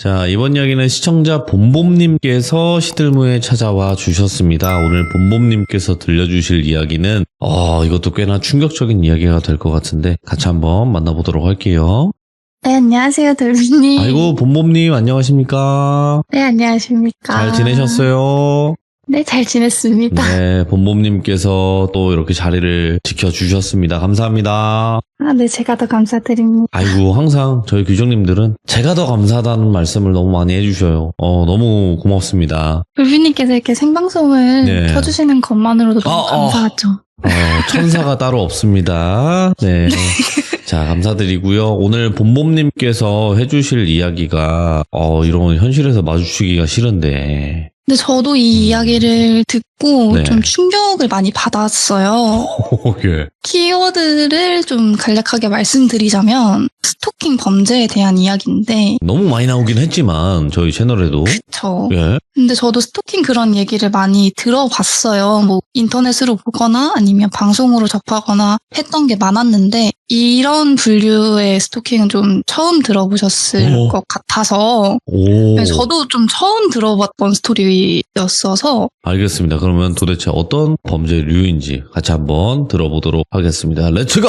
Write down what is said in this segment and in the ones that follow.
자, 이번 이야기는 시청자 봄봄님께서 시들무에 찾아와 주셨습니다. 오늘 봄봄님께서 들려주실 이야기는 이것도 꽤나 충격적인 이야기가 될 것 같은데 같이 한번 만나보도록 할게요. 네, 안녕하세요, 돌비님. 아이고, 봄봄님 안녕하십니까? 네, 안녕하십니까. 잘 지내셨어요? 네, 잘 지냈습니다. 네, 봄봄님께서 또 이렇게 자리를 지켜주셨습니다. 감사합니다. 네, 제가 더 감사드립니다. 아이고, 항상 저희 규정님들은 제가 더 감사하다는 말씀을 너무 많이 해주셔요. 너무 고맙습니다. 돌비님께서 이렇게 생방송을 켜주시는 것만으로도 너무 감사하죠. 천사가 따로 없습니다. 네. 자, 감사드리고요. 오늘 봄봄님께서 해주실 이야기가 이런 현실에서 마주치기가 싫은데. 근데 저도 이 이야기를 듣고 좀 충격을 많이 받았어요. 예. 키워드를 좀 간략하게 말씀드리자면 스토킹 범죄에 대한 이야기인데 너무 많이 나오긴 했지만 저희 채널에도. 그쵸. 예. 근데 저도 스토킹 그런 얘기를 많이 들어봤어요. 뭐 인터넷으로 보거나 아니면 방송으로 접하거나 했던 게 많았는데 이런 분류의 스토킹은 좀 처음 들어보셨을 것 같아서 저도 좀 처음 들어봤던 스토리였어서. 알겠습니다. 그러면 도대체 어떤 범죄류인지 같이 한번 들어보도록 하겠습니다. 렛츠고!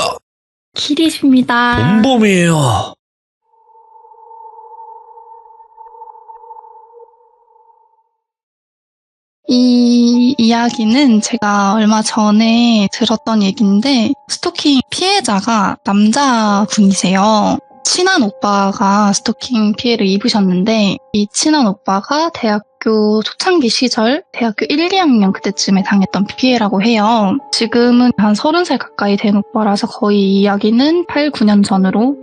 기리십니다. 봄봄이에요. 이 이야기는 제가 얼마 전에 들었던 얘기인데 스토킹 피해자가 남자분이세요. 친한 오빠가 스토킹 피해를 입으셨는데 이 친한 오빠가 대학교 초창기 시절 대학교 1, 2학년 그때쯤에 당했던 피해라고 해요. 지금은 한 30살 가까이 된 오빠라서 거의 이 이야기는 8, 9년 전으로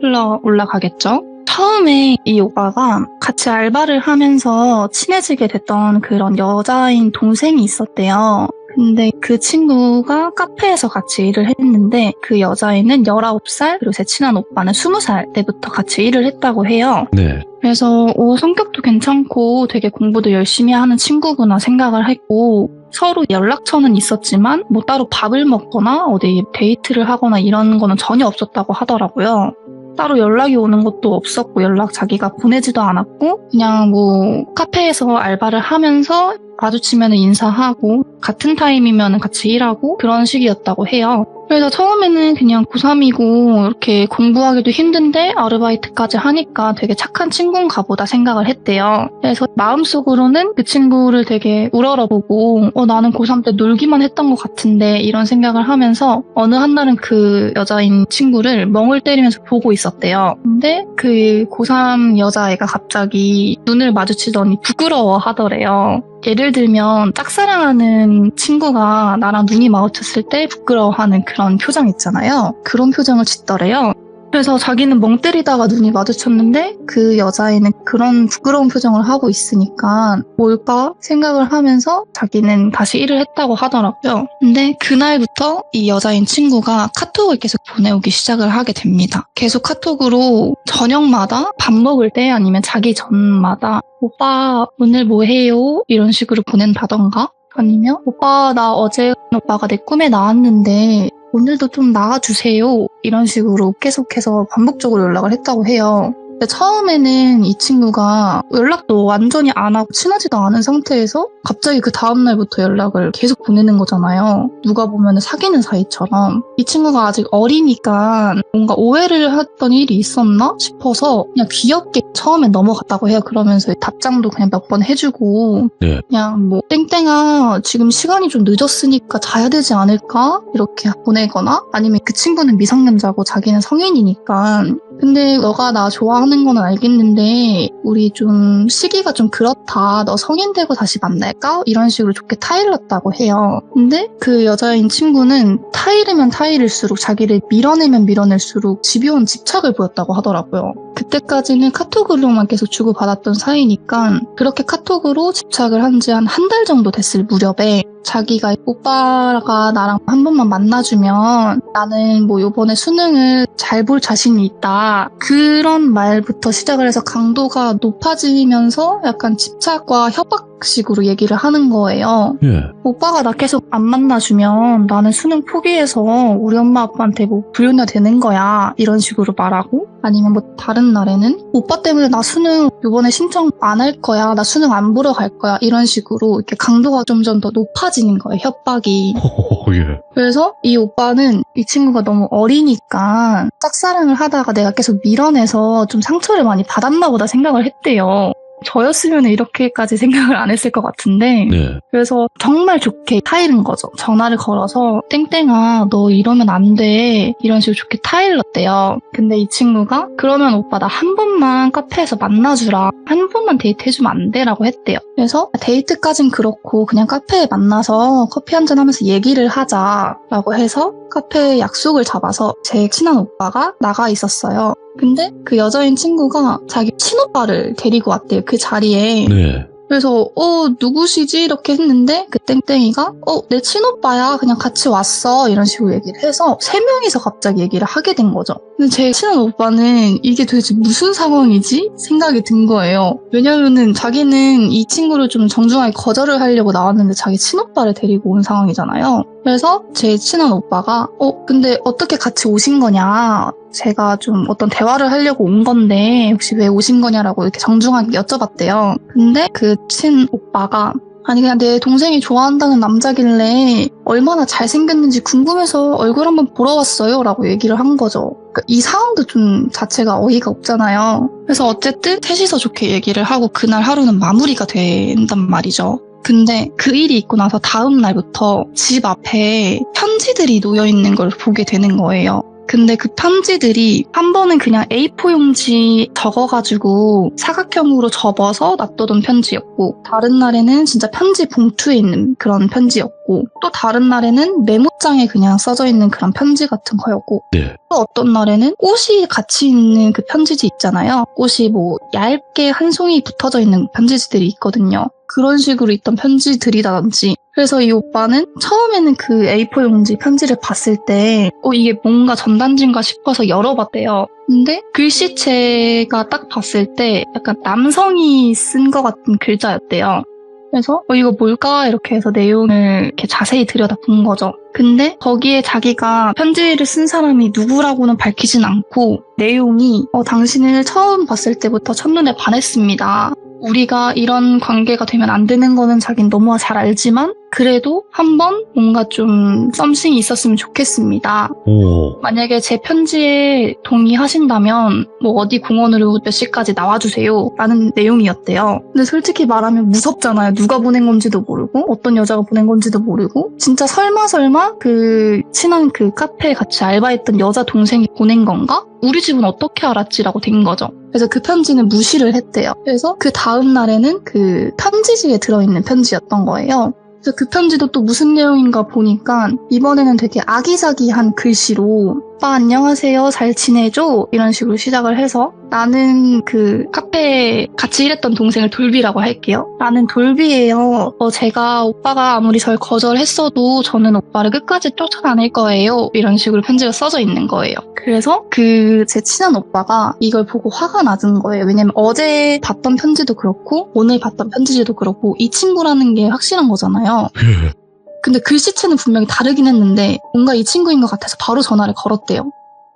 올라가겠죠. 처음에 이 오빠가 같이 알바를 하면서 친해지게 됐던 그런 여자인 동생이 있었대요. 근데 그 친구가 카페에서 같이 일을 했는데 그 여자애는 19살 그리고 제 친한 오빠는 20살 때부터 같이 일을 했다고 해요. 네. 그래서 성격도 괜찮고 되게 공부도 열심히 하는 친구구나 생각을 했고 서로 연락처는 있었지만 뭐 따로 밥을 먹거나 어디 데이트를 하거나 이런 거는 전혀 없었다고 하더라고요. 따로 연락이 오는 것도 없었고 연락 자기가 보내지도 않았고 그냥 뭐 카페에서 알바를 하면서 마주치면 인사하고 같은 타임이면 같이 일하고 그런 식이었다고 해요. 그래서 처음에는 그냥 고3이고 이렇게 공부하기도 힘든데 아르바이트까지 하니까 되게 착한 친구인가 보다 생각을 했대요. 그래서 마음속으로는 그 친구를 되게 우러러보고 나는 고3 때 놀기만 했던 것 같은데 이런 생각을 하면서 어느 한날은 그 여자인 친구를 멍을 때리면서 보고 있었대요. 근데 그 고3 여자애가 갑자기 눈을 마주치더니 부끄러워 하더래요. 예를 들면 짝사랑하는 친구가 나랑 눈이 마주쳤을 때 부끄러워하는 그런 표정 있잖아요. 그런 표정을 짓더래요. 그래서 자기는 멍 때리다가 눈이 마주쳤는데 그 여자애는 그런 부끄러운 표정을 하고 있으니까 뭘까 생각을 하면서 자기는 다시 일을 했다고 하더라고요. 근데 그날부터 이 여자인 친구가 카톡을 계속 보내오기 시작을 하게 됩니다. 계속 카톡으로 저녁마다 밥 먹을 때 아니면 자기 전마다 오빠 오늘 뭐 해요? 이런 식으로 보낸다던가 아니면 오빠 나 어제 오빠가 내 꿈에 나왔는데 오늘도 좀 나와주세요. 이런 식으로 계속해서 반복적으로 연락을 했다고 해요. 근데 처음에는 이 친구가 연락도 완전히 안 하고 친하지도 않은 상태에서 갑자기 그 다음날부터 연락을 계속 보내는 거잖아요. 누가 보면 사귀는 사이처럼. 이 친구가 아직 어리니까 뭔가 오해를 했던 일이 있었나 싶어서 그냥 귀엽게 처음엔 넘어갔다고 해요. 그러면서 답장도 그냥 몇 번 해주고 그냥 뭐 땡땡아 지금 시간이 좀 늦었으니까 자야 되지 않을까? 이렇게 보내거나 아니면 그 친구는 미성년자고 자기는 성인이니까 근데 너가 나 좋아하는 건 알겠는데 우리 좀 시기가 좀 그렇다. 너 성인 되고 다시 만날까? 이런 식으로 좋게 타일렀다고 해요. 근데 그 여자인 친구는 타이르면 타이를수록 자기를 밀어내면 밀어낼수록 집요한 집착을 보였다고 하더라고요. 그때까지는 카톡으로만 계속 주고받았던 사이니까 그렇게 카톡으로 집착을 한 지 한 달 정도 됐을 무렵에 자기가 오빠가 나랑 한 번만 만나주면 나는 뭐 요번에 수능을 잘 볼 자신이 있다. 그런 말부터 시작을 해서 강도가 높아지면서 약간 집착과 협박식으로 얘기를 하는 거예요. 오빠가 나 계속 안 만나주면 나는 수능 포기해서 우리 엄마 아빠한테 뭐 불효녀 되는 거야. 이런 식으로 말하고 아니면 뭐 다른 날에는 오빠 때문에 나 수능 이번에 신청 안 할 거야. 나 수능 안 보러 갈 거야. 이런 식으로 이렇게 강도가 점점 더 높아지는 거예요. 협박이. 예. 그래서 이 오빠는 이 친구가 너무 어리니까 짝사랑을 하다가 내가 계속 밀어내서 좀 상처를 많이 받았나 보다 생각을 했대요. 저였으면 이렇게까지 생각을 안 했을 것 같은데 네. 그래서 정말 좋게 타이른 거죠. 전화를 걸어서 땡땡아 너 이러면 안 돼. 이런 식으로 좋게 타일렀대요. 근데 이 친구가 그러면 오빠 나 한 번만 카페에서 만나주라. 한 번만 데이트해주면 안 돼? 라고 했대요. 그래서 데이트까진 그렇고 그냥 카페에 만나서 커피 한잔 하면서 얘기를 하자 라고 해서 카페에 약속을 잡아서 제 친한 오빠가 나가 있었어요. 근데 그 여자인 친구가 자기 친오빠를 데리고 왔대요. 그 자리에. 네. 그래서 누구시지? 이렇게 했는데 그 땡땡이가 내 친오빠야. 그냥 같이 왔어. 이런 식으로 얘기를 해서 세 명이서 갑자기 얘기를 하게 된 거죠. 근데 제 친한 오빠는 이게 도대체 무슨 상황이지? 생각이 든 거예요. 왜냐면은 자기는 이 친구를 좀 정중하게 거절을 하려고 나왔는데 자기 친오빠를 데리고 온 상황이잖아요. 그래서 제 친한 오빠가 근데 어떻게 같이 오신 거냐? 제가 좀 어떤 대화를 하려고 온 건데 혹시 왜 오신 거냐라고 이렇게 정중하게 여쭤봤대요. 근데 그 친오빠가 아니 그냥 내 동생이 좋아한다는 남자길래 얼마나 잘생겼는지 궁금해서 얼굴 한번 보러 왔어요 라고 얘기를 한 거죠. 그러니까 이 상황도 좀 자체가 어이가 없잖아요. 그래서 어쨌든 셋이서 좋게 얘기를 하고 그날 하루는 마무리가 된단 말이죠. 근데 그 일이 있고 나서 다음 날부터 집 앞에 편지들이 놓여있는 걸 보게 되는 거예요. 근데 그 편지들이 한 번은 그냥 A4 용지 적어가지고 사각형으로 접어서 놔두던 편지였고 다른 날에는 진짜 편지 봉투에 있는 그런 편지였고 또 다른 날에는 메모장에 그냥 써져 있는 그런 편지 같은 거였고 네. 또 어떤 날에는 꽃이 같이 있는 그 편지지 있잖아요. 꽃이 뭐 얇게 한 송이 붙어져 있는 편지지들이 있거든요. 그런 식으로 있던 편지들이라든지 그래서 이 오빠는 처음에는 그 A4 용지 편지를 봤을 때 이게 뭔가 전단지인가 싶어서 열어봤대요. 근데 글씨체가 딱 봤을 때 약간 남성이 쓴 것 같은 글자였대요. 그래서 이거 뭘까 이렇게 해서 내용을 이렇게 자세히 들여다본 거죠. 근데 거기에 자기가 편지를 쓴 사람이 누구라고는 밝히진 않고 내용이 당신을 처음 봤을 때부터 첫눈에 반했습니다. 우리가 이런 관계가 되면 안 되는 거는 자긴 너무 잘 알지만 그래도 한번 뭔가 좀 썸씽이 있었으면 좋겠습니다. 오. 만약에 제 편지에 동의하신다면 뭐 어디 공원으로 몇 시까지 나와주세요 라는 내용이었대요. 근데 솔직히 말하면 무섭잖아요. 누가 보낸 건지도 모르고 어떤 여자가 보낸 건지도 모르고 진짜 설마 그 친한 그 카페에 같이 알바했던 여자 동생이 보낸 건가? 우리 집은 어떻게 알았지라고 된 거죠. 그래서 그 편지는 무시를 했대요. 그래서 그 다음 날에는 그 편지지에 들어있는 편지였던 거예요. 그래서 그 편지도 또 무슨 내용인가 보니까 이번에는 되게 아기자기한 글씨로 오빠 안녕하세요 잘 지내죠? 이런 식으로 시작을 해서 나는 그 카페에 같이 일했던 동생을 돌비라고 할게요. 나는 돌비예요. 제가 오빠가 아무리 절 거절했어도 저는 오빠를 끝까지 쫓아다닐 거예요. 이런 식으로 편지가 써져 있는 거예요. 그래서 그 제 친한 오빠가 이걸 보고 화가 나는 거예요. 왜냐면 어제 봤던 편지도 그렇고 오늘 봤던 편지도 그렇고 이 친구라는 게 확실한 거잖아요. 근데 글씨체는 분명히 다르긴 했는데 뭔가 이 친구인 것 같아서 바로 전화를 걸었대요.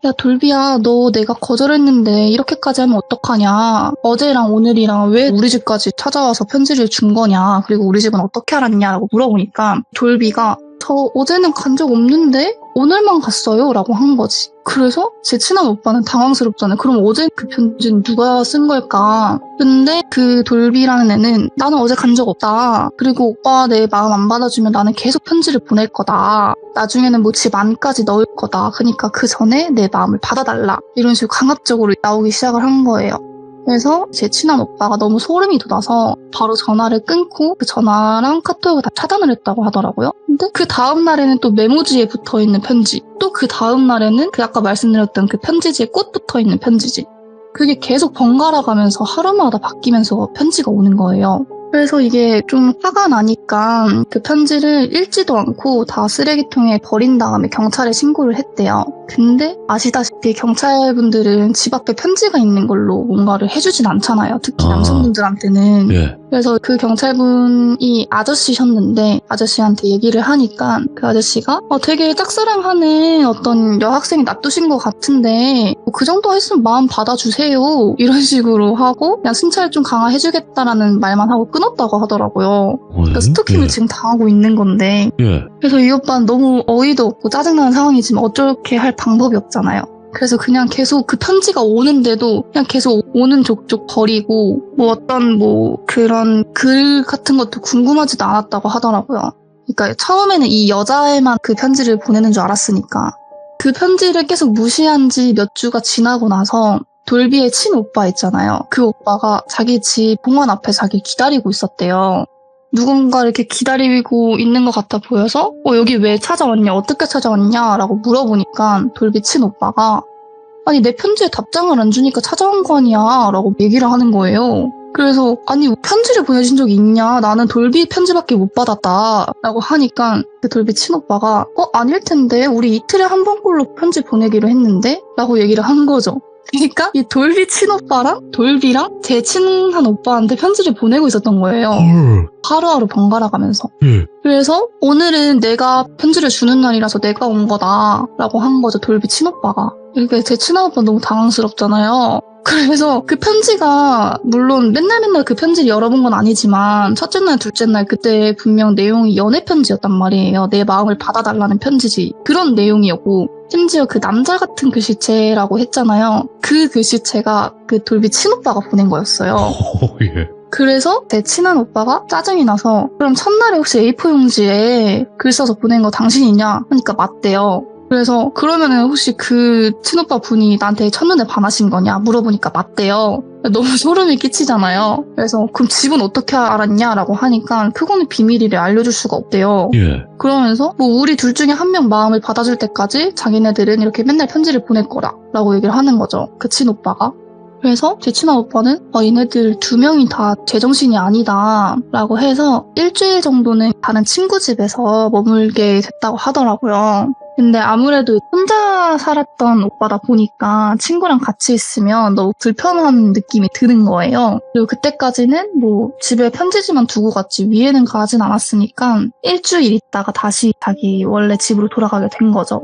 야 돌비야 너 내가 거절했는데 이렇게까지 하면 어떡하냐. 어제랑 오늘이랑 왜 우리 집까지 찾아와서 편지를 준 거냐. 그리고 우리 집은 어떻게 알았냐라고 물어보니까 돌비가 저 어제는 간 적 없는데 오늘만 갔어요 라고 한 거지. 그래서 제 친한 오빠는 당황스럽잖아요. 그럼 어제 그 편지는 누가 쓴 걸까? 근데 그 돌비라는 애는 나는 어제 간 적 없다. 그리고 오빠 내 마음 안 받아주면 나는 계속 편지를 보낼 거다. 나중에는 뭐 집 안까지 넣을 거다. 그러니까 그 전에 내 마음을 받아달라. 이런 식으로 강압적으로 나오기 시작을 한 거예요. 그래서 제 친한 오빠가 너무 소름이 돋아서 바로 전화를 끊고 그 전화랑 카톡을 다 차단을 했다고 하더라고요. 근데 그 다음 날에는 또 메모지에 붙어있는 편지, 또 그 다음 날에는 그 아까 말씀드렸던 그 편지지에 꽃 붙어있는 편지지. 그게 계속 번갈아 가면서 하루마다 바뀌면서 편지가 오는 거예요. 그래서 이게 좀 화가 나니까 그 편지를 읽지도 않고 다 쓰레기통에 버린 다음에 경찰에 신고를 했대요. 근데 아시다시피 경찰분들은 집 앞에 편지가 있는 걸로 뭔가를 해주진 않잖아요. 특히 남성분들한테는. 예. 그래서 그 경찰분이 아저씨셨는데 아저씨한테 얘기를 하니까 그 아저씨가 되게 짝사랑하는 어떤 여학생이 놔두신 것 같은데 그 정도 했으면 마음 받아주세요. 이런 식으로 하고 그냥 순찰 좀 강화해주겠다라는 말만 하고 끊었다고 하더라고요. 그러니까 스토킹을 지금 당하고 있는 건데 예. 그래서 이 오빠는 너무 어이도 없고 짜증나는 상황이지만 어떻게 할 방법이 없잖아요. 그래서 그냥 계속 그 편지가 오는데도 그냥 계속 오는 족족 버리고 뭐 어떤 뭐 그런 글 같은 것도 궁금하지도 않았다고 하더라고요. 그러니까 처음에는 이 여자애만 그 편지를 보내는 줄 알았으니까 그 편지를 계속 무시한 지 몇 주가 지나고 나서 돌비의 친오빠 있잖아요. 그 오빠가 자기 집 공원 앞에 자기를 기다리고 있었대요. 누군가 이렇게 기다리고 있는 것 같아 보여서 여기 왜 찾아왔냐? 어떻게 찾아왔냐? 라고 물어보니까 돌비 친오빠가 아니 내 편지에 답장을 안 주니까 찾아온 거 아니야? 라고 얘기를 하는 거예요. 그래서 아니 편지를 보내준 적이 있냐? 나는 돌비 편지밖에 못 받았다 라고 하니까 그 돌비 친오빠가 아닐 텐데 우리 이틀에 한 번꼴로 편지 보내기로 했는데? 라고 얘기를 한 거죠. 그러니까 이 돌비 친오빠랑 돌비랑 제 친한 오빠한테 편지를 보내고 있었던 거예요. 하루하루 번갈아 가면서. 그래서 오늘은 내가 편지를 주는 날이라서 내가 온 거다 라고 한 거죠. 돌비 친오빠가. 그러니까 제 친한 오빠 너무 당황스럽잖아요. 그래서 그 편지가 물론 맨날 그 편지를 열어본 건 아니지만 첫째 날, 둘째 날 그때 분명 내용이 연애 편지였단 말이에요. 내 마음을 받아달라는 편지지. 그런 내용이었고 심지어 그 남자 같은 글씨체라고 했잖아요. 그 글씨체가 그 돌비 친오빠가 보낸 거였어요. 예. 그래서 제 친한 오빠가 짜증이 나서 그럼 첫날에 혹시 A4 용지에 글 써서 보낸 거 당신이냐? 하니까 맞대요. 그래서 그러면은 혹시 그 친오빠 분이 나한테 첫눈에 반하신 거냐 물어보니까 맞대요. 너무 소름이 끼치잖아요. 그래서 그럼 집은 어떻게 알았냐라고 하니까 그거는 비밀이래 알려줄 수가 없대요. 예. 그러면서 뭐 우리 둘 중에 한 명 마음을 받아줄 때까지 자기네들은 이렇게 맨날 편지를 보낼 거라 라고 얘기를 하는 거죠. 그 친오빠가. 그래서 제 친한 오빠는 얘네들 두 명이 다 제정신이 아니다 라고 해서 일주일 정도는 다른 친구 집에서 머물게 됐다고 하더라고요. 근데 아무래도 혼자 살았던 오빠다 보니까 친구랑 같이 있으면 너무 불편한 느낌이 드는 거예요. 그리고 그때까지는 뭐 집에 편지지만 두고 갔지 위에는 가진 않았으니까 일주일 있다가 다시 자기 원래 집으로 돌아가게 된 거죠.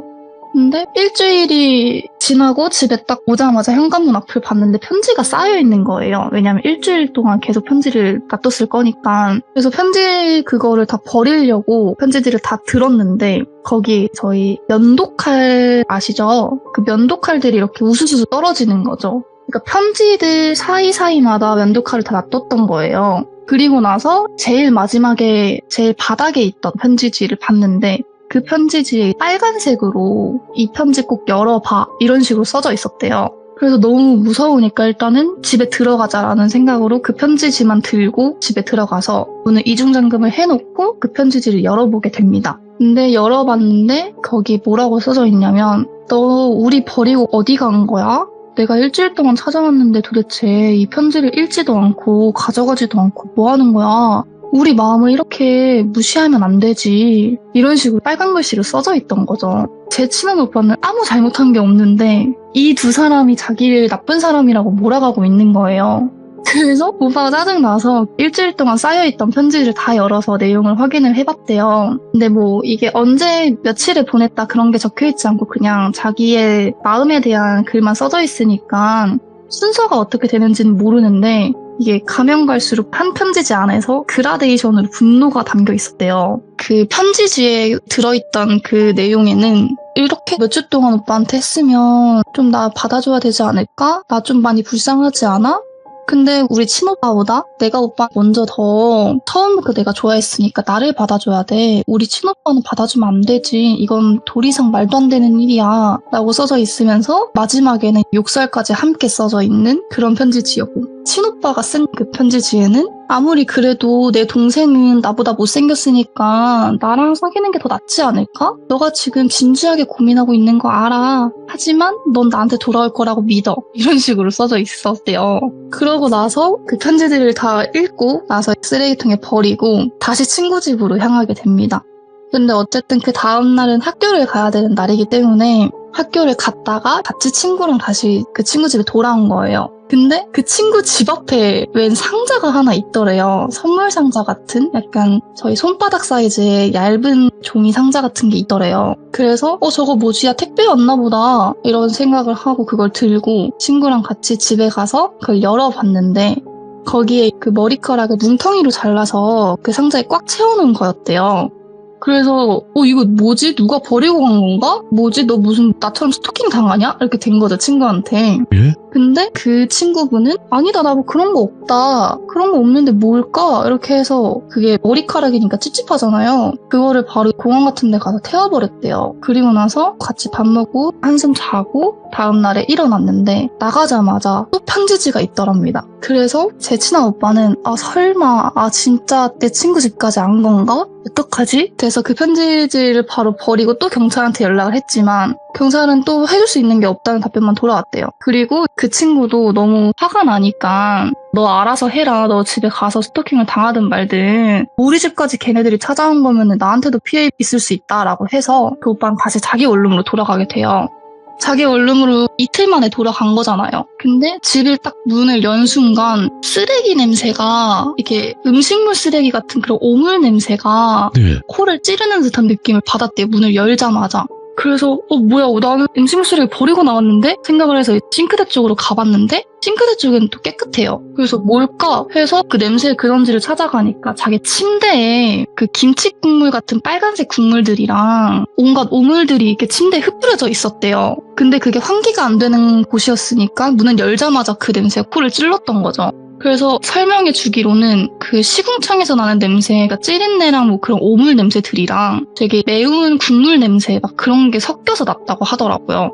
근데 일주일이 지나고 집에 딱 오자마자 현관문 앞을 봤는데 편지가 쌓여 있는 거예요. 왜냐면 일주일 동안 계속 편지를 놔뒀을 거니까. 그래서 편지 그거를 다 버리려고 편지들을 다 들었는데 거기 저희 면도칼 아시죠? 그 면도칼들이 이렇게 우수수 떨어지는 거죠. 그러니까 편지들 사이사이마다 면도칼을 다 놔뒀던 거예요. 그리고 나서 제일 마지막에 제일 바닥에 있던 편지지를 봤는데 그 편지지에 빨간색으로 이 편지 꼭 열어봐 이런 식으로 써져 있었대요. 그래서 너무 무서우니까 일단은 집에 들어가자라는 생각으로 그 편지지만 들고 집에 들어가서 문을 이중잠금을 해놓고 그 편지지를 열어보게 됩니다. 근데 열어봤는데 거기 뭐라고 써져 있냐면 너 우리 버리고 어디 간 거야? 내가 일주일 동안 찾아왔는데 도대체 이 편지를 읽지도 않고 가져가지도 않고 뭐 하는 거야? 우리 마음을 이렇게 무시하면 안 되지. 이런 식으로 빨간 글씨로 써져 있던 거죠. 제 친한 오빠는 아무 잘못한 게 없는데 이 두 사람이 자기를 나쁜 사람이라고 몰아가고 있는 거예요. 그래서 오빠가 짜증나서 일주일 동안 쌓여있던 편지를 다 열어서 내용을 확인을 해봤대요. 근데 뭐 이게 언제 며칠에 보냈다 그런 게 적혀있지 않고 그냥 자기의 마음에 대한 글만 써져 있으니까 순서가 어떻게 되는지는 모르는데 이게 가면 갈수록 한 편지지 안에서 그라데이션으로 분노가 담겨 있었대요. 그 편지지에 들어있던 그 내용에는 이렇게 몇 주 동안 오빠한테 했으면 좀 나 받아줘야 되지 않을까? 나 좀 많이 불쌍하지 않아? 근데 우리 친오빠보다 내가 오빠 먼저 더 처음부터 내가 좋아했으니까 나를 받아줘야 돼. 우리 친오빠는 받아주면 안 되지. 이건 도리상 말도 안 되는 일이야. 라고 써져 있으면서 마지막에는 욕설까지 함께 써져 있는 그런 편지지였고 친오빠가 쓴 그 편지지에는 아무리 그래도 내 동생은 나보다 못생겼으니까 나랑 사귀는 게 더 낫지 않을까? 너가 지금 진지하게 고민하고 있는 거 알아. 하지만 넌 나한테 돌아올 거라고 믿어. 이런 식으로 써져 있었대요. 그러고 나서 그 편지들을 다 읽고 나서 쓰레기통에 버리고 다시 친구 집으로 향하게 됩니다. 근데 어쨌든 그 다음날은 학교를 가야 되는 날이기 때문에 학교를 갔다가 같이 친구랑 다시 그 친구 집에 돌아온 거예요. 근데 그 친구 집 앞에 웬 상자가 하나 있더래요. 선물 상자 같은 약간 저희 손바닥 사이즈의 얇은 종이 상자 같은 게 있더래요. 그래서 저거 뭐지? 야, 택배 왔나 보다 이런 생각을 하고 그걸 들고 친구랑 같이 집에 가서 그걸 열어봤는데 거기에 그 머리카락을 뭉텅이로 잘라서 그 상자에 꽉 채워놓은 거였대요. 그래서 이거 뭐지? 누가 버리고 간 건가? 뭐지? 너 무슨 나처럼 스토킹 당하냐? 이렇게 된 거죠, 친구한테. 예? 근데 그 친구분은 아니다, 나 뭐 그런 거 없다. 그런 거 없는데 뭘까? 이렇게 해서 그게 머리카락이니까 찝찝하잖아요. 그거를 바로 공원 같은 데 가서 태워버렸대요. 그리고 나서 같이 밥 먹고 한숨 자고 다음날에 일어났는데 나가자마자 또 편지지가 있더랍니다. 그래서 제 친한 오빠는 설마 진짜 내 친구 집까지 안 건가? 어떡하지? 그래서 그 편지지를 바로 버리고 또 경찰한테 연락을 했지만 경찰은 또 해줄 수 있는 게 없다는 답변만 돌아왔대요. 그리고 그 친구도 너무 화가 나니까 너 알아서 해라. 너 집에 가서 스토킹을 당하든 말든 우리 집까지 걔네들이 찾아온 거면 나한테도 피해 있을 수 있다라고 해서 그 오빠는 다시 자기 원룸으로 돌아가게 돼요. 자기 원룸으로 이틀 만에 돌아간 거잖아요. 근데 집을 딱 문을 연 순간 쓰레기 냄새가 이렇게 음식물 쓰레기 같은 그런 오물 냄새가 네. 코를 찌르는 듯한 느낌을 받았대요. 문을 열자마자. 그래서 뭐야, 나는 음식물 쓰레기 버리고 나왔는데? 생각을 해서 싱크대 쪽으로 가봤는데 싱크대 쪽에는 또 깨끗해요. 그래서 뭘까 해서 그 냄새의 근원지를 찾아가니까 자기 침대에 그 김치 국물 같은 빨간색 국물들이랑 온갖 오물들이 이렇게 침대에 흩뿌려져 있었대요. 근데 그게 환기가 안 되는 곳이었으니까 문을 열자마자 그 냄새가 코를 찔렀던 거죠. 그래서 설명해 주기로는 그 시궁창에서 나는 냄새가 찌린내랑 뭐 그런 오물 냄새들이랑 되게 매운 국물 냄새 막 그런 게 섞여서 났다고 하더라고요.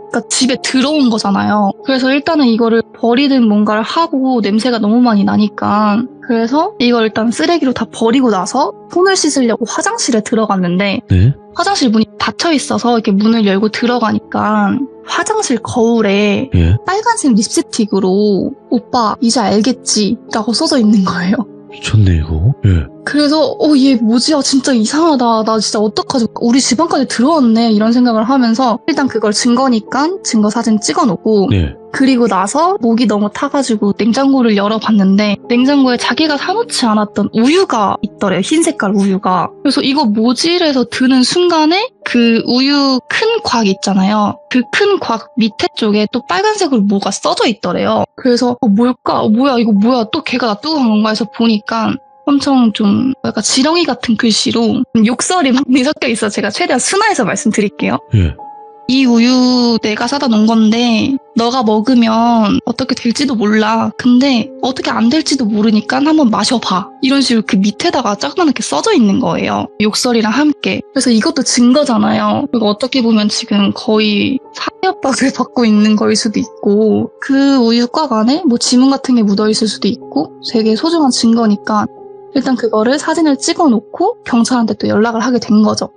그러니까 집에 들어온 거잖아요. 그래서 일단은 이거를 버리든 뭔가를 하고 냄새가 너무 많이 나니까 그래서 이걸 일단 쓰레기로 다 버리고 나서 손을 씻으려고 화장실에 들어갔는데 네. 화장실 문이 닫혀 있어서 이렇게 문을 열고 들어가니까 화장실 거울에 예. 빨간색 립스틱으로 오빠 이제 알겠지? 라고 써져 있는 거예요. 미쳤네 이거. 예. 그래서 얘 뭐지? 진짜 이상하다. 나 진짜 어떡하지? 우리 집안까지 들어왔네. 이런 생각을 하면서 일단 그걸 증거니까 증거 사진 찍어놓고 네. 그리고 나서 목이 너무 타가지고 냉장고를 열어봤는데 냉장고에 자기가 사놓지 않았던 우유가 있더래요. 흰 색깔 우유가. 그래서 이거 뭐지? 이래서 드는 순간에 그 우유 큰 곽 있잖아요. 그 큰 곽 밑에 쪽에 또 빨간색으로 뭐가 써져 있더래요. 그래서 뭘까? 뭐야 이거 뭐야? 또 걔가 놔두고 간 건가 해서 보니까 엄청 좀 약간 지렁이 같은 글씨로 욕설이 많이 섞여 있어. 제가 최대한 순화해서 말씀드릴게요. 예. 이 우유 내가 사다 놓은 건데 너가 먹으면 어떻게 될지도 몰라. 근데 어떻게 안 될지도 모르니까 한번 마셔봐. 이런 식으로 그 밑에다가 조그맣게 써져 있는 거예요. 욕설이랑 함께. 그래서 이것도 증거잖아요. 그리고 어떻게 보면 지금 거의 사회협박을 받고 있는 거일 수도 있고 그 우유곽 안에 뭐 지문 같은 게 묻어 있을 수도 있고 되게 소중한 증거니까 일단 그거를 사진을 찍어놓고 경찰한테 또 연락을 하게 된 거죠.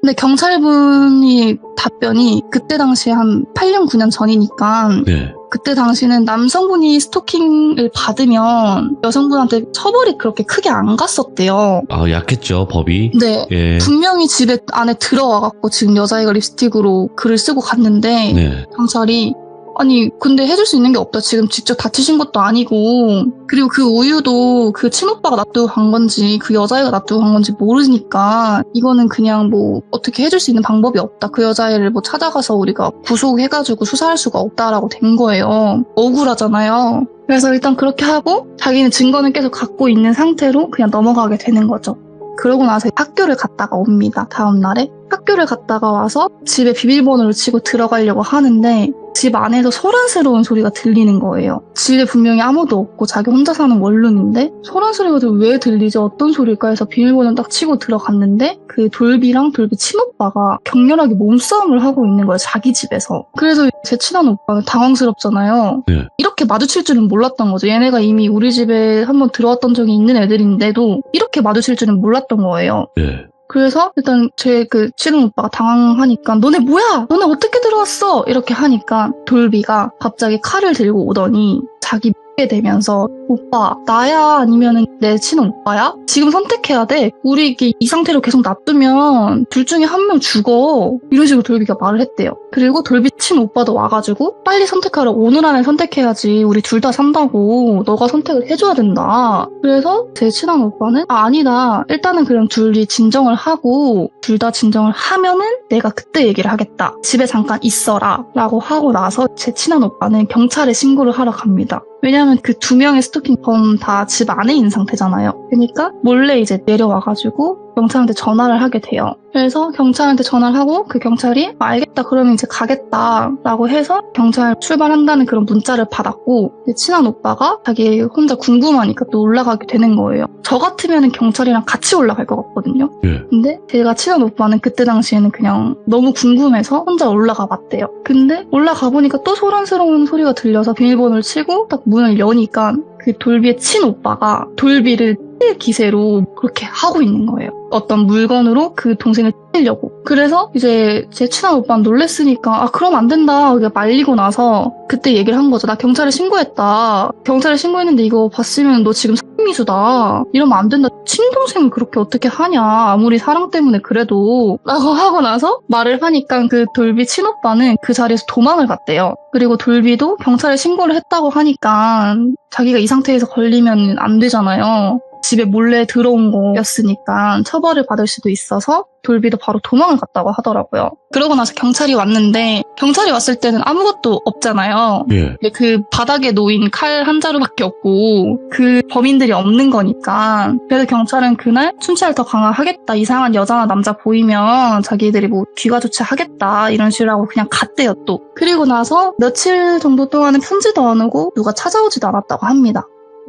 근데 경찰분이 답변이 그때 당시에 한 8년, 9년 전이니까 네. 그때 당시는 남성분이 스토킹을 받으면 여성분한테 처벌이 그렇게 크게 안 갔었대요. 약했죠 법이. 네. 예. 분명히 집에 안에 들어와갖고 지금 여자애가 립스틱으로 글을 쓰고 갔는데 네. 경찰이 아니 근데 해줄 수 있는 게 없다. 지금 직접 다치신 것도 아니고 그리고 그 우유도 그 친오빠가 놔두고 간 건지 그 여자애가 놔두고 간 건지 모르니까 이거는 그냥 뭐 어떻게 해줄 수 있는 방법이 없다. 그 여자애를 뭐 찾아가서 우리가 구속해가지고 수사할 수가 없다라고 된 거예요. 억울하잖아요. 그래서 일단 그렇게 하고 자기는 증거는 계속 갖고 있는 상태로 그냥 넘어가게 되는 거죠. 그러고 나서 학교를 갔다가 옵니다. 다음 날에 학교를 갔다가 와서 집에 비밀번호를 치고 들어가려고 하는데 집 안에서 소란스러운 소리가 들리는 거예요. 집에 분명히 아무도 없고 자기 혼자 사는 원룸인데 소란 소리가 왜 들리지? 어떤 소리일까 해서 비밀번호를 딱 치고 들어갔는데 그 돌비랑 돌비 친오빠가 격렬하게 몸싸움을 하고 있는 거예요. 자기 집에서. 그래서 제 친한 오빠는 당황스럽잖아요. 네. 이렇게 마주칠 줄은 몰랐던 거죠. 얘네가 이미 우리 집에 한번 들어왔던 적이 있는 애들인데도 이렇게 마주칠 줄은 몰랐던 거예요. 네. 그래서 일단 제 그 친한 오빠가 당황하니까 너네 뭐야? 너네 어떻게 들어왔어? 이렇게 하니까 돌비가 갑자기 칼을 들고 오더니 자기 되면서 오빠 나야 아니면 내 친한 오빠야? 지금 선택해야 돼. 우리 이게 이 상태로 계속 놔두면 둘 중에 한 명 죽어. 이런 식으로 돌비가 말을 했대요. 그리고 돌비 친오빠도 와가지고 빨리 선택하라. 오늘 안에 선택해야지. 우리 둘 다 산다고. 너가 선택을 해줘야 된다. 그래서 제 친한 오빠는 아니다. 일단은 그럼 둘이 진정을 하고 둘 다 진정을 하면은 내가 그때 얘기를 하겠다. 집에 잠깐 있어라 라고 하고 나서 제 친한 오빠는 경찰에 신고를 하러 갑니다. 왜냐하면 그 2명의 스토킹범 다 집 안에 있는 상태잖아요. 그러니까 몰래 이제 내려와가지고 경찰한테 전화를 하게 돼요. 그래서 경찰한테 전화를 하고 그 경찰이 알겠다 그러면 이제 가겠다 라고 해서 경찰 출발한다는 그런 문자를 받았고 친한 오빠가 자기 혼자 궁금하니까 또 올라가게 되는 거예요. 저 같으면 경찰이랑 같이 올라갈 것 같거든요. 근데 제가 친한 오빠는 그때 당시에는 그냥 너무 궁금해서 혼자 올라가 봤대요. 근데 올라가 보니까 또 소란스러운 소리가 들려서 비밀번호를 치고 딱 문을 여니까 그 돌비의 친오빠가 돌비를 찔 기세로 그렇게 하고 있는 거예요. 어떤 물건으로 그 동생을 찌려고. 그래서 이제 제 친한 오빠는 놀랬으니까 그럼 안 된다. 말리고 나서 그때 얘기를 한 거죠. 나 경찰에 신고했다. 경찰에 신고했는데 이거 봤으면 너 지금 살인미수다. 이러면 안 된다. 친동생을 그렇게 어떻게 하냐. 아무리 사랑 때문에 그래도. 라고 하고 나서 말을 하니까 그 돌비 친오빠는 그 자리에서 도망을 갔대요. 그리고 돌비도 경찰에 신고를 했다고 하니까 자기가 이 상태에서 걸리면 안 되잖아요. 집에 몰래 들어온 거였으니까 처벌을 받을 수도 있어서 돌비도 바로 도망을 갔다고 하더라고요. 그러고 나서 경찰이 왔는데 경찰이 왔을 때는 아무것도 없잖아요. 근데 그 바닥에 놓인 칼 한 자루밖에 없고 그 범인들이 없는 거니까 그래서 경찰은 그날 순찰을 더 강화하겠다. 이상한 여자나 남자 보이면 자기들이 뭐 귀가 조치하겠다 이런 식으로 하고 그냥 갔대요 또. 그리고 나서 며칠 정도 동안은 편지도 안 오고 누가 찾아오지도 않았다고 합니다.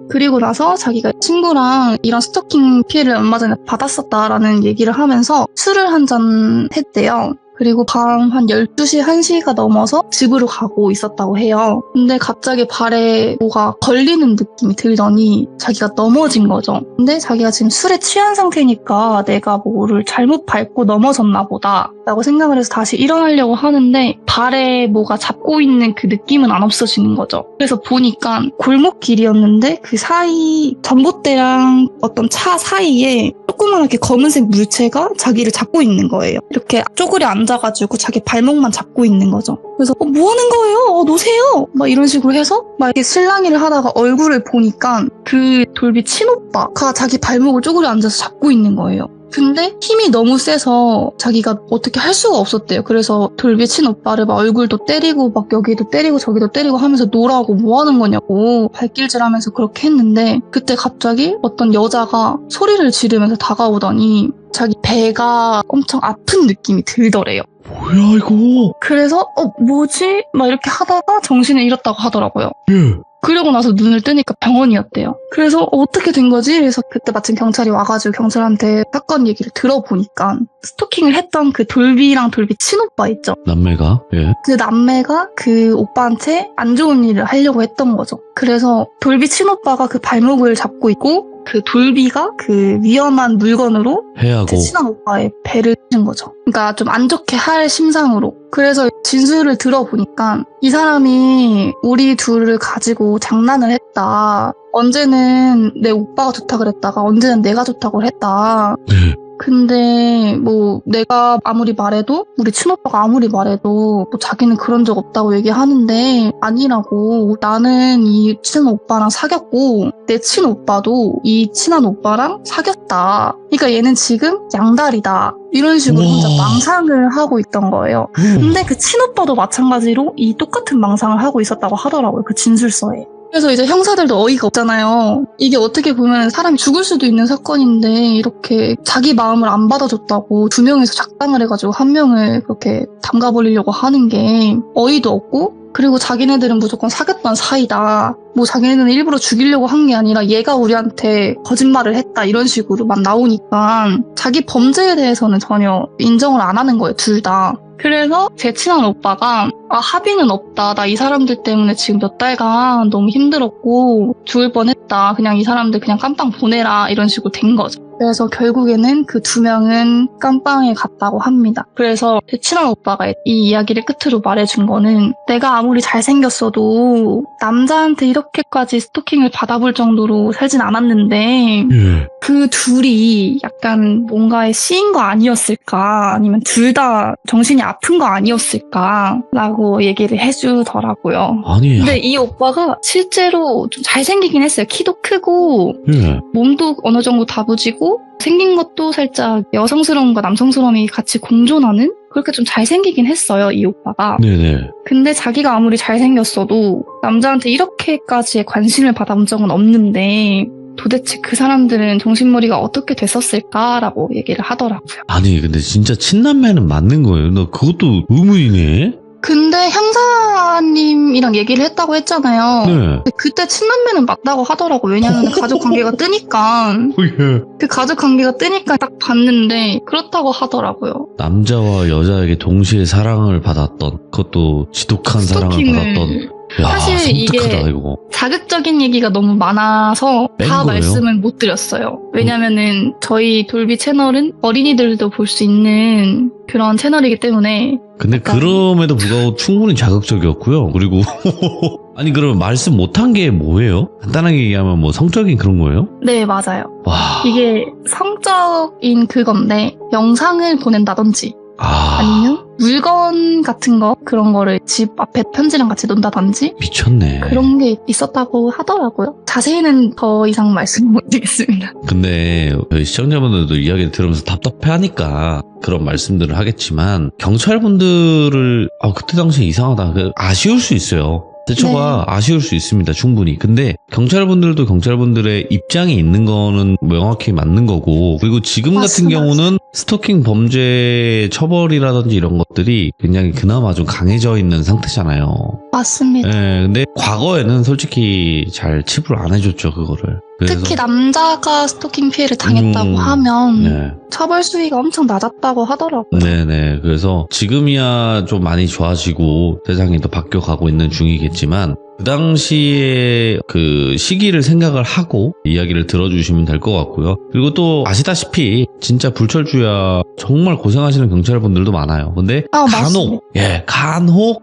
그리고 나서 자기가 친구랑 이런 스토킹 피해를 얼마 전에 받았었다라는 얘기를 하면서 술을 한 잔 했대요. 그리고 밤 한 12시, 1시가 넘어서 집으로 가고 있었다고 해요. 근데 갑자기 발에 뭐가 걸리는 느낌이 들더니 자기가 넘어진 거죠. 근데 자기가 지금 술에 취한 상태니까 내가 뭐를 잘못 밟고 넘어졌나 보다 라고 생각을 해서 다시 일어나려고 하는데 발에 뭐가 잡고 있는 그 느낌은 안 없어지는 거죠. 그래서 보니까 골목길이었는데 그 사이 전봇대랑 어떤 차 사이에 조그맣게 검은색 물체가 자기를 잡고 있는 거예요. 이렇게 쪼그려 앉아가지고 자기 발목만 잡고 있는 거죠. 그래서 뭐 하는 거예요? 놓으세요! 막 이런 식으로 해서 막 이렇게 실랑이를 하다가 얼굴을 보니까 그 돌비 친오빠가 자기 발목을 쪼그려 앉아서 잡고 있는 거예요. 근데 힘이 너무 세서 자기가 어떻게 할 수가 없었대요. 그래서 돌비 친오빠를 막 얼굴도 때리고 막 여기도 때리고 저기도 때리고 하면서 놀라고 뭐 하는 거냐고 발길질하면서 그렇게 했는데 그때 갑자기 어떤 여자가 소리를 지르면서 다가오더니 자기 배가 엄청 아픈 느낌이 들더래요. 뭐야 이거? 그래서 뭐지? 막 이렇게 하다가 정신을 잃었다고 하더라고요. 그러고 나서 눈을 뜨니까 병원이었대요. 그래서 어떻게 된 거지? 그래서 그때 마침 경찰이 와가지고 경찰한테 사건 얘기를 들어보니까 스토킹을 했던 그 돌비랑 돌비 친오빠 있죠? 남매가? 그 남매가 그 오빠한테 안 좋은 일을 하려고 했던 거죠. 그래서 돌비 친오빠가 그 발목을 잡고 있고 그 돌비가 그 위험한 물건으로 해하고 제 친한 오빠의 배를 친 거죠. 그러니까 좀 안 좋게 할 심상으로. 그래서 진술을 들어보니까 이 사람이 우리 둘을 가지고 장난을 했다. 언제는 내 오빠가 좋다 그랬다가 언제는 내가 좋다고 했다. 근데 뭐 내가 아무리 말해도 우리 친오빠가 아무리 말해도 뭐 자기는 그런 적 없다고 얘기하는데 아니라고. 나는 이 친한 오빠랑 사귀었고 내 친오빠도 이 친한 오빠랑 사귀었다. 그러니까 얘는 지금 양다리다. 이런 식으로 혼자 망상을 하고 있던 거예요. 근데 그 친오빠도 마찬가지로 이 똑같은 망상을 하고 있었다고 하더라고요. 그 진술서에. 그래서 이제 형사들도 어이가 없잖아요. 이게 어떻게 보면 사람이 죽을 수도 있는 사건인데 이렇게 자기 마음을 안 받아줬다고 2명이서 작당을 해가지고 1명을 그렇게 담가버리려고 하는 게 어이도 없고 그리고 자기네들은 무조건 사귀었던 사이다. 뭐 자기네들은 일부러 죽이려고 한 게 아니라 얘가 우리한테 거짓말을 했다 이런 식으로만 나오니까 자기 범죄에 대해서는 전혀 인정을 안 하는 거예요. 둘 다. 그래서 제 친한 오빠가 합의는 없다. 나 이 사람들 때문에 지금 몇 달간 너무 힘들었고 죽을 뻔했다. 그냥 이 사람들 그냥 깜빵 보내라. 이런 식으로 된 거죠. 그래서 결국에는 그 2명은 깜빵에 갔다고 합니다. 그래서 제 친한 오빠가 이 이야기를 끝으로 말해준 거는 내가 아무리 잘생겼어도 남자한테 이렇게 이렇게까지 스토킹을 받아볼 정도로 살진 않았는데 예. 그 둘이 약간 뭔가에 씌인 거 아니었을까 아니면 둘 다 정신이 아픈 거 아니었을까라고 얘기를 해주더라고요. 아니, 근데 이 오빠가 실제로 좀 잘생기긴 했어요. 키도 크고 예. 몸도 어느 정도 다부지고 생긴 것도 살짝 여성스러움과 남성스러움이 같이 공존하는 그렇게 좀 잘생기긴 했어요, 이 오빠가. 네네. 근데 자기가 아무리 잘생겼어도 남자한테 이렇게까지의 관심을 받아본 적은 없는데 도대체 그 사람들은 정신머리가 어떻게 됐었을까라고 얘기를 하더라고요. 아니, 근데 진짜 친남매는 맞는 거예요? 나 그것도 의문이네? 근데 형사님이랑 얘기를 했다고 했잖아요. 네. 근데 그때 친남매는 맞다고 하더라고. 왜냐면 가족 관계가 뜨니까. 예. 그 가족 관계가 뜨니까 딱 봤는데 그렇다고 하더라고요. 남자와 여자에게 동시에 사랑을 받았던, 그것도 지독한 사랑을 받았던. 야, 사실 이게 섬뜩하다, 이거. 자극적인 얘기가 너무 많아서 뺀 다 거예요? 말씀을 못 드렸어요. 왜냐면은 저희 돌비 채널은 어린이들도 볼 수 있는 그런 채널이기 때문에. 근데 약간- 그럼에도 불구하고 충분히 자극적이었고요. 그리고 아니 그러면 말씀 못한 게 뭐예요? 간단하게 얘기하면 뭐 성적인 그런 거예요? 네, 맞아요. 와. 이게 성적인 그건데 영상을 보낸다든지 아니면 물건 같은 거 그런 거를 집 앞에 편지랑 같이 논다든지 미쳤네. 그런 게 있었다고 하더라고요. 자세히는 더 이상 말씀 못 드리겠습니다. 근데 저희 시청자분들도 이야기를 들으면서 답답해하니까 그런 말씀들을 하겠지만 경찰분들을 그때 당시에 이상하다. 아쉬울 수 있어요. 대처가 아쉬울 수 있습니다. 충분히. 근데 경찰분들도 경찰분들의 입장이 있는 거는 명확히 맞는 거고 그리고 지금 같은 맞습니다. 경우는 스토킹 범죄 처벌이라든지 이런 것들이 굉장히 그나마 좀 강해져 있는 상태잖아요. 맞습니다. 예, 근데 과거에는 솔직히 잘 치부를 안 해줬죠, 그거를. 그래서, 특히 남자가 스토킹 피해를 당했다고 음, 하면 네. 처벌 수위가 엄청 낮았다고 하더라고요. 네네. 그래서 지금이야 좀 많이 좋아지고 세상이 더 바뀌어가고 있는 중이겠지만 그 당시에 그 시기를 생각을 하고 이야기를 들어주시면 될 것 같고요. 그리고 또 아시다시피 진짜 불철주야 정말 고생하시는 경찰분들도 많아요. 근데 맞습니다. 간혹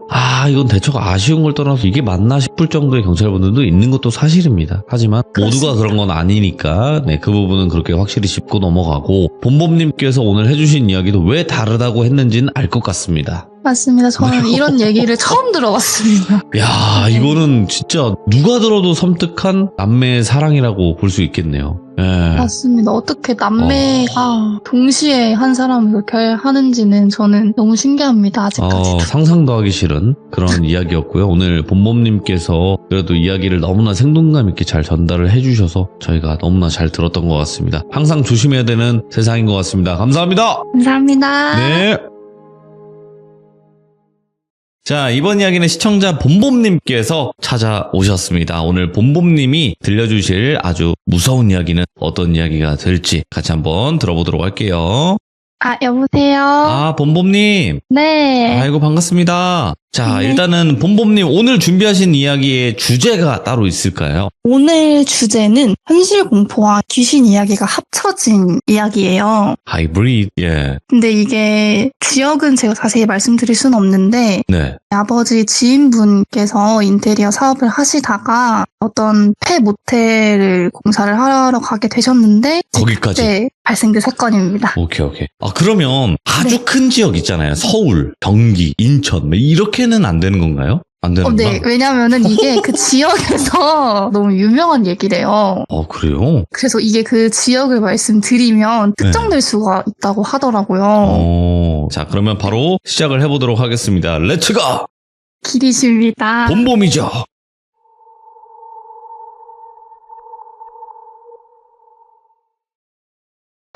이건 대처가 아쉬운 걸 떠나서 이게 맞나 싶을 정도의 경찰분들도 있는 것도 사실입니다. 하지만 그렇습니다. 모두가 그런 건 아니니까 그 부분은 그렇게 확실히 짚고 넘어가고 본범님께서 오늘 해주신 이야기도 왜 다르다고 했는지는 알 것 같습니다. 맞습니다. 저는 이런 얘기를 처음 들어봤습니다. 야, 이거는 진짜 누가 들어도 섬뜩한 남매의 사랑이라고 볼 수 있겠네요. 예. 맞습니다. 어떻게 남매가 동시에 한 사람을 그렇게 하는지는 저는 너무 신기합니다. 아직까지도. 상상도 하기 싫은 그런 이야기였고요. 오늘 본범님께서 그래도 이야기를 너무나 생동감 있게 잘 전달을 해주셔서 저희가 너무나 잘 들었던 것 같습니다. 항상 조심해야 되는 세상인 것 같습니다. 감사합니다. 감사합니다. 네. 자, 이번 이야기는 시청자 본범님께서 찾아오셨습니다. 오늘 본범님이 들려주실 아주 무서운 이야기는 어떤 이야기가 될지 같이 한번 들어보도록 할게요. 여보세요? 본범님. 네. 아이고, 반갑습니다. 자, 네. 일단은 본범님 오늘 준비하신 이야기의 주제가 따로 있을까요? 오늘 주제는 현실 공포와 귀신 이야기가 합쳐진 이야기예요. 하이브리드, 예. 근데 이게 지역은 제가 자세히 말씀드릴 수는 없는데 네. 아버지 지인분께서 인테리어 사업을 하시다가 어떤 폐 모텔을 공사를 하러 가게 되셨는데 거기까지. 그때 발생된 사건입니다. 오케이. 그러면 아주 큰 지역 있잖아요. 서울, 경기, 인천, 이렇게는 안 되는 건가요? 안 되는 건가? 네, 왜냐면은 이게 그 지역에서 너무 유명한 얘기래요. 그래요? 그래서 이게 그 지역을 말씀드리면 특정될 수가 있다고 하더라고요. 자, 그러면 바로 시작을 해보도록 하겠습니다. 렛츠고! 길이십니다. 본범이죠.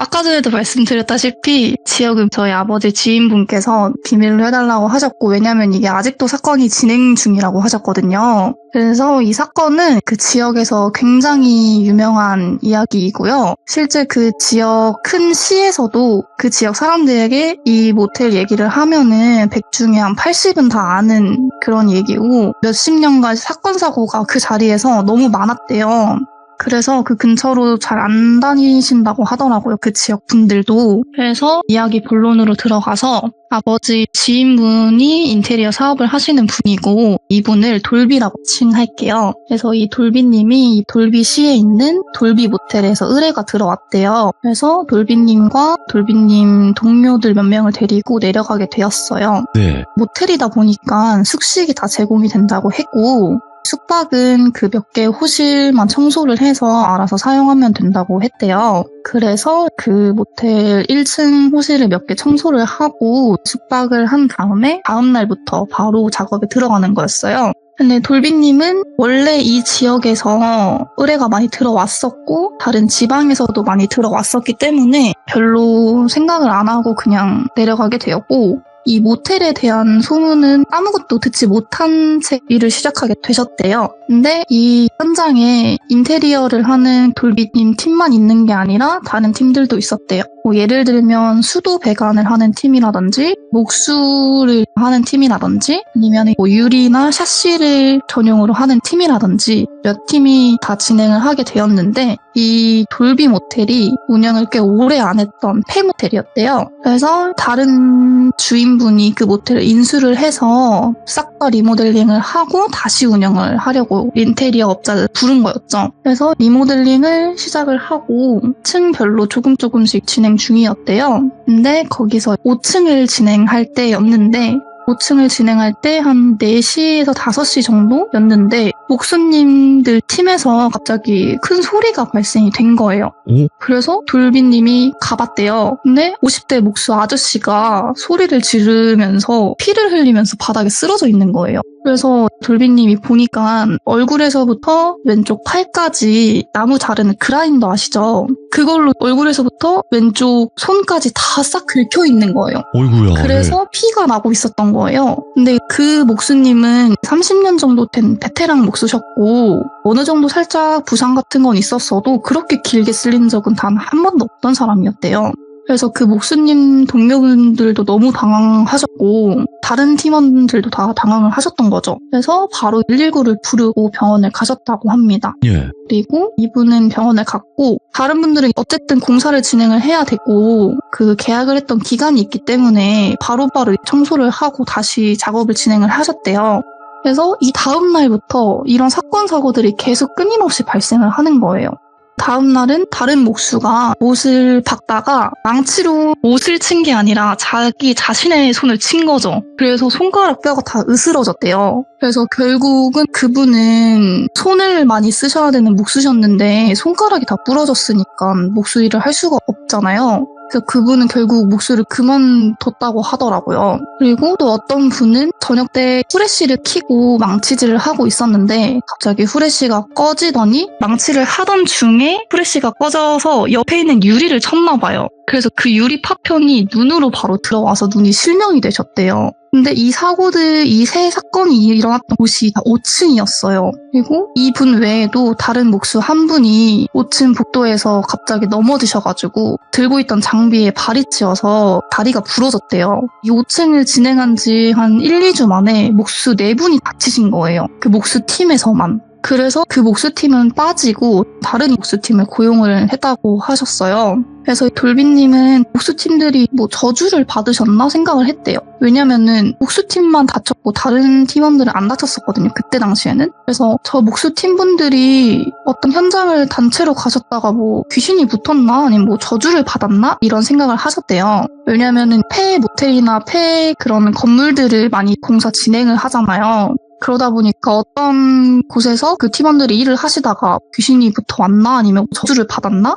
아까 전에도 말씀드렸다시피 지역은 저희 아버지 지인분께서 비밀로 해달라고 하셨고 왜냐면 이게 아직도 사건이 진행 중이라고 하셨거든요. 그래서 이 사건은 그 지역에서 굉장히 유명한 이야기이고요. 실제 그 지역 큰 시에서도 그 지역 사람들에게 이 모텔 얘기를 하면은 100 중에 한 80은 다 아는 그런 얘기고 몇십 년간 사건 사고가 그 자리에서 너무 많았대요. 그래서 그 근처로 잘 안 다니신다고 하더라고요. 그 지역 분들도. 그래서 이야기 본론으로 들어가서 아버지 지인분이 인테리어 사업을 하시는 분이고 이분을 돌비라고 칭할게요. 그래서 이 돌비님이 이 돌비시에 있는 돌비 모텔에서 의뢰가 들어왔대요. 그래서 돌비님과 돌비님 동료들 몇 명을 데리고 내려가게 되었어요. 네. 모텔이다 보니까 숙식이 다 제공이 된다고 했고 숙박은 그 몇 개 호실만 청소를 해서 알아서 사용하면 된다고 했대요. 그래서 그 모텔 1층 호실을 몇 개 청소를 하고 숙박을 한 다음에 다음 날부터 바로 작업에 들어가는 거였어요. 근데 돌비님은 원래 이 지역에서 의뢰가 많이 들어왔었고 다른 지방에서도 많이 들어왔었기 때문에 별로 생각을 안 하고 그냥 내려가게 되었고 이 모텔에 대한 소문은 아무것도 듣지 못한 채 일을 시작하게 되셨대요. 근데 이 현장에 인테리어를 하는 돌비님 팀만 있는 게 아니라 다른 팀들도 있었대요. 뭐 예를 들면 수도 배관을 하는 팀이라든지 목수를 하는 팀이라든지 아니면 뭐 유리나 샤시를 전용으로 하는 팀이라든지 몇 팀이 다 진행을 하게 되었는데 이 돌비 모텔이 운영을 꽤 오래 안 했던 폐모텔이었대요. 그래서 다른 주인분이 그 모텔을 인수를 해서 싹 다 리모델링을 하고 다시 운영을 하려고 인테리어 업자를 부른 거였죠. 그래서 리모델링을 시작을 하고 층별로 조금씩 진행 중이었대요. 근데 거기서 5층을 진행할 때였는데 5층을 진행할 때 한 4시에서 5시 정도였는데 목수님들 팀에서 갑자기 큰 소리가 발생이 된 거예요. 오? 그래서 돌비님이 가봤대요. 근데 50대 목수 아저씨가 소리를 지르면서 피를 흘리면서 바닥에 쓰러져 있는 거예요. 그래서 돌비님이 보니까 얼굴에서부터 왼쪽 팔까지 나무 자르는 그라인더 아시죠? 그걸로 얼굴에서부터 왼쪽 손까지 다 싹 긁혀 있는 거예요. 어이구야. 그래서 피가 나고 있었던 거예요. 근데 그 목수님은 30년 정도 된 베테랑 목수셨고 어느 정도 살짝 부상 같은 건 있었어도 그렇게 길게 쓸린 적은 단 한 번도 없던 사람이었대요. 그래서 그 목수님 동료분들도 너무 당황하셨고 다른 팀원들도 다 당황을 하셨던 거죠. 그래서 바로 119를 부르고 병원을 가셨다고 합니다. 예. 그리고 이분은 병원을 갔고 다른 분들은 어쨌든 공사를 진행을 해야 되고 그 계약을 했던 기간이 있기 때문에 바로바로 청소를 하고 다시 작업을 진행을 하셨대요. 그래서 이 다음 날부터 이런 사건 사고들이 계속 끊임없이 발생을 하는 거예요. 다음 날은 다른 목수가 못을 박다가 망치로 못을 친 게 아니라 자기 자신의 손을 친 거죠. 그래서 손가락 뼈가 다 으스러졌대요. 그래서 결국은 그분은 손을 많이 쓰셔야 되는 목수셨는데 손가락이 다 부러졌으니까 목수 일을 할 수가 없잖아요. 그래서 그분은 결국 목수를 그만뒀다고 하더라고요. 그리고 또 어떤 분은 저녁 때 후레쉬를 켜고 망치질을 하고 있었는데 갑자기 후레쉬가 꺼지더니 망치를 하던 중에 후레쉬가 꺼져서 옆에 있는 유리를 쳤나 봐요. 그래서 그 유리 파편이 눈으로 바로 들어와서 눈이 실명이 되셨대요. 근데 이 사고들, 이 세 사건이 일어났던 곳이 다 5층이었어요. 그리고 이분 외에도 다른 목수 한 분이 5층 복도에서 갑자기 넘어지셔가지고 들고 있던 장비에 발이 찧어서 다리가 부러졌대요. 이 5층을 진행한 지 한 1, 2주 만에 목수 4분이 다치신 거예요. 그 목수 팀에서만. 그래서 그 목수팀은 빠지고 다른 목수팀을 고용을 했다고 하셨어요. 그래서 돌비님은 목수팀들이 뭐 저주를 받으셨나 생각을 했대요. 왜냐면은 목수팀만 다쳤고 다른 팀원들은 안 다쳤었거든요. 그때 당시에는. 그래서 저 목수팀분들이 어떤 현장을 단체로 가셨다가 뭐 귀신이 붙었나 아니면 뭐 저주를 받았나 이런 생각을 하셨대요. 왜냐면은 폐 모텔이나 폐 그런 건물들을 많이 공사 진행을 하잖아요. 그러다 보니까 어떤 곳에서 그 팀원들이 일을 하시다가 귀신이 붙어 왔나 아니면 저주를 받았나?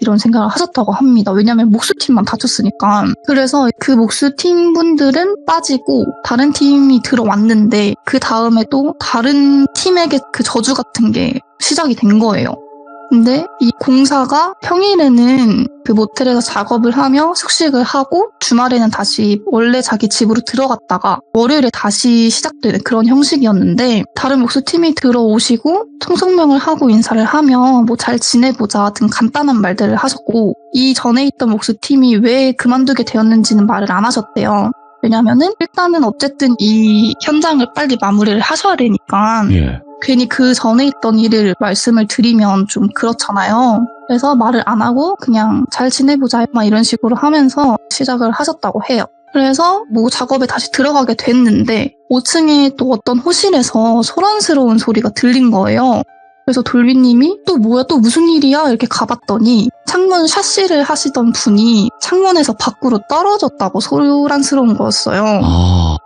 이런 생각을 하셨다고 합니다. 왜냐면 목수팀만 다쳤으니까. 그래서 그 목수팀 분들은 빠지고 다른 팀이 들어왔는데 그 다음에 또 다른 팀에게 그 저주 같은 게 시작이 된 거예요. 근데 이 공사가 평일에는 그 모텔에서 작업을 하며 숙식을 하고 주말에는 다시 원래 자기 집으로 들어갔다가 월요일에 다시 시작되는 그런 형식이었는데 다른 목수팀이 들어오시고 통성명을 하고 인사를 하며 뭐 잘 지내보자 등 간단한 말들을 하셨고 이 전에 있던 목수팀이 왜 그만두게 되었는지는 말을 안 하셨대요. 왜냐면은 일단은 어쨌든 이 현장을 빨리 마무리를 하셔야 되니까 예. 괜히 그 전에 있던 일을 말씀을 드리면 좀 그렇잖아요. 그래서 말을 안 하고 그냥 잘 지내보자 막 이런 식으로 하면서 시작을 하셨다고 해요. 그래서 뭐 작업에 다시 들어가게 됐는데 5층에 또 어떤 호실에서 소란스러운 소리가 들린 거예요. 그래서 돌비님이 또 뭐야 또 무슨 일이야 이렇게 가봤더니 창문 샤시를 하시던 분이 창문에서 밖으로 떨어졌다고 소란스러운 거였어요.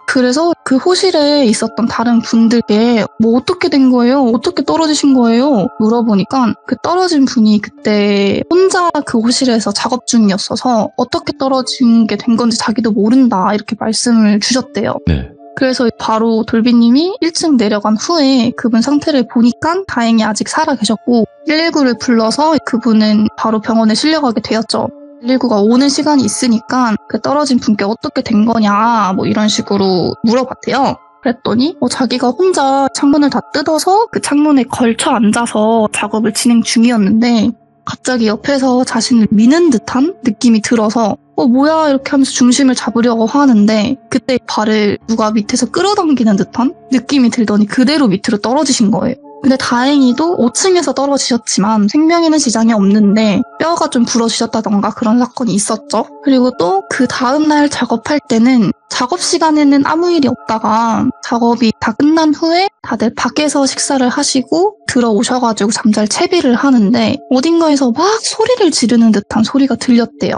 그래서 그 호실에 있었던 다른 분들께 뭐 어떻게 된 거예요? 어떻게 떨어지신 거예요? 물어보니까 그 떨어진 분이 그때 혼자 그 호실에서 작업 중이었어서 어떻게 떨어진 게 된 건지 자기도 모른다 이렇게 말씀을 주셨대요. 네. 그래서 바로 돌비님이 1층 내려간 후에 그분 상태를 보니까 다행히 아직 살아 계셨고 119를 불러서 그분은 바로 병원에 실려가게 되었죠. 119가 오는 시간이 있으니까 그 떨어진 분께 어떻게 된 거냐 뭐 이런 식으로 물어봤대요. 그랬더니 자기가 혼자 창문을 다 뜯어서 그 창문에 걸쳐 앉아서 작업을 진행 중이었는데 갑자기 옆에서 자신을 미는 듯한 느낌이 들어서 뭐야 이렇게 하면서 중심을 잡으려고 하는데 그때 발을 누가 밑에서 끌어당기는 듯한 느낌이 들더니 그대로 밑으로 떨어지신 거예요. 근데 다행히도 5층에서 떨어지셨지만 생명에는 지장이 없는데 뼈가 좀 부러지셨다던가 그런 사건이 있었죠. 그리고 또 그 다음날 작업할 때는 작업 시간에는 아무 일이 없다가 작업이 다 끝난 후에 다들 밖에서 식사를 하시고 들어오셔가지고 잠잘 채비를 하는데 어딘가에서 막 소리를 지르는 듯한 소리가 들렸대요.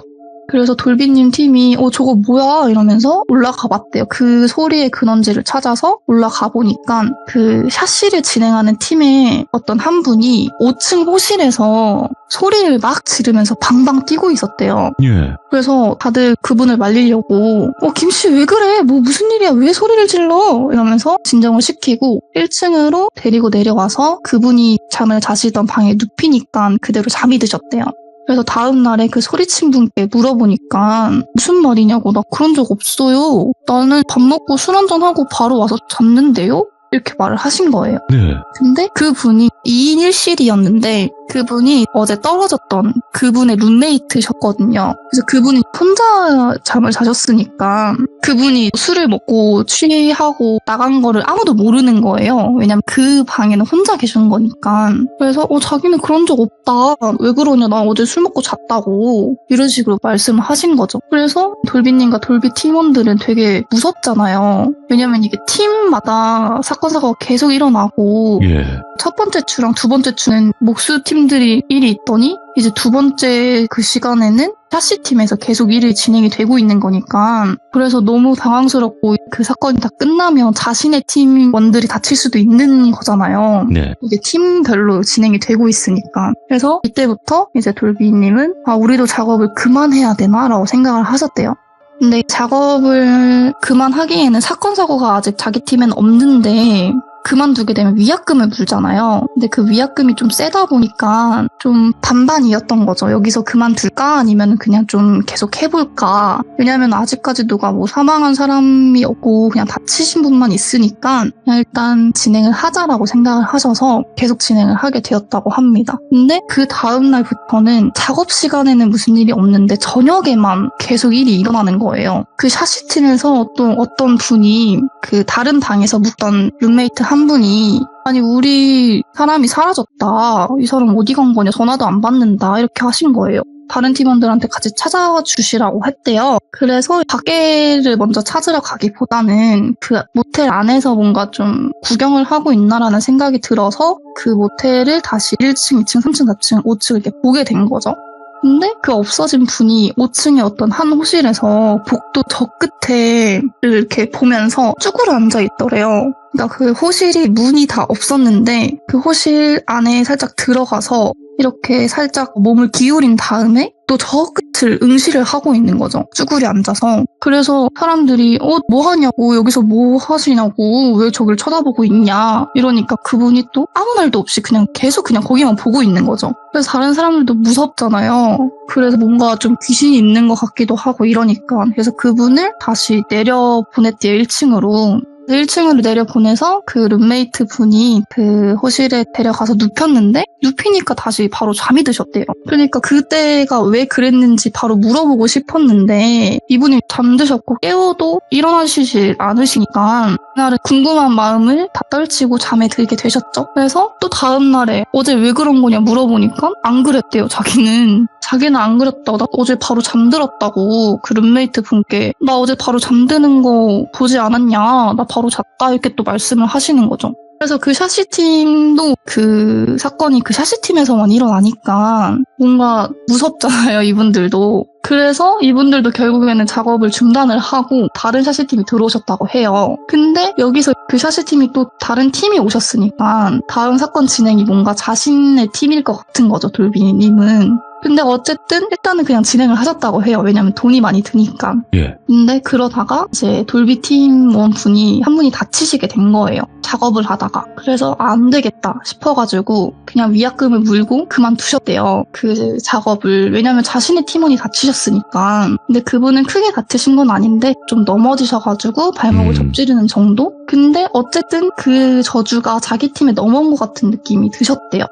그래서 돌비님 팀이 저거 뭐야 이러면서 올라가 봤대요. 그 소리의 근원지를 찾아서 올라가 보니까 그 샷실을 진행하는 팀의 어떤 한 분이 5층 호실에서 소리를 막 지르면서 방방 뛰고 있었대요. 예. 그래서 다들 그분을 말리려고 김씨 왜 그래? 뭐 무슨 일이야? 왜 소리를 질러? 이러면서 진정을 시키고 1층으로 데리고 내려와서 그분이 잠을 자시던 방에 눕히니까 그대로 잠이 드셨대요. 그래서 다음 날에 그 소리친 분께 물어보니까 무슨 말이냐고 나 그런 적 없어요. 나는 밥 먹고 술 한잔하고 바로 와서 잤는데요? 이렇게 말을 하신 거예요. 네. 근데 그분이 2인 1실이었는데 그분이 어제 떨어졌던 그분의 룸메이트셨거든요. 그래서 그분이 혼자 잠을 자셨으니까 그분이 술을 먹고 취하고 나간 거를 아무도 모르는 거예요. 왜냐면 그 방에는 혼자 계신 거니까. 그래서 자기는 그런 적 없다. 왜 그러냐. 나 어제 술 먹고 잤다고. 이런 식으로 말씀을 하신 거죠. 그래서 돌비님과 돌비 팀원들은 되게 무섭잖아요. 왜냐면 이게 팀마다 사건 사고가 계속 일어나고 예. 첫 번째 주랑 두 번째 주는 목수 팀들이 일이 있더니 이제 두 번째 그 시간에는 샤시팀에서 계속 일이 진행이 되고 있는 거니까 그래서 너무 당황스럽고 그 사건이 다 끝나면 자신의 팀원들이 다칠 수도 있는 거잖아요. 네. 이게 팀별로 진행이 되고 있으니까. 그래서 이때부터 이제 돌비님은 우리도 작업을 그만해야 되나? 라고 생각을 하셨대요. 근데 작업을 그만하기에는 사건 사고가 아직 자기 팀엔 없는데 그만두게 되면 위약금을 물잖아요. 근데 그 위약금이 좀 세다 보니까 좀 반반이었던 거죠. 여기서 그만둘까? 아니면 그냥 좀 계속 해볼까? 왜냐면 아직까지 누가 뭐 사망한 사람이 없고 그냥 다치신 분만 있으니까 그냥 일단 진행을 하자라고 생각을 하셔서 계속 진행을 하게 되었다고 합니다. 근데 그 다음날부터는 작업 시간에는 무슨 일이 없는데 저녁에만 계속 일이 일어나는 거예요. 그 샤시팀에서 또 어떤 분이 그 다른 방에서 묵던 룸메이트 한 분이 아니 우리 사람이 사라졌다. 이 사람 어디 간 거냐. 전화도 안 받는다. 이렇게 하신 거예요. 다른 팀원들한테 같이 찾아주시라고 했대요. 그래서 밖에를 먼저 찾으러 가기보다는 그 모텔 안에서 뭔가 좀 구경을 하고 있나라는 생각이 들어서 그 모텔을 다시 1층, 2층, 3층, 4층, 5층 이렇게 보게 된 거죠. 근데 그 없어진 분이 5층의 어떤 한 호실에서 복도 저 끝에 이렇게 보면서 쭈그려 앉아 있더래요. 그러니까 그 호실이 문이 다 없었는데 그 호실 안에 살짝 들어가서 이렇게 살짝 몸을 기울인 다음에 또 저 끝을 응시를 하고 있는 거죠. 쭈그려 앉아서. 그래서 사람들이 뭐 하냐고 여기서 뭐 하시냐고 왜 저길 쳐다보고 있냐 이러니까 그분이 또 아무 말도 없이 그냥 계속 그냥 거기만 보고 있는 거죠. 그래서 다른 사람들도 무섭잖아요. 그래서 뭔가 좀 귀신이 있는 것 같기도 하고 이러니까 그래서 그분을 다시 내려보냈대요. 1층으로. 1층으로 내려보내서 그 룸메이트 분이 그 호실에 데려가서 눕혔는데 눕히니까 다시 바로 잠이 드셨대요. 그러니까 그때가 왜 그랬는지 바로 물어보고 싶었는데 이분이 잠드셨고 깨워도 일어나시질 않으시니까 그날은 궁금한 마음을 다 떨치고 잠에 들게 되셨죠. 그래서 또 다음날에 어제 왜 그런 거냐 물어보니까 안 그랬대요. 자기는 안 그랬다고. 나 어제 바로 잠들었다고. 그 룸메이트 분께 나 어제 바로 잠드는 거 보지 않았냐. 나 바로 잤다. 이렇게 또 말씀을 하시는 거죠. 그래서 그 샤시팀도 그 사건이 그 샤시팀에서만 일어나니까 뭔가 무섭잖아요, 이분들도. 그래서 이분들도 결국에는 작업을 중단을 하고 다른 샤시팀이 들어오셨다고 해요. 근데 여기서 그 샤시팀이 또 다른 팀이 오셨으니까 다음 사건 진행이 뭔가 자신의 팀일 것 같은 거죠, 돌비님은. 근데 어쨌든 일단은 그냥 진행을 하셨다고 해요. 왜냐면 돈이 많이 드니까. 예. 근데 그러다가 이제 돌비 팀원 분이 한 분이 다치시게 된 거예요. 작업을 하다가. 그래서 안 되겠다 싶어가지고 그냥 위약금을 물고 그만두셨대요. 그 작업을. 왜냐면 자신의 팀원이 다치셨으니까. 근데 그분은 크게 다치신 건 아닌데 좀 넘어지셔가지고 발목을 접지르는 정도? 근데 어쨌든 그 저주가 자기 팀에 넘어온 것 같은 느낌이 드셨대요.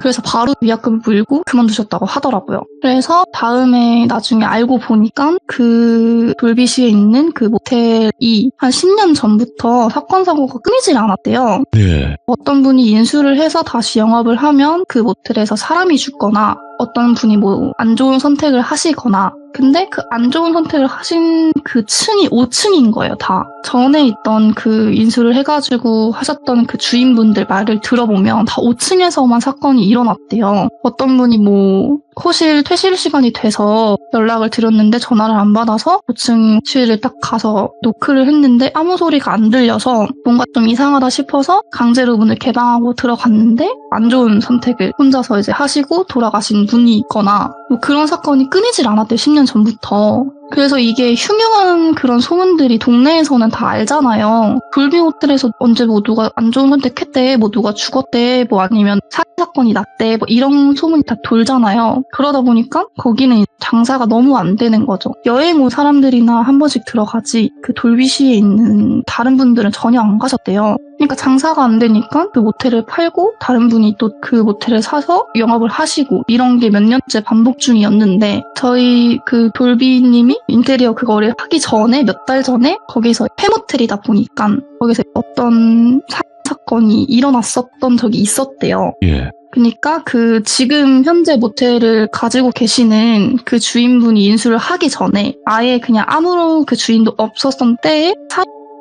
그래서 바로 위약금을 물고 그만두셨다고 하더라고요. 그래서 다음에 나중에 알고 보니까 그 돌비시에 있는 그 모텔이 한 10년 전부터 사건 사고가 끊이질 않았대요. 예. 어떤 분이 인수를 해서 다시 영업을 하면 그 모텔에서 사람이 죽거나 어떤 분이 뭐 안 좋은 선택을 하시거나 근데 그 안 좋은 선택을 하신 그 층이 5층인 거예요, 다. 전에 있던 그 인수를 해가지고 하셨던 그 주인분들 말을 들어보면 다 5층에서만 사건이 일어났대요. 어떤 분이 뭐 호실 퇴실 시간이 돼서 연락을 드렸는데 전화를 안 받아서 5층실을 딱 가서 노크를 했는데 아무 소리가 안 들려서 뭔가 좀 이상하다 싶어서 강제로 문을 개방하고 들어갔는데 안 좋은 선택을 혼자서 이제 하시고 돌아가신 분이 있거나 뭐 그런 사건이 끊이질 않았대요. 10년 전부터. 그래서 이게 흉흉한 그런 소문들이 동네에서는 다 알잖아요. 돌비 호텔에서 언제 뭐 누가 안 좋은 선택했대, 뭐 누가 죽었대, 뭐 아니면 살인 사건이 났대, 뭐 이런 소문이 다 돌잖아요. 그러다 보니까 거기는 장사가 너무 안 되는 거죠. 여행 온 사람들이나 한 번씩 들어가지 그 돌비시에 있는 다른 분들은 전혀 안 가셨대요. 그러니까 장사가 안 되니까 그 모텔을 팔고 다른 분이 또 그 모텔을 사서 영업을 하시고 이런 게 몇 년째 반복 중이었는데 저희 그 돌비님이 인테리어 그거를 하기 전에 몇 달 전에 거기서 폐모텔이다 보니까 거기서 어떤 사건이 일어났었던 적이 있었대요. 예. 그러니까 그 지금 현재 모텔을 가지고 계시는 그 주인분이 인수를 하기 전에 아예 그냥 아무런 그 주인도 없었던 때에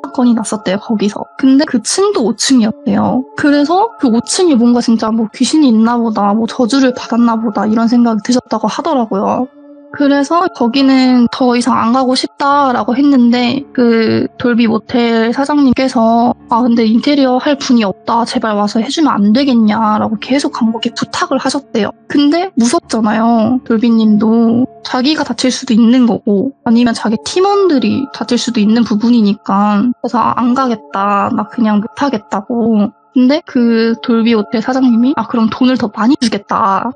사건이 났었대요, 거기서. 근데 그 층도 5층이었대요. 그래서 그 5층이 뭔가 진짜 뭐 귀신이 있나 보다, 뭐 저주를 받았나 보다 이런 생각이 드셨다고 하더라고요. 그래서 거기는 더 이상 안 가고 싶다라고 했는데 그 돌비 모텔 사장님께서 근데 인테리어 할 분이 없다, 제발 와서 해주면 안 되겠냐라고 계속 강하게 부탁을 하셨대요. 근데 무섭잖아요. 돌비님도 자기가 다칠 수도 있는 거고 아니면 자기 팀원들이 다칠 수도 있는 부분이니까 그래서 안 가겠다, 나 그냥 못 하겠다고. 근데 그 돌비 호텔 사장님이 그럼 돈을 더 많이 주겠다.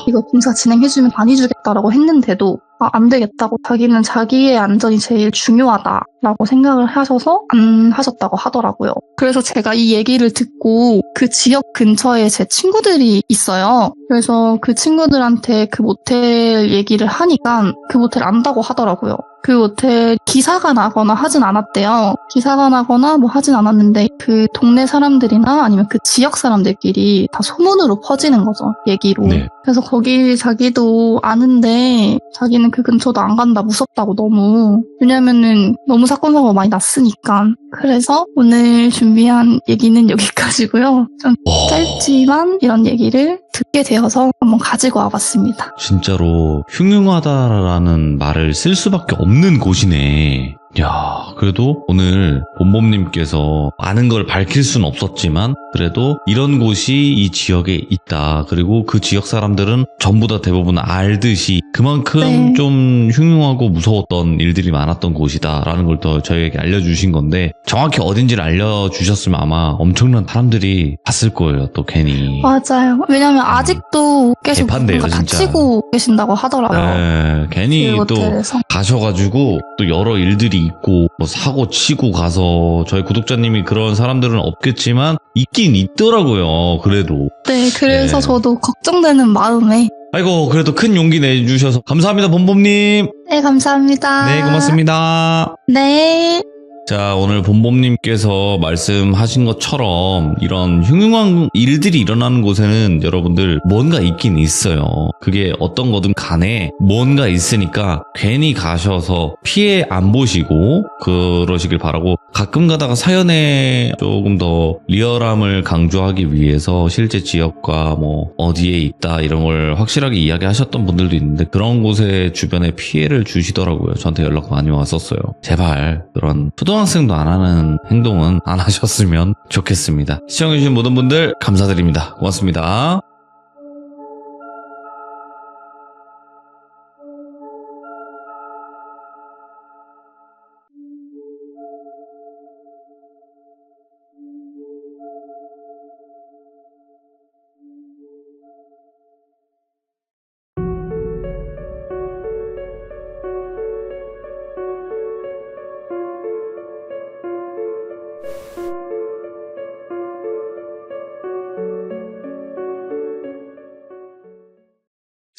이거 공사 진행해주면 많이 주겠다라고 했는데도 안 되겠다고, 자기는 자기의 안전이 제일 중요하다라고 생각을 하셔서 안 하셨다고 하더라고요. 그래서 제가 이 얘기를 듣고 그 지역 근처에 제 친구들이 있어요. 그래서 그 친구들한테 그 모텔 얘기를 하니까 그 모텔 안다고 하더라고요. 그 모텔 기사가 나거나 하진 않았대요. 기사가 나거나 뭐 하진 않았는데 그 동네 사람들이나 아니면 그 지역 사람들끼리 다 소문으로 퍼지는 거죠, 얘기로. 네. 그래서 거기 자기도 아는데 자기는 그 근처도 안 간다, 무섭다고 너무. 왜냐면은 너무 사건 사고가 많이 났으니까. 그래서 오늘 준비한 얘기는 여기까지고요. 좀 짧지만 이런 얘기를 듣게 되어서 한번 가지고 와봤습니다. 진짜로 흉흉하다라는 말을 쓸 수밖에 없는 곳이네. 야, 그래도 오늘 봄봄님께서 많은 걸 밝힐 수는 없었지만 그래도 이런 곳이 이 지역에 있다. 그리고 그 지역 사람들은 전부 다 대부분 알듯이 그만큼 네. 좀 흉흉하고 무서웠던 일들이 많았던 곳이다라는 걸 더 저희에게 알려주신 건데 정확히 어딘지를 알려주셨으면 아마 엄청난 사람들이 봤을 거예요. 또 괜히. 맞아요. 왜냐면 아직도 계속 개판돼요, 뭔가 진짜. 다치고 계신다고 하더라고요. 네, 괜히 그 또 모텔에서. 가셔가지고 또 여러 일들이 있고 뭐 사고 치고 가서 저희 구독자님이 그런 사람들은 없겠지만 있긴 있더라고요. 그래도. 네, 그래서 네. 저도 걱정되는 마음에. 아이고 그래도 큰 용기 내주셔서 감사합니다 봄봄님. 네, 감사합니다. 네 고맙습니다. 네. 자, 오늘 본범님께서 말씀하신 것처럼 이런 흉흉한 일들이 일어나는 곳에는 여러분들 뭔가 있긴 있어요. 그게 어떤 거든 간에 뭔가 있으니까 괜히 가셔서 피해 안 보시고 그러시길 바라고, 가끔 가다가 사연에 조금 더 리얼함을 강조하기 위해서 실제 지역과 뭐 어디에 있다 이런 걸 확실하게 이야기하셨던 분들도 있는데, 그런 곳에 주변에 피해를 주시더라고요. 저한테 연락 많이 왔었어요. 제발 그런 초등학생도 안 하는 행동은 안 하셨으면 좋겠습니다. 시청해주신 모든 분들 감사드립니다. 고맙습니다.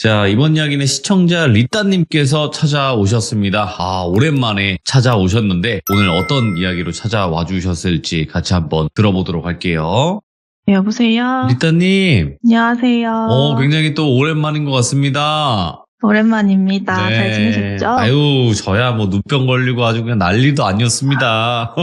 자, 이번 이야기는 시청자 리따님께서 찾아오셨습니다. 오랜만에 찾아오셨는데 오늘 어떤 이야기로 찾아와 주셨을지 같이 한번 들어보도록 할게요. 네, 여보세요? 리따님, 안녕하세요. 굉장히 또 오랜만인 것 같습니다. 오랜만입니다. 잘 지내셨죠? 아유, 저야 뭐 눈병 걸리고 아주 그냥 난리도 아니었습니다.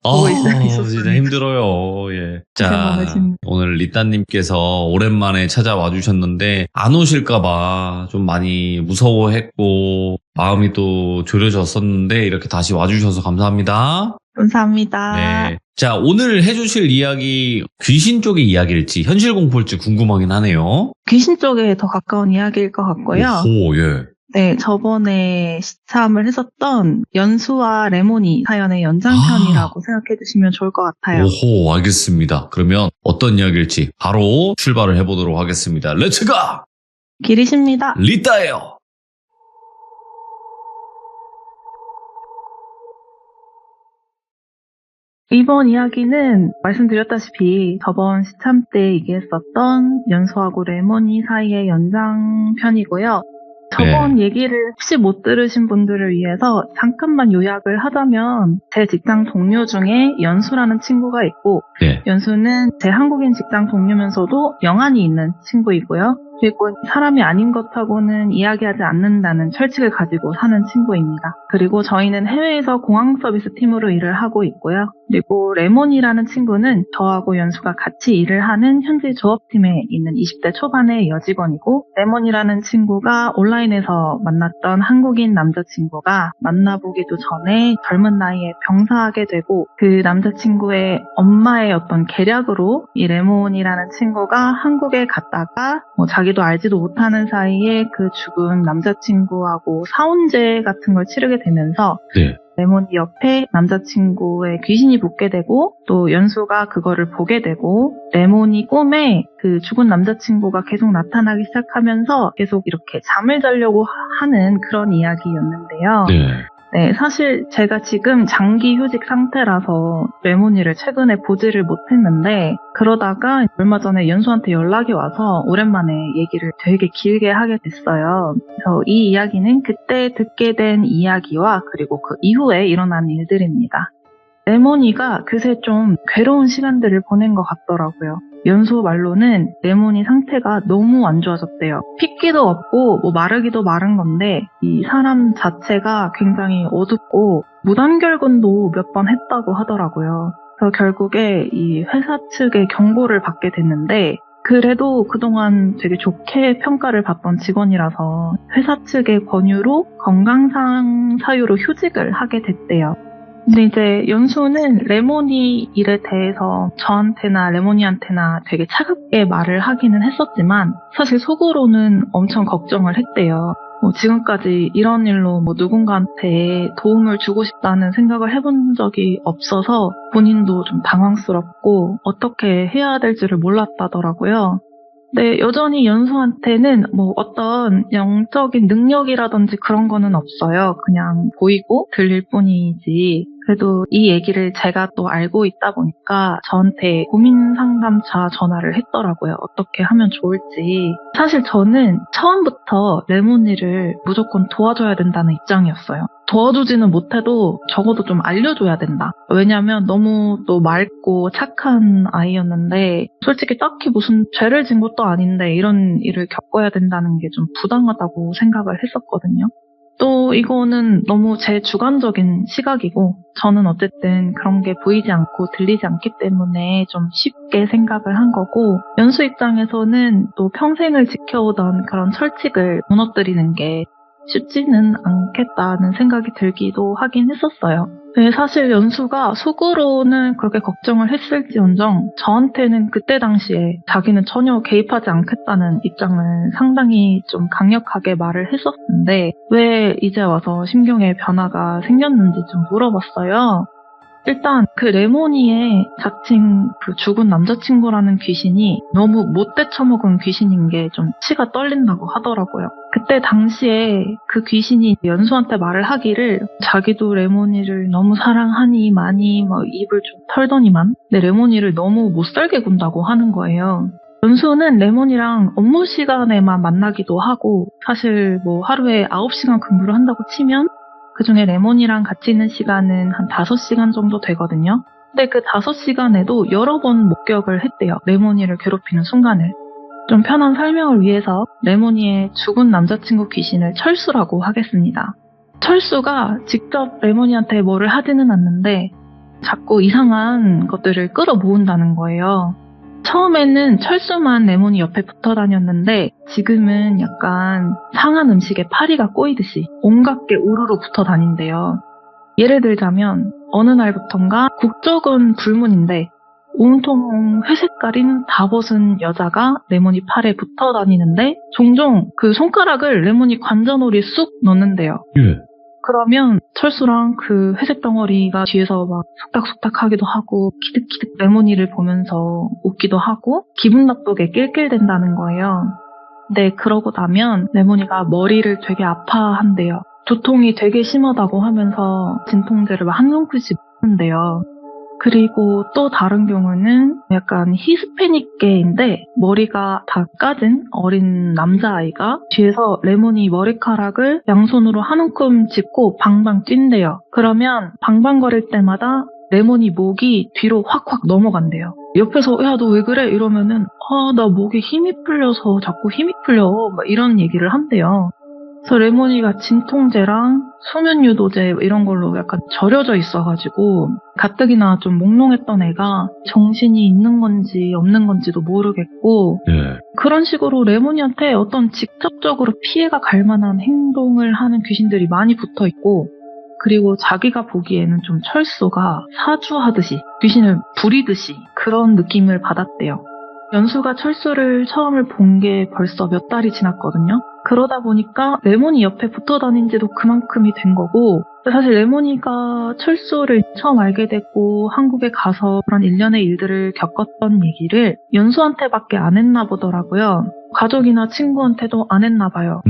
보고 있었습니다. 진짜 힘들어요. 예. 고생 자, 많으십니다. 오늘 리따님께서 오랜만에 찾아와 주셨는데 안 오실까봐 좀 많이 무서워했고 마음이 또 졸여졌었는데 이렇게 다시 와주셔서 감사합니다. 감사합니다. 네. 자, 오늘 해주실 이야기 귀신 쪽의 이야기일지 현실 공포일지 궁금하긴 하네요. 귀신 쪽에 더 가까운 이야기일 것 같고요. 오, 예. 네, 저번에 시참을 했었던 연수와 레모니 사연의 연장편이라고 생각해 주시면 좋을 것 같아요. 오호, 알겠습니다. 그러면 어떤 이야기일지 바로 출발을 해보도록 하겠습니다. 렛츠가! 길이십니다. 리따예요. 이번 이야기는 말씀드렸다시피 저번 시참 때 얘기했었던 연수하고 레모니 사이의 연장편이고요. 저번 얘기를 혹시 못 들으신 분들을 위해서 잠깐만 요약을 하자면, 제 직장 동료 중에 연수라는 친구가 있고, 네. 연수는 제 한국인 직장 동료면서도 영안이 있는 친구이고요. 그리고 사람이 아닌 것하고는 이야기하지 않는다는 철칙을 가지고 사는 친구입니다. 그리고 저희는 해외에서 공항 서비스 팀으로 일을 하고 있고요. 그리고 레몬이라는 친구는 저하고 연수가 같이 일을 하는 현지 조업팀에 있는 20대 초반의 여직원이고, 레몬이라는 친구가 온라인에서 만났던 한국인 남자친구가 만나보기도 전에 젊은 나이에 병사하게 되고, 그 남자친구의 엄마의 어떤 계략으로 이 레몬이라는 친구가 한국에 갔다가 자기도 알지도 못하는 사이에 그 죽은 남자친구하고 사혼제 같은 걸 치르게 되면서 네. 레몬이 옆에 남자친구의 귀신이 붙게 되고, 또 연수가 그거를 보게 되고, 레몬이 꿈에 그 죽은 남자친구가 계속 나타나기 시작하면서 계속 이렇게 잠을 자려고 하는 그런 이야기였는데요. 네, 사실 제가 지금 장기 휴직 상태라서 레모니를 최근에 보지를 못했는데, 그러다가 얼마 전에 연수한테 연락이 와서 오랜만에 얘기를 되게 길게 하게 됐어요. 그래서 이 이야기는 그때 듣게 된 이야기와 그리고 그 이후에 일어난 일들입니다. 레모니가 그새 좀 괴로운 시간들을 보낸 것 같더라고요. 연수 말로는 레몬이 상태가 너무 안 좋아졌대요. 핏기도 없고 마르기도 마른 건데, 이 사람 자체가 굉장히 어둡고 무단결근도 몇 번 했다고 하더라고요. 그래서 결국에 이 회사 측의 경고를 받게 됐는데, 그래도 그동안 되게 좋게 평가를 받던 직원이라서 회사 측의 권유로 건강상 사유로 휴직을 하게 됐대요. 근데 이제 연수는 레모니 일에 대해서 저한테나 레모니한테나 되게 차갑게 말을 하기는 했었지만, 사실 속으로는 엄청 걱정을 했대요. 지금까지 이런 일로 누군가한테 도움을 주고 싶다는 생각을 해본 적이 없어서 본인도 좀 당황스럽고 어떻게 해야 될지를 몰랐다더라고요. 네, 여전히 연수한테는 어떤 영적인 능력이라든지 그런 거는 없어요. 그냥 보이고 들릴 뿐이지. 그래도 이 얘기를 제가 또 알고 있다 보니까 저한테 고민 상담차 전화를 했더라고요. 어떻게 하면 좋을지. 사실 저는 처음부터 레모니를 무조건 도와줘야 된다는 입장이었어요. 도와주지는 못해도 적어도 좀 알려줘야 된다. 왜냐면 너무 또 맑고 착한 아이였는데 솔직히 딱히 무슨 죄를 진 것도 아닌데 이런 일을 겪어야 된다는 게 좀 부당하다고 생각을 했었거든요. 또 이거는 너무 제 주관적인 시각이고 저는 어쨌든 그런 게 보이지 않고 들리지 않기 때문에 좀 쉽게 생각을 한 거고 연수 입장에서는 또 평생을 지켜오던 그런 철칙을 무너뜨리는 게 쉽지는 않겠다는 생각이 들기도 하긴 했었어요. 네, 사실 연수가 속으로는 그렇게 걱정을 했을지언정 저한테는 그때 당시에 자기는 전혀 개입하지 않겠다는 입장을 상당히 좀 강력하게 말을 했었는데 왜 이제 와서 심경의 변화가 생겼는지 좀 물어봤어요. 일단 그 레모니의 자칭 그 죽은 남자친구라는 귀신이 너무 못돼 처먹은 귀신인 게 좀 치가 떨린다고 하더라고요. 그때 당시에 그 귀신이 연수한테 말을 하기를 자기도 레모니를 너무 사랑하니 많이 막 입을 좀 털더니만 근데 레모니를 너무 못살게 군다고 하는 거예요. 연수는 레모니랑 업무 시간에만 만나기도 하고 사실 뭐 하루에 9시간 근무를 한다고 치면 그중에 레몬이랑 같이 있는 시간은 한 5시간 정도 되거든요. 근데 그 5시간에도 여러 번 목격을 했대요. 레모니를 괴롭히는 순간을. 좀 편한 설명을 위해서 레모니의 죽은 남자친구 귀신을 철수라고 하겠습니다. 철수가 직접 레모니한테 뭐를 하지는 않는데 자꾸 이상한 것들을 끌어모은다는 거예요. 처음에는 철수만 레모니 옆에 붙어 다녔는데 지금은 약간 상한 음식에 파리가 꼬이듯이 온갖 게 우르르 붙어 다닌대요. 예를 들자면 어느 날부턴가 국적은 불문인데 온통 회색깔인 다 벗은 여자가 레모니 팔에 붙어 다니는데 종종 그 손가락을 레모니 관자놀이에 쑥 넣는데요. 예. 그러면 철수랑 그 회색 덩어리가 뒤에서 막 속닥속닥 하기도 하고 키득키득 레모니를 보면서 웃기도 하고 기분 나쁘게 낄낄댄다는 거예요. 근데 그러고 나면 레모니가 머리를 되게 아파한대요. 두통이 되게 심하다고 하면서 진통제를 막 한 움큼씩 먹는데요. 그리고 또 다른 경우는 약간 히스패닉계인데 머리가 다 까진 어린 남자아이가 뒤에서 레모니 머리카락을 양손으로 한 움큼 짚고 방방 뛴대요. 그러면 방방거릴 때마다 레모니 목이 뒤로 확확 넘어간대요. 옆에서 야 너 왜 그래? 이러면은 나 목에 힘이 풀려서 자꾸 힘이 풀려 막 이런 얘기를 한대요. 그래서 레모니가 진통제랑 수면유도제 이런 걸로 약간 절여져 있어가지고 가뜩이나 좀 몽롱했던 애가 정신이 있는 건지 없는 건지도 모르겠고 네. 그런 식으로 레모니한테 어떤 직접적으로 피해가 갈 만한 행동을 하는 귀신들이 많이 붙어 있고 그리고 자기가 보기에는 좀 철수가 사주하듯이 귀신을 부리듯이 그런 느낌을 받았대요. 연수가 철수를 처음을 본 게 벌써 몇 달이 지났거든요. 그러다 보니까 레모니 옆에 붙어 다닌 지도 그만큼이 된 거고 사실 레모니가 철수를 처음 알게 됐고 한국에 가서 그런 일련의 일들을 겪었던 얘기를 연수한테밖에 안 했나 보더라고요. 가족이나 친구한테도 안 했나 봐요.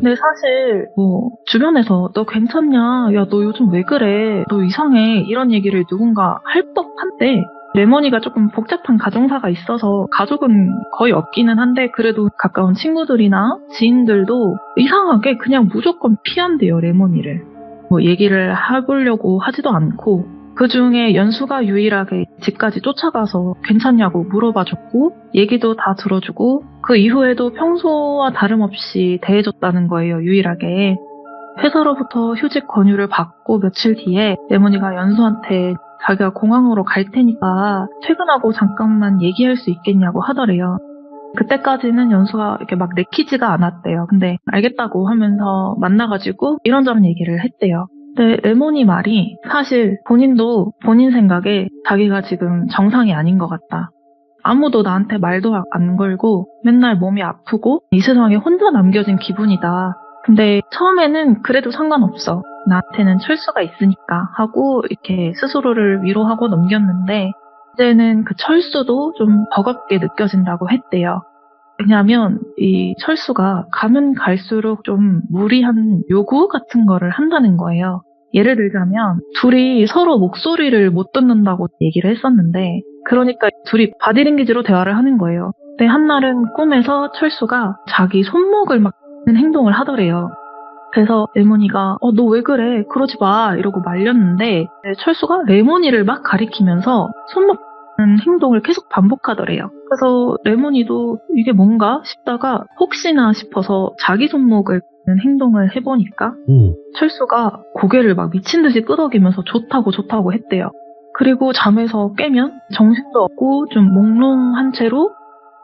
근데 사실 뭐 주변에서 너 괜찮냐? 야 너 요즘 왜 그래? 너 이상해? 이런 얘기를 누군가 할 법한데 레모니가 조금 복잡한 가정사가 있어서 가족은 거의 없기는 한데 그래도 가까운 친구들이나 지인들도 이상하게 그냥 무조건 피한대요, 레모니를. 뭐 얘기를 해보려고 하지도 않고 그중에 연수가 유일하게 집까지 쫓아가서 괜찮냐고 물어봐줬고 얘기도 다 들어주고 그 이후에도 평소와 다름없이 대해줬다는 거예요, 유일하게. 회사로부터 휴직 권유를 받고 며칠 뒤에 레모니가 연수한테 자기가 공항으로 갈 테니까 퇴근하고 잠깐만 얘기할 수 있겠냐고 하더래요. 그때까지는 연수가 이렇게 막 내키지가 않았대요. 근데 알겠다고 하면서 만나가지고 이런저런 얘기를 했대요. 근데 레모니 말이 사실 본인도 본인 생각에 자기가 지금 정상이 아닌 것 같다. 아무도 나한테 말도 안 걸고 맨날 몸이 아프고 이 세상에 혼자 남겨진 기분이다. 근데 처음에는 그래도 상관없어. 나한테는 철수가 있으니까 하고 이렇게 스스로를 위로하고 넘겼는데 이제는 그 철수도 좀 버겁게 느껴진다고 했대요. 왜냐하면 이 철수가 가면 갈수록 좀 무리한 요구 같은 거를 한다는 거예요. 예를 들자면 둘이 서로 목소리를 못 듣는다고 얘기를 했었는데 그러니까 둘이 바디랭귀지로 대화를 하는 거예요. 근데 한날은 꿈에서 철수가 자기 손목을 막 하는 행동을 하더래요. 그래서 레모니가 너 왜 그래? 그러지 마 이러고 말렸는데 철수가 레모니를 막 가리키면서 손목 하는 행동을 계속 반복하더래요. 그래서 레모니도 이게 뭔가 싶다가 혹시나 싶어서 자기 손목을 하는 행동을 해보니까 철수가 고개를 막 미친 듯이 끄덕이면서 좋다고 했대요. 그리고 잠에서 깨면 정신도 없고 좀 몽롱한 채로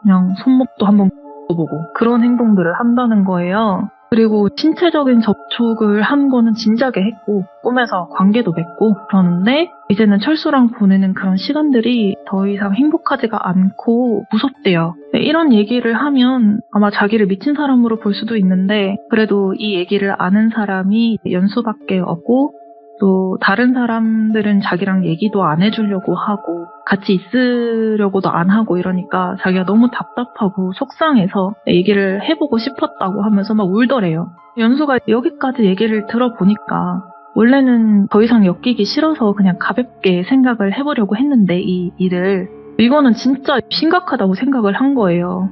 그냥 손목도 한번 보고 그런 행동들을 한다는 거예요. 그리고 신체적인 접촉을 한 거는 진작에 했고 꿈에서 관계도 맺고 그러는데 이제는 철수랑 보내는 그런 시간들이 더 이상 행복하지가 않고 무섭대요. 이런 얘기를 하면 아마 자기를 미친 사람으로 볼 수도 있는데 그래도 이 얘기를 아는 사람이 연수밖에 없고 또 다른 사람들은 자기랑 얘기도 안 해주려고 하고 같이 있으려고도 안 하고 이러니까 자기가 너무 답답하고 속상해서 얘기를 해보고 싶었다고 하면서 막 울더래요. 연수가 여기까지 얘기를 들어보니까 원래는 더 이상 엮이기 싫어서 그냥 가볍게 생각을 해보려고 했는데 이 일을 이거는 진짜 심각하다고 생각을 한 거예요.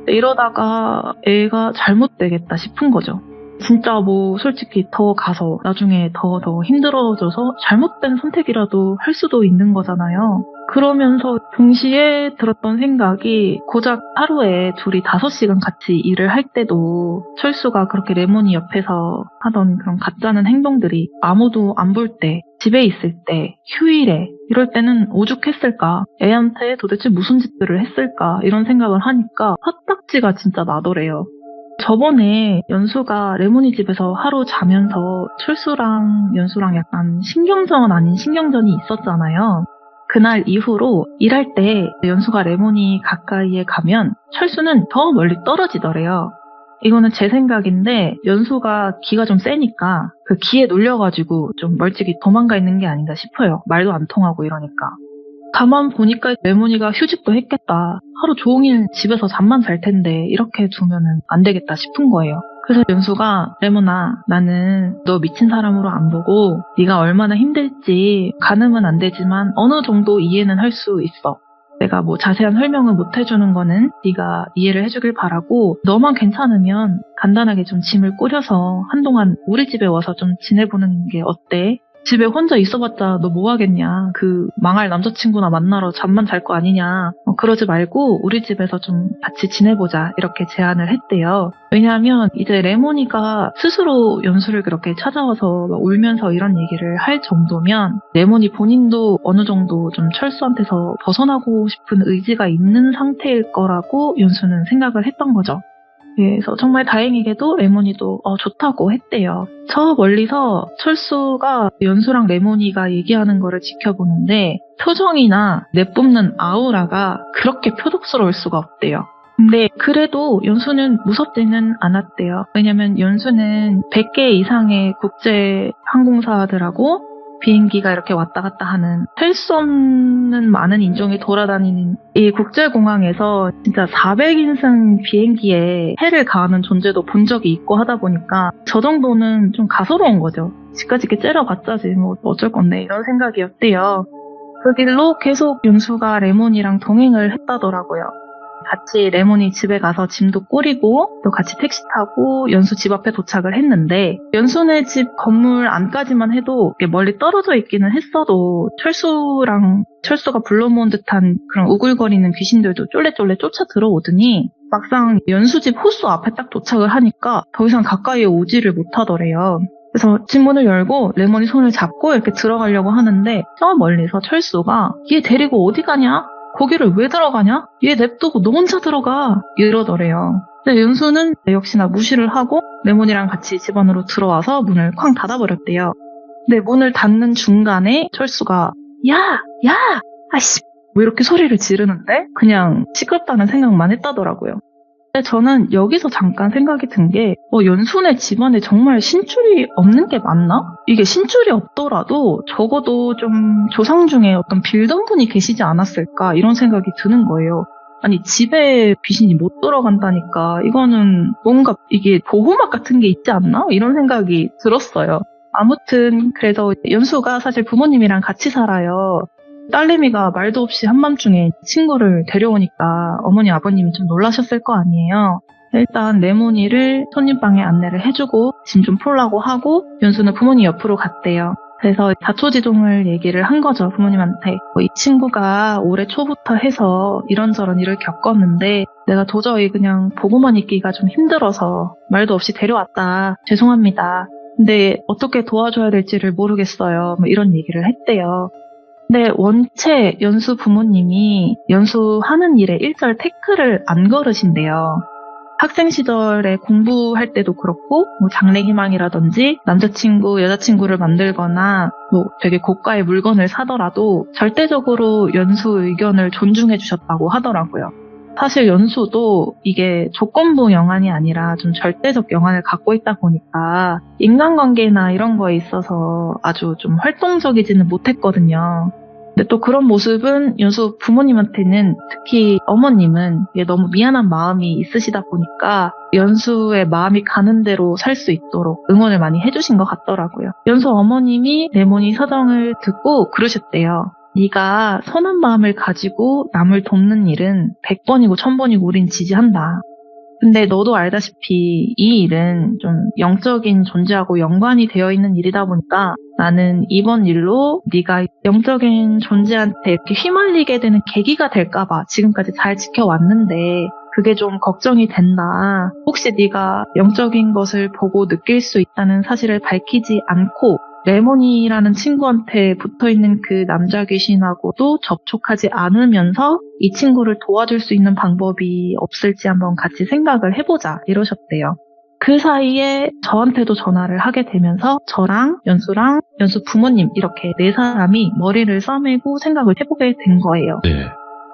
이러다가 애가 잘못되겠다 싶은 거죠. 진짜 뭐 솔직히 더 가서 나중에 더 힘들어져서 잘못된 선택이라도 할 수도 있는 거잖아요. 그러면서 동시에 들었던 생각이 고작 하루에 둘이 5시간 같이 일을 할 때도 철수가 그렇게 레모니 옆에서 하던 그런 가짜는 행동들이 아무도 안 볼 때, 집에 있을 때, 휴일에 이럴 때는 오죽했을까? 애한테 도대체 무슨 짓들을 했을까? 이런 생각을 하니까 화딱지가 진짜 나더래요. 저번에 연수가 레모니 집에서 하루 자면서 철수랑 연수랑 약간 신경전 아닌 신경전이 있었잖아요. 그날 이후로 일할 때 연수가 레모니 가까이에 가면 철수는 더 멀리 떨어지더래요. 이거는 제 생각인데 연수가 기가 좀 세니까 그 기에 놀려가지고 좀 멀찍이 도망가 있는 게 아닌가 싶어요. 말도 안 통하고 이러니까. 가만 보니까 레모니가 휴직도 했겠다. 하루 종일 집에서 잠만 잘 텐데 이렇게 두면은 안 되겠다 싶은 거예요. 그래서 연수가 레모나 나는 너 미친 사람으로 안 보고 네가 얼마나 힘들지 가늠은 안 되지만 어느 정도 이해는 할 수 있어. 내가 뭐 자세한 설명을 못 해주는 거는 네가 이해를 해주길 바라고 너만 괜찮으면 간단하게 좀 짐을 꾸려서 한동안 우리 집에 와서 좀 지내보는 게 어때? 집에 혼자 있어봤자 너 뭐 하겠냐. 그 망할 남자친구나 만나러 잠만 잘 거 아니냐. 그러지 말고 우리 집에서 좀 같이 지내보자. 이렇게 제안을 했대요. 왜냐하면 이제 레모니가 스스로 연수를 그렇게 찾아와서 막 울면서 이런 얘기를 할 정도면 레모니 본인도 어느 정도 좀 철수한테서 벗어나고 싶은 의지가 있는 상태일 거라고 연수는 생각을 했던 거죠. 그래서 정말 다행히게도 레모니도 좋다고 했대요. 저 멀리서 철수가 연수랑 레모니가 얘기하는 거를 지켜보는데 표정이나 내뿜는 아우라가 그렇게 표독스러울 수가 없대요. 근데 그래도 연수는 무섭지는 않았대요. 왜냐면 연수는 100개 이상의 국제 항공사들하고 비행기가 이렇게 왔다 갔다 하는 셀 수 없는 많은 인종이 돌아다니는 이 국제공항에서 진짜 400인승 비행기에 해를 가하는 존재도 본 적이 있고 하다 보니까 저 정도는 좀 가소로운 거죠. 집까지 이렇게 째려봤자지 뭐 어쩔 건데 이런 생각이었대요. 그 길로 계속 연수가 레몬이랑 동행을 했다더라고요. 같이 레몬이 집에 가서 짐도 꾸리고 또 같이 택시 타고 연수 집 앞에 도착을 했는데 연수네 집 건물 안까지만 해도 멀리 떨어져 있기는 했어도 철수가 불러모은 듯한 그런 우글거리는 귀신들도 쫄래쫄래 쫓아 들어오더니 막상 연수 집 호수 앞에 딱 도착을 하니까 더 이상 가까이에 오지를 못하더래요. 그래서 집 문을 열고 레몬이 손을 잡고 이렇게 들어가려고 하는데 저 멀리서 철수가 얘 데리고 어디 가냐? 거기를 왜 들어가냐? 얘 냅두고 너 혼자 들어가 이러더래요. 근데 연수는 역시나 무시를 하고 레몬이랑 같이 집 안으로 들어와서 문을 쾅 닫아버렸대요. 근데 문을 닫는 중간에 철수가 야! 아이씨! 왜 이렇게 소리를 지르는데? 그냥 시끄럽다는 생각만 했다더라고요. 근데 저는 여기서 잠깐 생각이 든 게 연수네 집안에 정말 신줄이 없는 게 맞나? 이게 신줄이 없더라도 적어도 좀 조상 중에 어떤 빌던 분이 계시지 않았을까 이런 생각이 드는 거예요. 아니 집에 귀신이 못 들어간다니까 이거는 뭔가 이게 보호막 같은 게 있지 않나? 이런 생각이 들었어요. 아무튼 그래서 연수가 사실 부모님이랑 같이 살아요. 딸내미가 말도 없이 한밤중에 친구를 데려오니까 어머니 아버님이 좀 놀라셨을 거 아니에요. 일단 레모니를 손님방에 안내를 해주고 짐 좀 풀라고 하고 연수는 부모님 옆으로 갔대요. 그래서 자초지종을 얘기를 한 거죠, 부모님한테. 이 친구가 올해 초부터 해서 이런저런 일을 겪었는데 내가 도저히 그냥 보고만 있기가 좀 힘들어서 말도 없이 데려왔다. 죄송합니다. 근데 어떻게 도와줘야 될지를 모르겠어요. 뭐 이런 얘기를 했대요. 근데 원체 연수 부모님이 연수 하는 일에 일절 태클을 안 걸으신대요. 학생 시절에 공부할 때도 그렇고 뭐 장래희망이라든지 남자친구, 여자친구를 만들거나 뭐 되게 고가의 물건을 사더라도 절대적으로 연수 의견을 존중해 주셨다고 하더라고요. 사실 연수도 이게 조건부 영안이 아니라 좀 절대적 영안을 갖고 있다 보니까 인간관계나 이런 거에 있어서 아주 좀 활동적이지는 못했거든요. 근데 또 그런 모습은 연수 부모님한테는, 특히 어머님은 너무 미안한 마음이 있으시다 보니까 연수의 마음이 가는 대로 살 수 있도록 응원을 많이 해주신 것 같더라고요. 연수 어머님이 레모니 사정을 듣고 그러셨대요. 네가 선한 마음을 가지고 남을 돕는 일은 100번이고 1000번이고 우린 지지한다. 근데 너도 알다시피 이 일은 좀 영적인 존재하고 연관이 되어 있는 일이다 보니까 나는 이번 일로 네가 영적인 존재한테 이렇게 휘말리게 되는 계기가 될까봐 지금까지 잘 지켜왔는데 그게 좀 걱정이 된다. 혹시 네가 영적인 것을 보고 느낄 수 있다는 사실을 밝히지 않고 레모니라는 친구한테 붙어있는 그 남자 귀신하고도 접촉하지 않으면서 이 친구를 도와줄 수 있는 방법이 없을지 한번 같이 생각을 해보자 이러셨대요. 그 사이에 저한테도 전화를 하게 되면서 저랑 연수랑 연수 부모님 이렇게 네 사람이 머리를 싸매고 생각을 해보게 된 거예요. 네.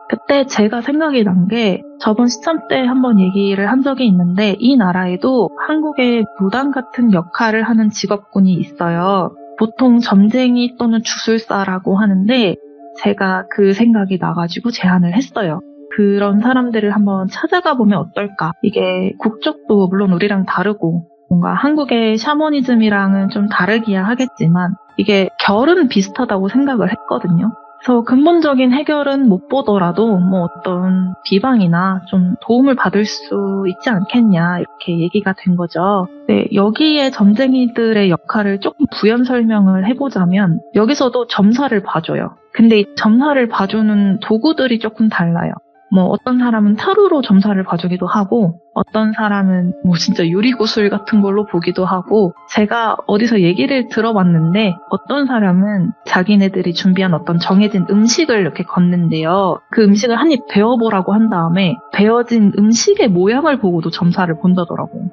그때 제가 생각이 난 게 저번 시참 때 한번 얘기를 한 적이 있는데 이 나라에도 한국의 무당 같은 역할을 하는 직업군이 있어요. 보통 점쟁이 또는 주술사라고 하는데 제가 그 생각이 나가지고 제안을 했어요. 그런 사람들을 한번 찾아가 보면 어떨까? 이게 국적도 물론 우리랑 다르고 뭔가 한국의 샤머니즘이랑은 좀 다르기야 하겠지만 이게 결은 비슷하다고 생각을 했거든요. 그래서 근본적인 해결은 못 보더라도 뭐 어떤 비방이나 좀 도움을 받을 수 있지 않겠냐 이렇게 얘기가 된 거죠. 네, 여기에 점쟁이들의 역할을 조금 부연 설명을 해보자면 여기서도 점사를 봐줘요. 근데 이 점사를 봐주는 도구들이 조금 달라요. 뭐 어떤 사람은 타로로 점사를 봐주기도 하고 어떤 사람은 뭐 진짜 유리구슬 같은 걸로 보기도 하고 제가 어디서 얘기를 들어봤는데 어떤 사람은 자기네들이 준비한 어떤 정해진 음식을 이렇게 걷는데요. 그 음식을 한 입 베어보라고 한 다음에 베어진 음식의 모양을 보고도 점사를 본다더라고요.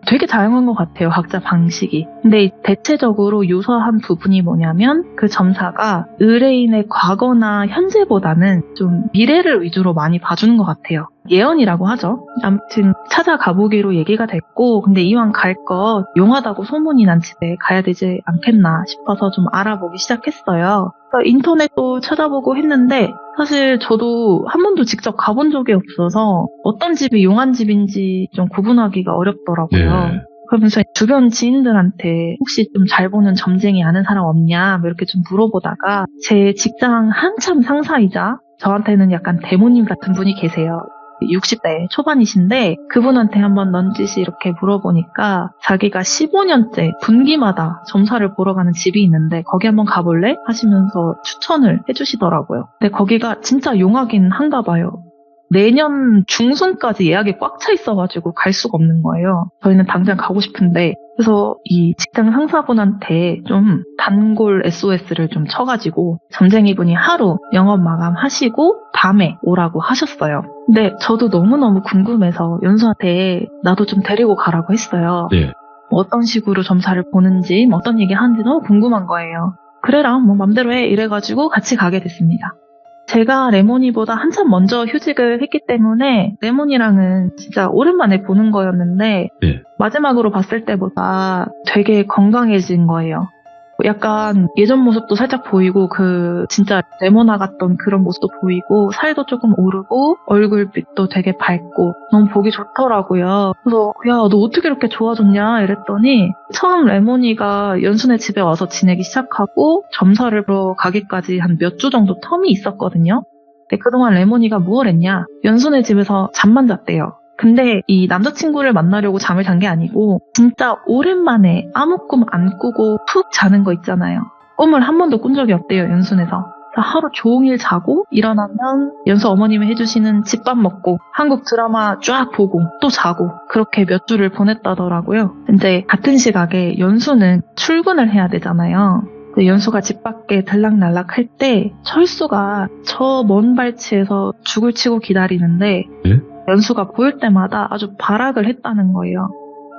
되게 다양한 것 같아요, 각자 방식이. 근데 대체적으로 유사한 부분이 뭐냐면 그 점사가 의뢰인의 과거나 현재보다는 좀 미래를 위주로 많이 봐주는 것 같아요. 예언이라고 하죠. 아무튼 찾아가보기로 얘기가 됐고 근데 이왕 갈 거 용하다고 소문이 난 집에 가야 되지 않겠나 싶어서 좀 알아보기 시작했어요. 인터넷도 찾아보고 했는데 사실 저도 한 번도 직접 가본 적이 없어서 어떤 집이 용한 집인지 좀 구분하기가 어렵더라고요. 네. 그러면서 주변 지인들한테 혹시 좀 잘 보는 점쟁이 아는 사람 없냐 뭐 이렇게 좀 물어보다가 제 직장 한참 상사이자 저한테는 약간 대모님 같은 분이 계세요. 60대 초반이신데 그분한테 한번 넌지시 이렇게 물어보니까 자기가 15년째 분기마다 점사를 보러 가는 집이 있는데 거기 한번 가볼래? 하시면서 추천을 해주시더라고요. 근데 거기가 진짜 용하긴 한가 봐요. 내년 중순까지 예약이 꽉 차 있어가지고 갈 수가 없는 거예요. 저희는 당장 가고 싶은데 그래서 이 직장 상사분한테 좀 단골 SOS를 좀 쳐가지고 점쟁이분이 하루 영업 마감하시고 밤에 오라고 하셨어요. 근데 저도 너무너무 궁금해서 연수한테 나도 좀 데리고 가라고 했어요. 네. 뭐 어떤 식으로 점사를 보는지 뭐 어떤 얘기 하는지 너무 궁금한 거예요. 그래라 뭐 맘대로 해 이래가지고 같이 가게 됐습니다. 제가 레모니보다 한참 먼저 휴직을 했기 때문에 레모니랑은 진짜 오랜만에 보는 거였는데 네. 마지막으로 봤을 때보다 되게 건강해진 거예요. 약간 예전 모습도 살짝 보이고 진짜 레모나 같던 그런 모습도 보이고 살도 조금 오르고 얼굴빛도 되게 밝고 너무 보기 좋더라고요. 그래서 야, 너 어떻게 이렇게 좋아졌냐 이랬더니 처음 레모니가 연순의 집에 와서 지내기 시작하고 점사를 보러 가기까지 한 몇 주 정도 텀이 있었거든요. 근데 그동안 레모니가 뭘 했냐? 연순의 집에서 잠만 잤대요. 근데 이 남자친구를 만나려고 잠을 잔 게 아니고 진짜 오랜만에 아무 꿈 안 꾸고 푹 자는 거 있잖아요. 꿈을 한 번도 꾼 적이 없대요, 연순에서. 하루 종일 자고 일어나면 연수 어머님이 해주시는 집밥 먹고 한국 드라마 쫙 보고 또 자고 그렇게 몇 주를 보냈다더라고요. 근데 같은 시각에 연수는 출근을 해야 되잖아요. 연수가 집 밖에 들락날락 할 때 철수가 저 먼 발치에서 죽을 치고 기다리는데 예? 연수가 보일 때마다 아주 발악을 했다는 거예요.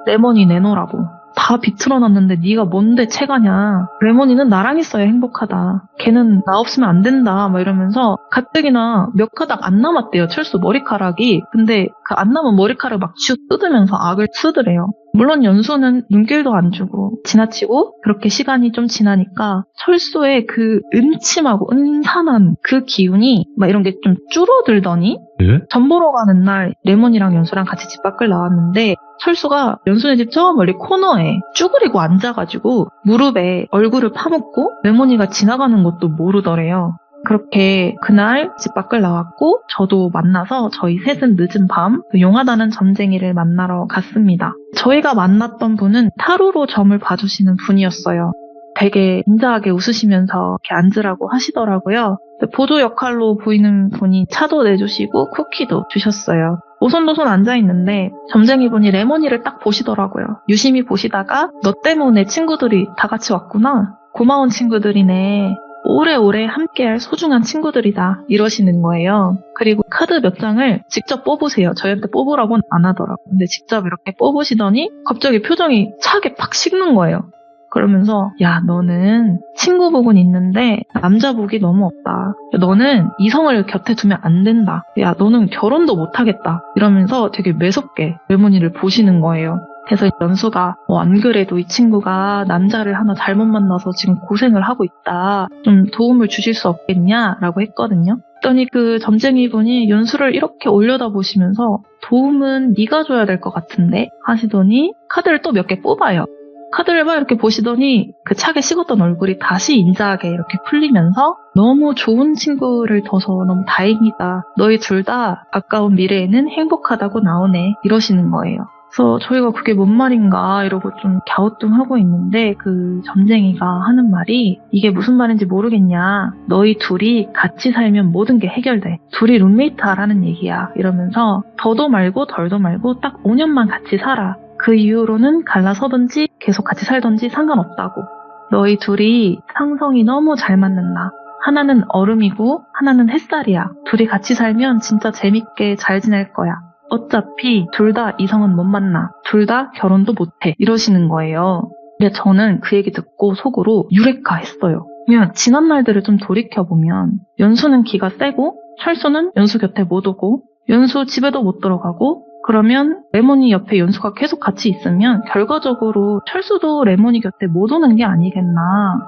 레몬이 내놓으라고. 다 비틀어놨는데 네가 뭔데 채가냐. 레몬이는 나랑 있어야 행복하다. 걔는 나 없으면 안 된다. 막 이러면서 가뜩이나 몇 가닥 안 남았대요. 철수 머리카락이. 근데 그 안 남은 머리카락을 막 쥐어 뜯으면서 악을 쓰더래요. 물론 연수는 눈길도 안 주고 지나치고 그렇게 시간이 좀 지나니까 철수의 그 음침하고 은산한 그 기운이 막 이런 게 좀 줄어들더니 예? 전 보러 가는 날 레몬이랑 연수랑 같이 집 밖을 나왔는데 철수가 연수네 집 저 멀리 코너에 쭈그리고 앉아가지고 무릎에 얼굴을 파묻고 레몬이가 지나가는 것도 모르더래요. 그렇게 그날 집 밖을 나왔고 저도 만나서 저희 셋은 늦은 밤 용하다는 점쟁이를 만나러 갔습니다. 저희가 만났던 분은 타로로 점을 봐주시는 분이었어요. 되게 인자하게 웃으시면서 이렇게 앉으라고 하시더라고요. 보조 역할로 보이는 분이 차도 내주시고 쿠키도 주셨어요. 오손도손 앉아있는데 점쟁이 분이 레몬이를 딱 보시더라고요. 유심히 보시다가 너 때문에 친구들이 다 같이 왔구나. 고마운 친구들이네. 오래오래 함께할 소중한 친구들이다. 이러시는 거예요. 그리고 카드 몇 장을 직접 뽑으세요. 저희한테 뽑으라고는 안 하더라고요. 근데 직접 이렇게 뽑으시더니 갑자기 표정이 차게 팍 식는 거예요. 그러면서 야, 너는 친구 복은 있는데 남자 복이 너무 없다. 야, 너는 이성을 곁에 두면 안 된다. 야, 너는 결혼도 못 하겠다. 이러면서 되게 매섭게 레몬이를 보시는 거예요. 그래서 연수가 안 그래도 이 친구가 남자를 하나 잘못 만나서 지금 고생을 하고 있다. 좀 도움을 주실 수 없겠냐라고 했거든요. 그랬더니 그 점쟁이 분이 연수를 이렇게 올려다보시면서 도움은 네가 줘야 될 것 같은데 하시더니 카드를 또 몇 개 뽑아요. 카드를 막 이렇게 보시더니 그 차게 식었던 얼굴이 다시 인자하게 이렇게 풀리면서 너무 좋은 친구를 둬서 너무 다행이다. 너희 둘 다 가까운 미래에는 행복하다고 나오네. 이러시는 거예요. 그래서 저희가 그게 뭔 말인가 이러고 좀 갸우뚱하고 있는데 그 점쟁이가 하는 말이 이게 무슨 말인지 모르겠냐. 너희 둘이 같이 살면 모든 게 해결돼. 둘이 룸메이트 하라는 얘기야. 이러면서 더도 말고 덜도 말고 딱 5년만 같이 살아. 그 이후로는 갈라서든지 계속 같이 살든지 상관없다고. 너희 둘이 상성이 너무 잘 맞는다. 하나는 얼음이고 하나는 햇살이야. 둘이 같이 살면 진짜 재밌게 잘 지낼 거야. 어차피 둘 다 이성은 못 만나. 둘 다 결혼도 못해. 이러시는 거예요. 근데 저는 그 얘기 듣고 속으로 유레카 했어요. 그냥 지난 날들을 좀 돌이켜보면 연수는 기가 세고 철수는 연수 곁에 못 오고 연수 집에도 못 들어가고 그러면 레몬이 옆에 연수가 계속 같이 있으면 결과적으로 철수도 레몬이 곁에 못 오는 게 아니겠나.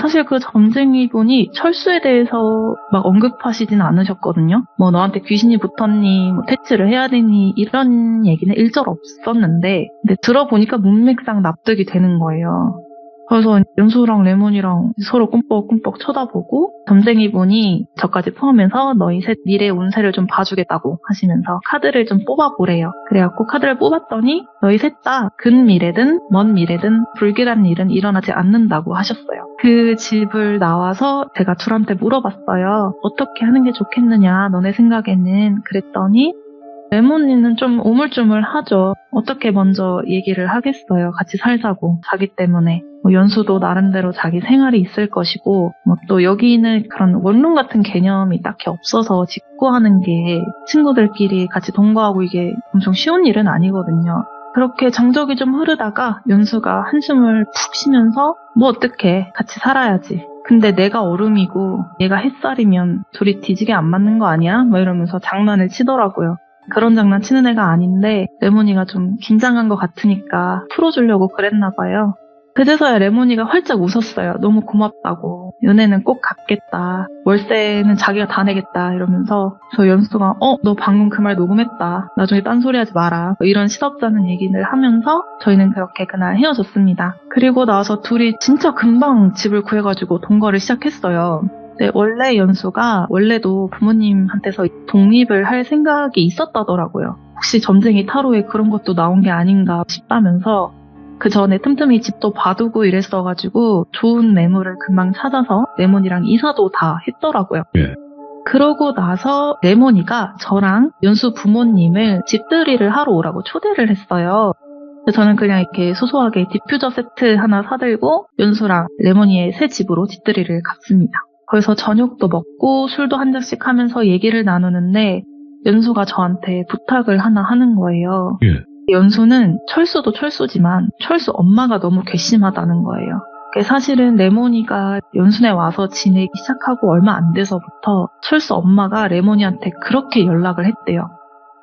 사실 그 점쟁이 분이 철수에 대해서 막 언급하시진 않으셨거든요. 뭐 너한테 귀신이 붙었니, 뭐 퇴치를 해야 되니 이런 얘기는 일절 없었는데 근데 들어보니까 문맥상 납득이 되는 거예요. 그래서 연수랑 레몬이랑 서로 꿈뻑꿈뻑 쳐다보고 점쟁이 분이 저까지 포함해서 너희 셋 미래 운세를 좀 봐주겠다고 하시면서 카드를 좀 뽑아보래요. 그래갖고 카드를 뽑았더니 너희 셋 다 근미래든 먼 미래든 불길한 일은 일어나지 않는다고 하셨어요. 그 집을 나와서 제가 둘한테 물어봤어요. 어떻게 하는 게 좋겠느냐 너네 생각에는. 그랬더니 레몬이는 좀 우물쭈물하죠. 어떻게 먼저 얘기를 하겠어요. 같이 살자고. 자기 때문에. 연수도 나름대로 자기 생활이 있을 것이고 또 여기는 그런 원룸 같은 개념이 딱히 없어서 직구하는 게 친구들끼리 같이 동거하고 이게 엄청 쉬운 일은 아니거든요. 그렇게 정적이 좀 흐르다가 연수가 한숨을 푹 쉬면서 뭐 어떡해. 같이 살아야지. 근데 내가 얼음이고 얘가 햇살이면 둘이 뒤지게 안 맞는 거 아니야? 뭐 이러면서 장난을 치더라고요. 그런 장난 치는 애가 아닌데 레몬이가 좀 긴장한 것 같으니까 풀어주려고 그랬나 봐요. 그제서야 레모니가 활짝 웃었어요. 너무 고맙다고. 연애는 꼭 갚겠다. 월세는 자기가 다 내겠다. 이러면서 저 연수가 너 방금 그 말 녹음했다. 나중에 딴소리 하지 마라. 이런 시덥잖은 얘기를 하면서 저희는 그렇게 그날 헤어졌습니다. 그리고 나서 둘이 진짜 금방 집을 구해가지고 동거를 시작했어요. 네, 원래 연수가 원래도 부모님한테서 독립을 할 생각이 있었다더라고요. 혹시 점쟁이 타로에 그런 것도 나온 게 아닌가 싶다면서 그 전에 틈틈이 집도 봐두고 이랬어가지고 좋은 매물을 금방 찾아서 레몬이랑 이사도 다 했더라고요. 예. 그러고 나서 레몬이가 저랑 연수 부모님을 집들이를 하러 오라고 초대를 했어요. 저는 그냥 이렇게 소소하게 디퓨저 세트 하나 사들고 연수랑 레몬이의 새 집으로 집들이를 갔습니다. 거기서 저녁도 먹고 술도 한 잔씩 하면서 얘기를 나누는데 연수가 저한테 부탁을 하나 하는 거예요. 예. 연수는 철수도 철수지만 철수 엄마가 너무 괘씸하다는 거예요. 사실은 레모니가 연수네 와서 지내기 시작하고 얼마 안 돼서부터 철수 엄마가 레모니한테 그렇게 연락을 했대요.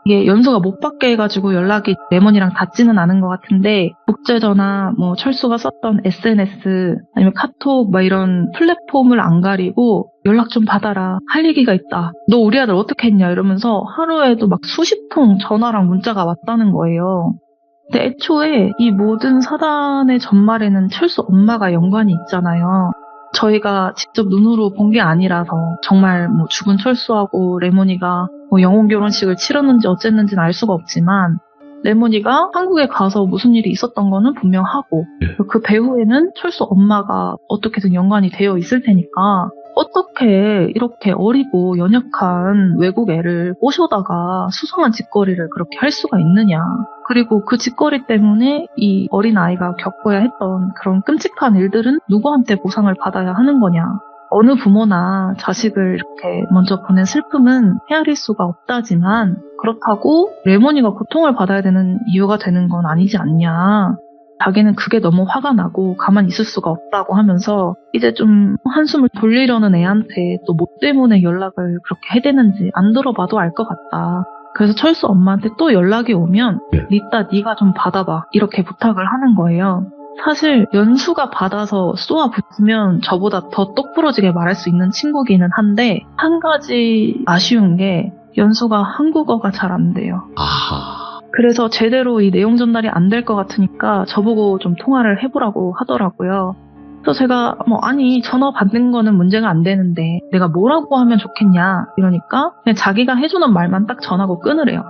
이게 연수가 못 받게 해가지고 연락이 레몬이랑 닿지는 않은 것 같은데 국제전화, 철수가 썼던 SNS 아니면 카톡 이런 플랫폼을 안 가리고 연락 좀 받아라. 할 얘기가 있다. 너 우리 아들 어떻게 했냐 이러면서 하루에도 막 수십 통 전화랑 문자가 왔다는 거예요. 근데 애초에 이 모든 사단의 전말에는 철수 엄마가 연관이 있잖아요. 저희가 직접 눈으로 본 게 아니라서 정말 죽은 철수하고 레모니가 영혼 결혼식을 치렀는지 어쨌는지는 알 수가 없지만 레모니가 한국에 가서 무슨 일이 있었던 거는 분명하고 그 배후에는 철수 엄마가 어떻게든 연관이 되어 있을 테니까 어떻게 이렇게 어리고 연약한 외국 애를 꼬셔다가 수상한 짓거리를 그렇게 할 수가 있느냐. 그리고 그 짓거리 때문에 이 어린아이가 겪어야 했던 그런 끔찍한 일들은 누구한테 보상을 받아야 하는 거냐. 어느 부모나 자식을 이렇게 먼저 보낸 슬픔은 헤아릴 수가 없다지만 그렇다고 레모니가 고통을 받아야 되는 이유가 되는 건 아니지 않냐. 자기는 그게 너무 화가 나고 가만히 있을 수가 없다고 하면서 이제 좀 한숨을 돌리려는 애한테 또 뭐 때문에 연락을 그렇게 해대는지 안 들어봐도 알 것 같다. 그래서 철수 엄마한테 또 연락이 오면 리따 네가 좀 받아봐 이렇게 부탁을 하는 거예요. 사실 연수가 받아서 쏘아 붙으면 저보다 더 똑부러지게 말할 수 있는 친구기는 한데 한 가지 아쉬운 게 연수가 한국어가 잘 안 돼요. 아하. 그래서 제대로 이 내용 전달이 안 될 것 같으니까 저보고 좀 통화를 해보라고 하더라고요. 그래서 제가 아니 전화 받는 거는 문제가 안 되는데 내가 뭐라고 하면 좋겠냐 이러니까 그냥 자기가 해주는 말만 딱 전하고 끊으래요.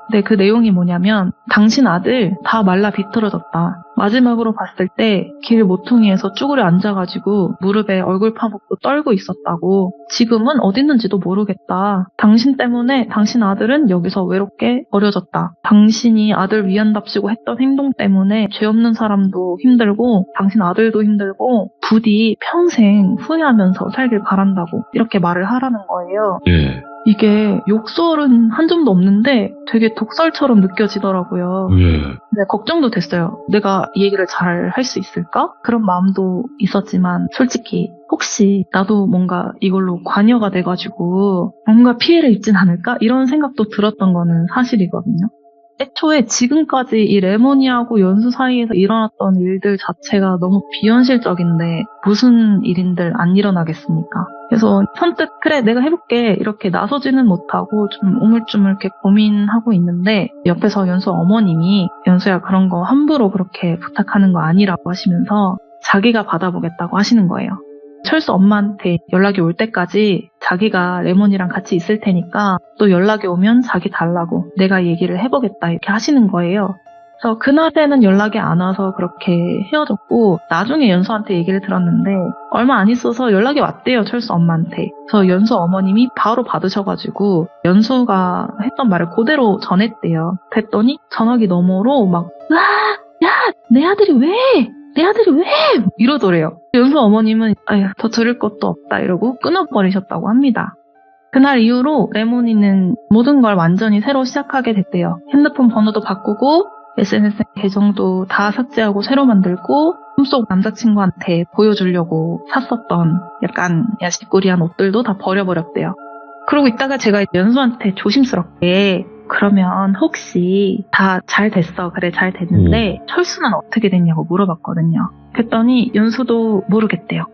근데 그 내용이 뭐냐면 당신 아들 다 말라 비틀어졌다. 마지막으로 봤을 때 길 모퉁이에서 쭈그려 앉아가지고 무릎에 얼굴 파묻고 떨고 있었다고. 지금은 어디 있는지도 모르겠다. 당신 때문에 당신 아들은 여기서 외롭게 버려졌다. 당신이 아들 위한답시고 했던 행동 때문에 죄 없는 사람도 힘들고 당신 아들도 힘들고 부디 평생 후회하면서 살길 바란다고 이렇게 말을 하라는 거예요. 예. 이게 욕설은 한 점도 없는데 되게 독설처럼 느껴지더라고요. 예. 네, 걱정도 됐어요. 내가 이 얘기를 잘 할 수 있을까? 그런 마음도 있었지만 솔직히 혹시 나도 뭔가 이걸로 관여가 돼가지고 뭔가 피해를 입진 않을까? 이런 생각도 들었던 거는 사실이거든요. 애초에 지금까지 이 레모니하고 연수 사이에서 일어났던 일들 자체가 너무 비현실적인데 무슨 일인들 안 일어나겠습니까? 그래서 선뜻 그래 내가 해볼게 이렇게 나서지는 못하고 좀 우물쭈물 이렇게 고민하고 있는데 옆에서 연수 어머님이 연수야 그런 거 함부로 그렇게 부탁하는 거 아니라고 하시면서 자기가 받아보겠다고 하시는 거예요. 철수 엄마한테 연락이 올 때까지 자기가 레몬이랑 같이 있을 테니까 또 연락이 오면 자기 달라고 내가 얘기를 해보겠다 이렇게 하시는 거예요. 그래서 그날에는 연락이 안 와서 그렇게 헤어졌고 나중에 연수한테 얘기를 들었는데 얼마 안 있어서 연락이 왔대요. 철수 엄마한테. 그래서 연수 어머님이 바로 받으셔가지고 연수가 했던 말을 그대로 전했대요. 그랬더니 전화기 너머로 막 와! 야! 내 아들이 왜? 내 아들이 왜? 이러더래요. 연수 어머님은 아휴 더 들을 것도 없다 이러고 끊어버리셨다고 합니다. 그날 이후로 레모니는 모든 걸 완전히 새로 시작하게 됐대요. 핸드폰 번호도 바꾸고 SNS 계정도 다 삭제하고 새로 만들고 꿈속 남자친구한테 보여주려고 샀었던 약간 야식꾸리한 옷들도 다 버려버렸대요. 그러고 있다가 제가 연수한테 조심스럽게 그러면 혹시 다 잘 됐어. 그래, 잘 됐는데 철수는 어떻게 됐냐고 물어봤거든요. 그랬더니 연수도 모르겠대요.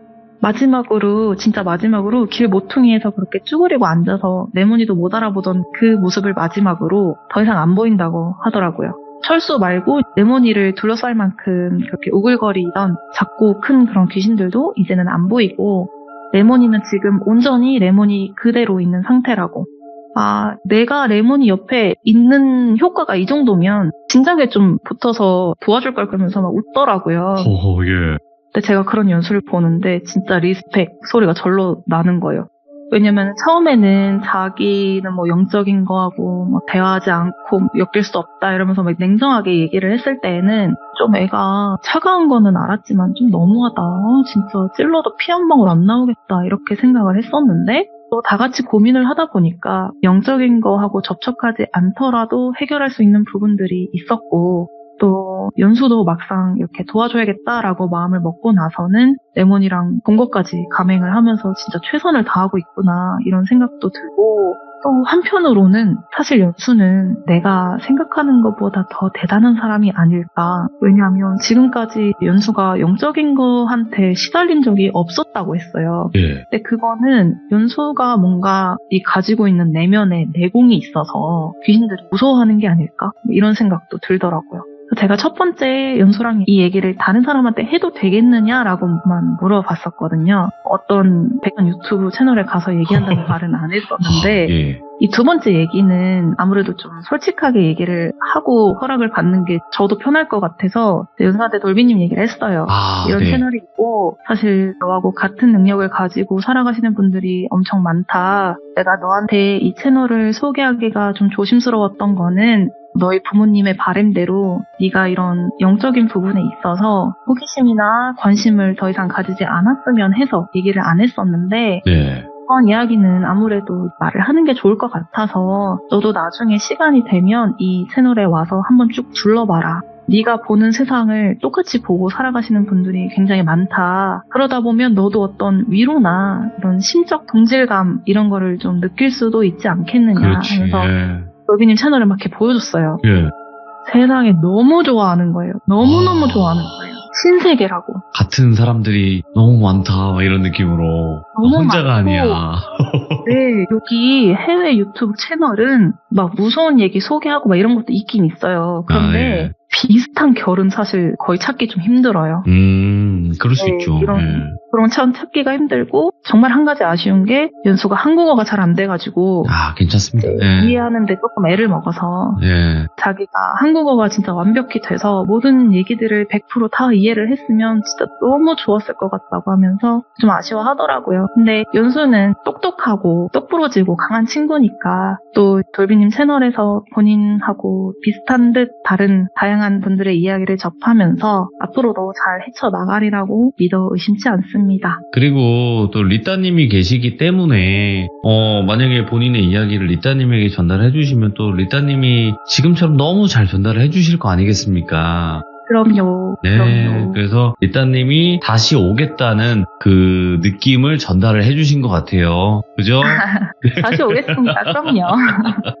마지막으로, 진짜 마지막으로 길 모퉁이에서 그렇게 쭈그리고 앉아서 레몬이도 못 알아보던 그 모습을 마지막으로 더 이상 안 보인다고 하더라고요. 철수 말고 레몬이를 둘러쌀 만큼 그렇게 우글거리던 작고 큰 그런 귀신들도 이제는 안 보이고, 레몬이는 지금 온전히 레몬이 그대로 있는 상태라고. 아, 내가 레몬이 옆에 있는 효과가 이 정도면 진작에 좀 붙어서 도와줄 걸 그러면서 막 웃더라고요. 예. 근데 제가 그런 연수를 보는데 진짜 리스펙 소리가 절로 나는 거예요. 왜냐면 처음에는 자기는 뭐 영적인 거하고 뭐 대화하지 않고 엮일 수 없다 이러면서 막 냉정하게 얘기를 했을 때에는 좀 애가 차가운 거는 알았지만 좀 너무하다. 진짜 찔러도 피 한 방울 안 나오겠다 이렇게 생각을 했었는데, 또 다 같이 고민을 하다 보니까 영적인 거하고 접촉하지 않더라도 해결할 수 있는 부분들이 있었고, 또 연수도 막상 이렇게 도와줘야겠다라고 마음을 먹고 나서는 레몬이랑 본 것까지 감행을 하면서 진짜 최선을 다하고 있구나 이런 생각도 들고, 또 한편으로는 사실 연수는 내가 생각하는 것보다 더 대단한 사람이 아닐까. 왜냐하면 지금까지 연수가 영적인 거한테 시달린 적이 없었다고 했어요. 예. 근데 그거는 연수가 뭔가 이 가지고 있는 내면에 내공이 있어서 귀신들이 무서워하는 게 아닐까? 뭐 이런 생각도 들더라고요. 제가 첫 번째 연수랑 이 얘기를 다른 사람한테 해도 되겠느냐라고만 물어봤었거든요. 어떤 백연 유튜브 채널에 가서 얘기한다는 말은 안 했었는데, 예. 이 두 번째 얘기는 아무래도 좀 솔직하게 얘기를 하고 허락을 받는 게 저도 편할 것 같아서 연수한테 돌비님 얘기를 했어요. 이런 네. 채널이 있고 사실 너하고 같은 능력을 가지고 살아가시는 분들이 엄청 많다. 내가 너한테 이 채널을 소개하기가 좀 조심스러웠던 거는 너희 부모님의 바램대로 네가 이런 영적인 부분에 있어서 호기심이나 관심을 더 이상 가지지 않았으면 해서 얘기를 안 했었는데, 네. 이번 이야기는 아무래도 말을 하는 게 좋을 것 같아서 너도 나중에 시간이 되면 이 채널에 와서 한번 쭉 둘러봐라. 네가 보는 세상을 똑같이 보고 살아가시는 분들이 굉장히 많다. 그러다 보면 너도 어떤 위로나 이런 심적 동질감 이런 거를 좀 느낄 수도 있지 않겠느냐 그렇지. 하면서 예. 돌비님 채널을 막 이렇게 보여줬어요. 예. 세상에 너무 좋아하는 거예요. 너무너무 좋아하는 거예요. 신세계라고. 같은 사람들이 너무 많다 막 이런 느낌으로 너무 혼자가 많고. 아니야. 네, 여기 해외 유튜브 채널은 막 무서운 얘기 소개하고 막 이런 것도 있긴 있어요. 그런데 예. 비슷한 결은 사실 거의 찾기 좀 힘들어요. 그럴 수 네, 있죠. 그런 참 찾기가 힘들고, 정말 한 가지 아쉬운 게 연수가 한국어가 잘 안 돼가지고 아, 괜찮습니다. 이해하는데 조금 애를 먹어서 예. 자기가 한국어가 진짜 완벽히 돼서 모든 얘기들을 100% 다 이해를 했으면 진짜 너무 좋았을 것 같다고 하면서 좀 아쉬워하더라고요. 근데 연수는 똑똑하고 똑부러지고 강한 친구니까 또 돌비님 채널에서 본인하고 비슷한 듯 다른 다양한 분들의 이야기를 접하면서 앞으로도 잘 헤쳐나가리라고 믿어 의심치 않습니다. 그리고 또 리따님이 계시기 때문에 만약에 본인의 이야기를 리따님에게 전달해 주시면 또 리따님이 지금처럼 너무 잘 전달을 해 주실 거 아니겠습니까? 그럼요. 네, 그럼요. 그래서 리따님이 다시 오겠다는 그 느낌을 전달을 해 주신 것 같아요. 그죠? 다시 오겠습니다. 그럼요.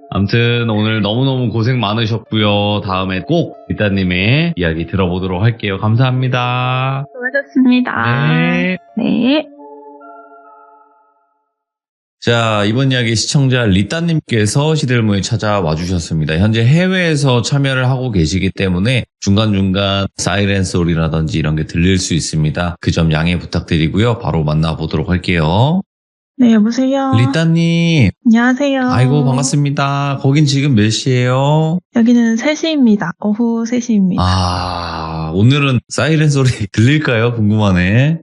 아무튼 오늘 너무너무 고생 많으셨고요. 다음에 꼭 리따님의 이야기 들어보도록 할게요. 감사합니다. 수고하셨습니다. 네. 네. 자, 이번 이야기 시청자 리따님께서 시들무에 찾아와 주셨습니다. 현재 해외에서 참여를 하고 계시기 때문에 중간중간 사이렌 소리라든지 이런 게 들릴 수 있습니다. 그 점 양해 부탁드리고요. 바로 만나보도록 할게요. 네, 여보세요. 리따님, 안녕하세요. 아이고 반갑습니다. 거긴 지금 몇 시예요? 여기는 3시입니다. 오후 3시입니다. 아, 오늘은 사이렌 소리 들릴까요? 궁금하네.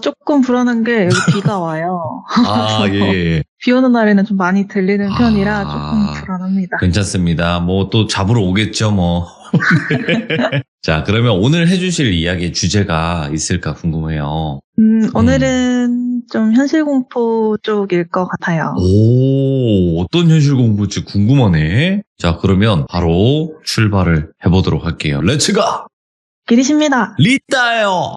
조금 불안한 게 여기 비가 와요. 아, 예. 비 오는 날에는 좀 많이 들리는 편이라 아. 조금 불안합니다. 괜찮습니다. 뭐 또 잡으러 오겠죠, 뭐. 자, 그러면 오늘 해주실 이야기의 주제가 있을까 궁금해요. 오늘은 좀 현실공포 쪽일 것 같아요. 오, 어떤 현실 공부지 궁금하네. 자, 그러면 바로 출발을 해보도록 할게요. 렛츠가! 기리십니다. 리따요!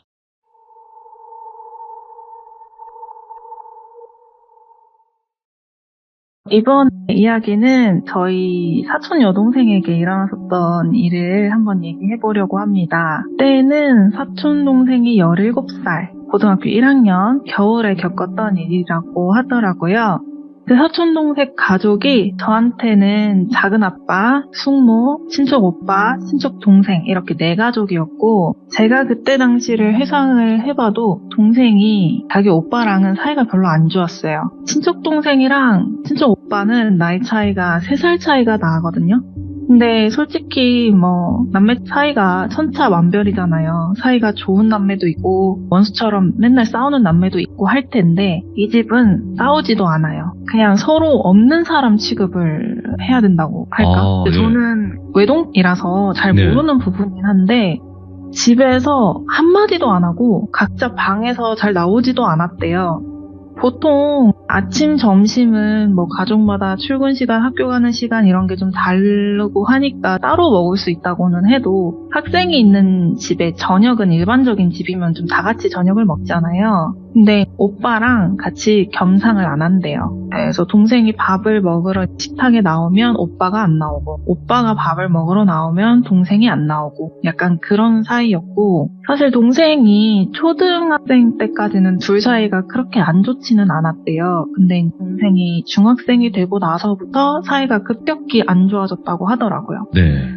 이번 이야기는 저희 사촌 여동생에게 일어났었던 일을 한번 얘기해 보려고 합니다. 그때는 사촌 동생이 17살, 고등학교 1학년 겨울에 겪었던 일이라고 하더라고요. 그 사촌 동생 가족이 저한테는 작은 아빠, 숙모, 친척 오빠, 친척 동생 이렇게 4가족이었고 제가 그때 당시를 회상을 해봐도 동생이 자기 오빠랑은 사이가 별로 안 좋았어요. 친척 동생이랑 친척 오빠는 나이 차이가 3살 차이가 나거든요. 근데 솔직히 남매 사이가 천차만별이잖아요. 사이가 좋은 남매도 있고 원수처럼 맨날 싸우는 남매도 있고 할 텐데 이 집은 싸우지도 않아요. 그냥 서로 없는 사람 취급을 해야 된다고 할까? 네. 저는 외동이라서 잘 네. 모르는 부분이긴 한데 집에서 한마디도 안 하고 각자 방에서 잘 나오지도 않았대요. 보통 아침, 점심은 가족마다 출근 시간, 학교 가는 시간 이런 게 좀 다르고 하니까 따로 먹을 수 있다고는 해도 학생이 있는 집에 저녁은 일반적인 집이면 좀 다 같이 저녁을 먹잖아요. 근데 오빠랑 같이 겸상을 안 한대요. 그래서 동생이 밥을 먹으러 식탁에 나오면 오빠가 안 나오고 오빠가 밥을 먹으러 나오면 동생이 안 나오고 약간 그런 사이였고 사실 동생이 초등학생 때까지는 둘 사이가 그렇게 안 좋지는 않았대요. 근데 동생이 중학생이 되고 나서부터 사이가 급격히 안 좋아졌다고 하더라고요. 네.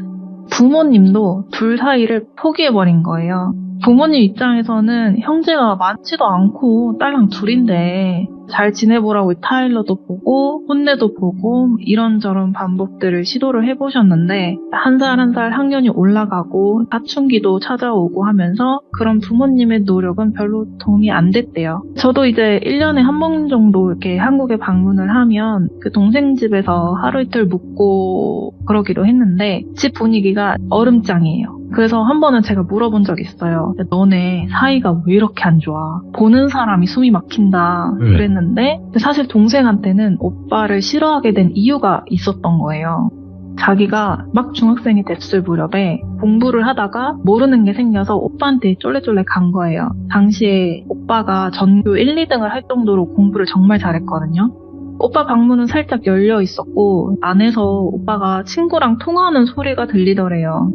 부모님도 둘 사이를 포기해버린 거예요. 부모님 입장에서는 형제가 많지도 않고 딸랑 둘인데 잘 지내보라고 타일러도 보고 혼내도 보고 이런저런 반복들을 시도를 해보셨는데 한 살 한 살 학년이 올라가고 사춘기도 찾아오고 하면서 그런 부모님의 노력은 별로 도움이 안 됐대요. 저도 이제 1년에 한 번 정도 이렇게 한국에 방문을 하면 그 동생 집에서 하루 이틀 묵고 그러기도 했는데 집 분위기가 얼음장이에요. 그래서 한 번은 제가 물어본 적이 있어요. 너네 사이가 왜 이렇게 안 좋아? 보는 사람이 숨이 막힌다 그랬는데 사실 동생한테는 오빠를 싫어하게 된 이유가 있었던 거예요. 자기가 막 중학생이 됐을 무렵에 공부를 하다가 모르는 게 생겨서 오빠한테 쫄래쫄래 간 거예요. 당시에 오빠가 전교 1, 2등을 할 정도로 공부를 정말 잘했거든요. 오빠 방문은 살짝 열려 있었고 안에서 오빠가 친구랑 통화하는 소리가 들리더래요.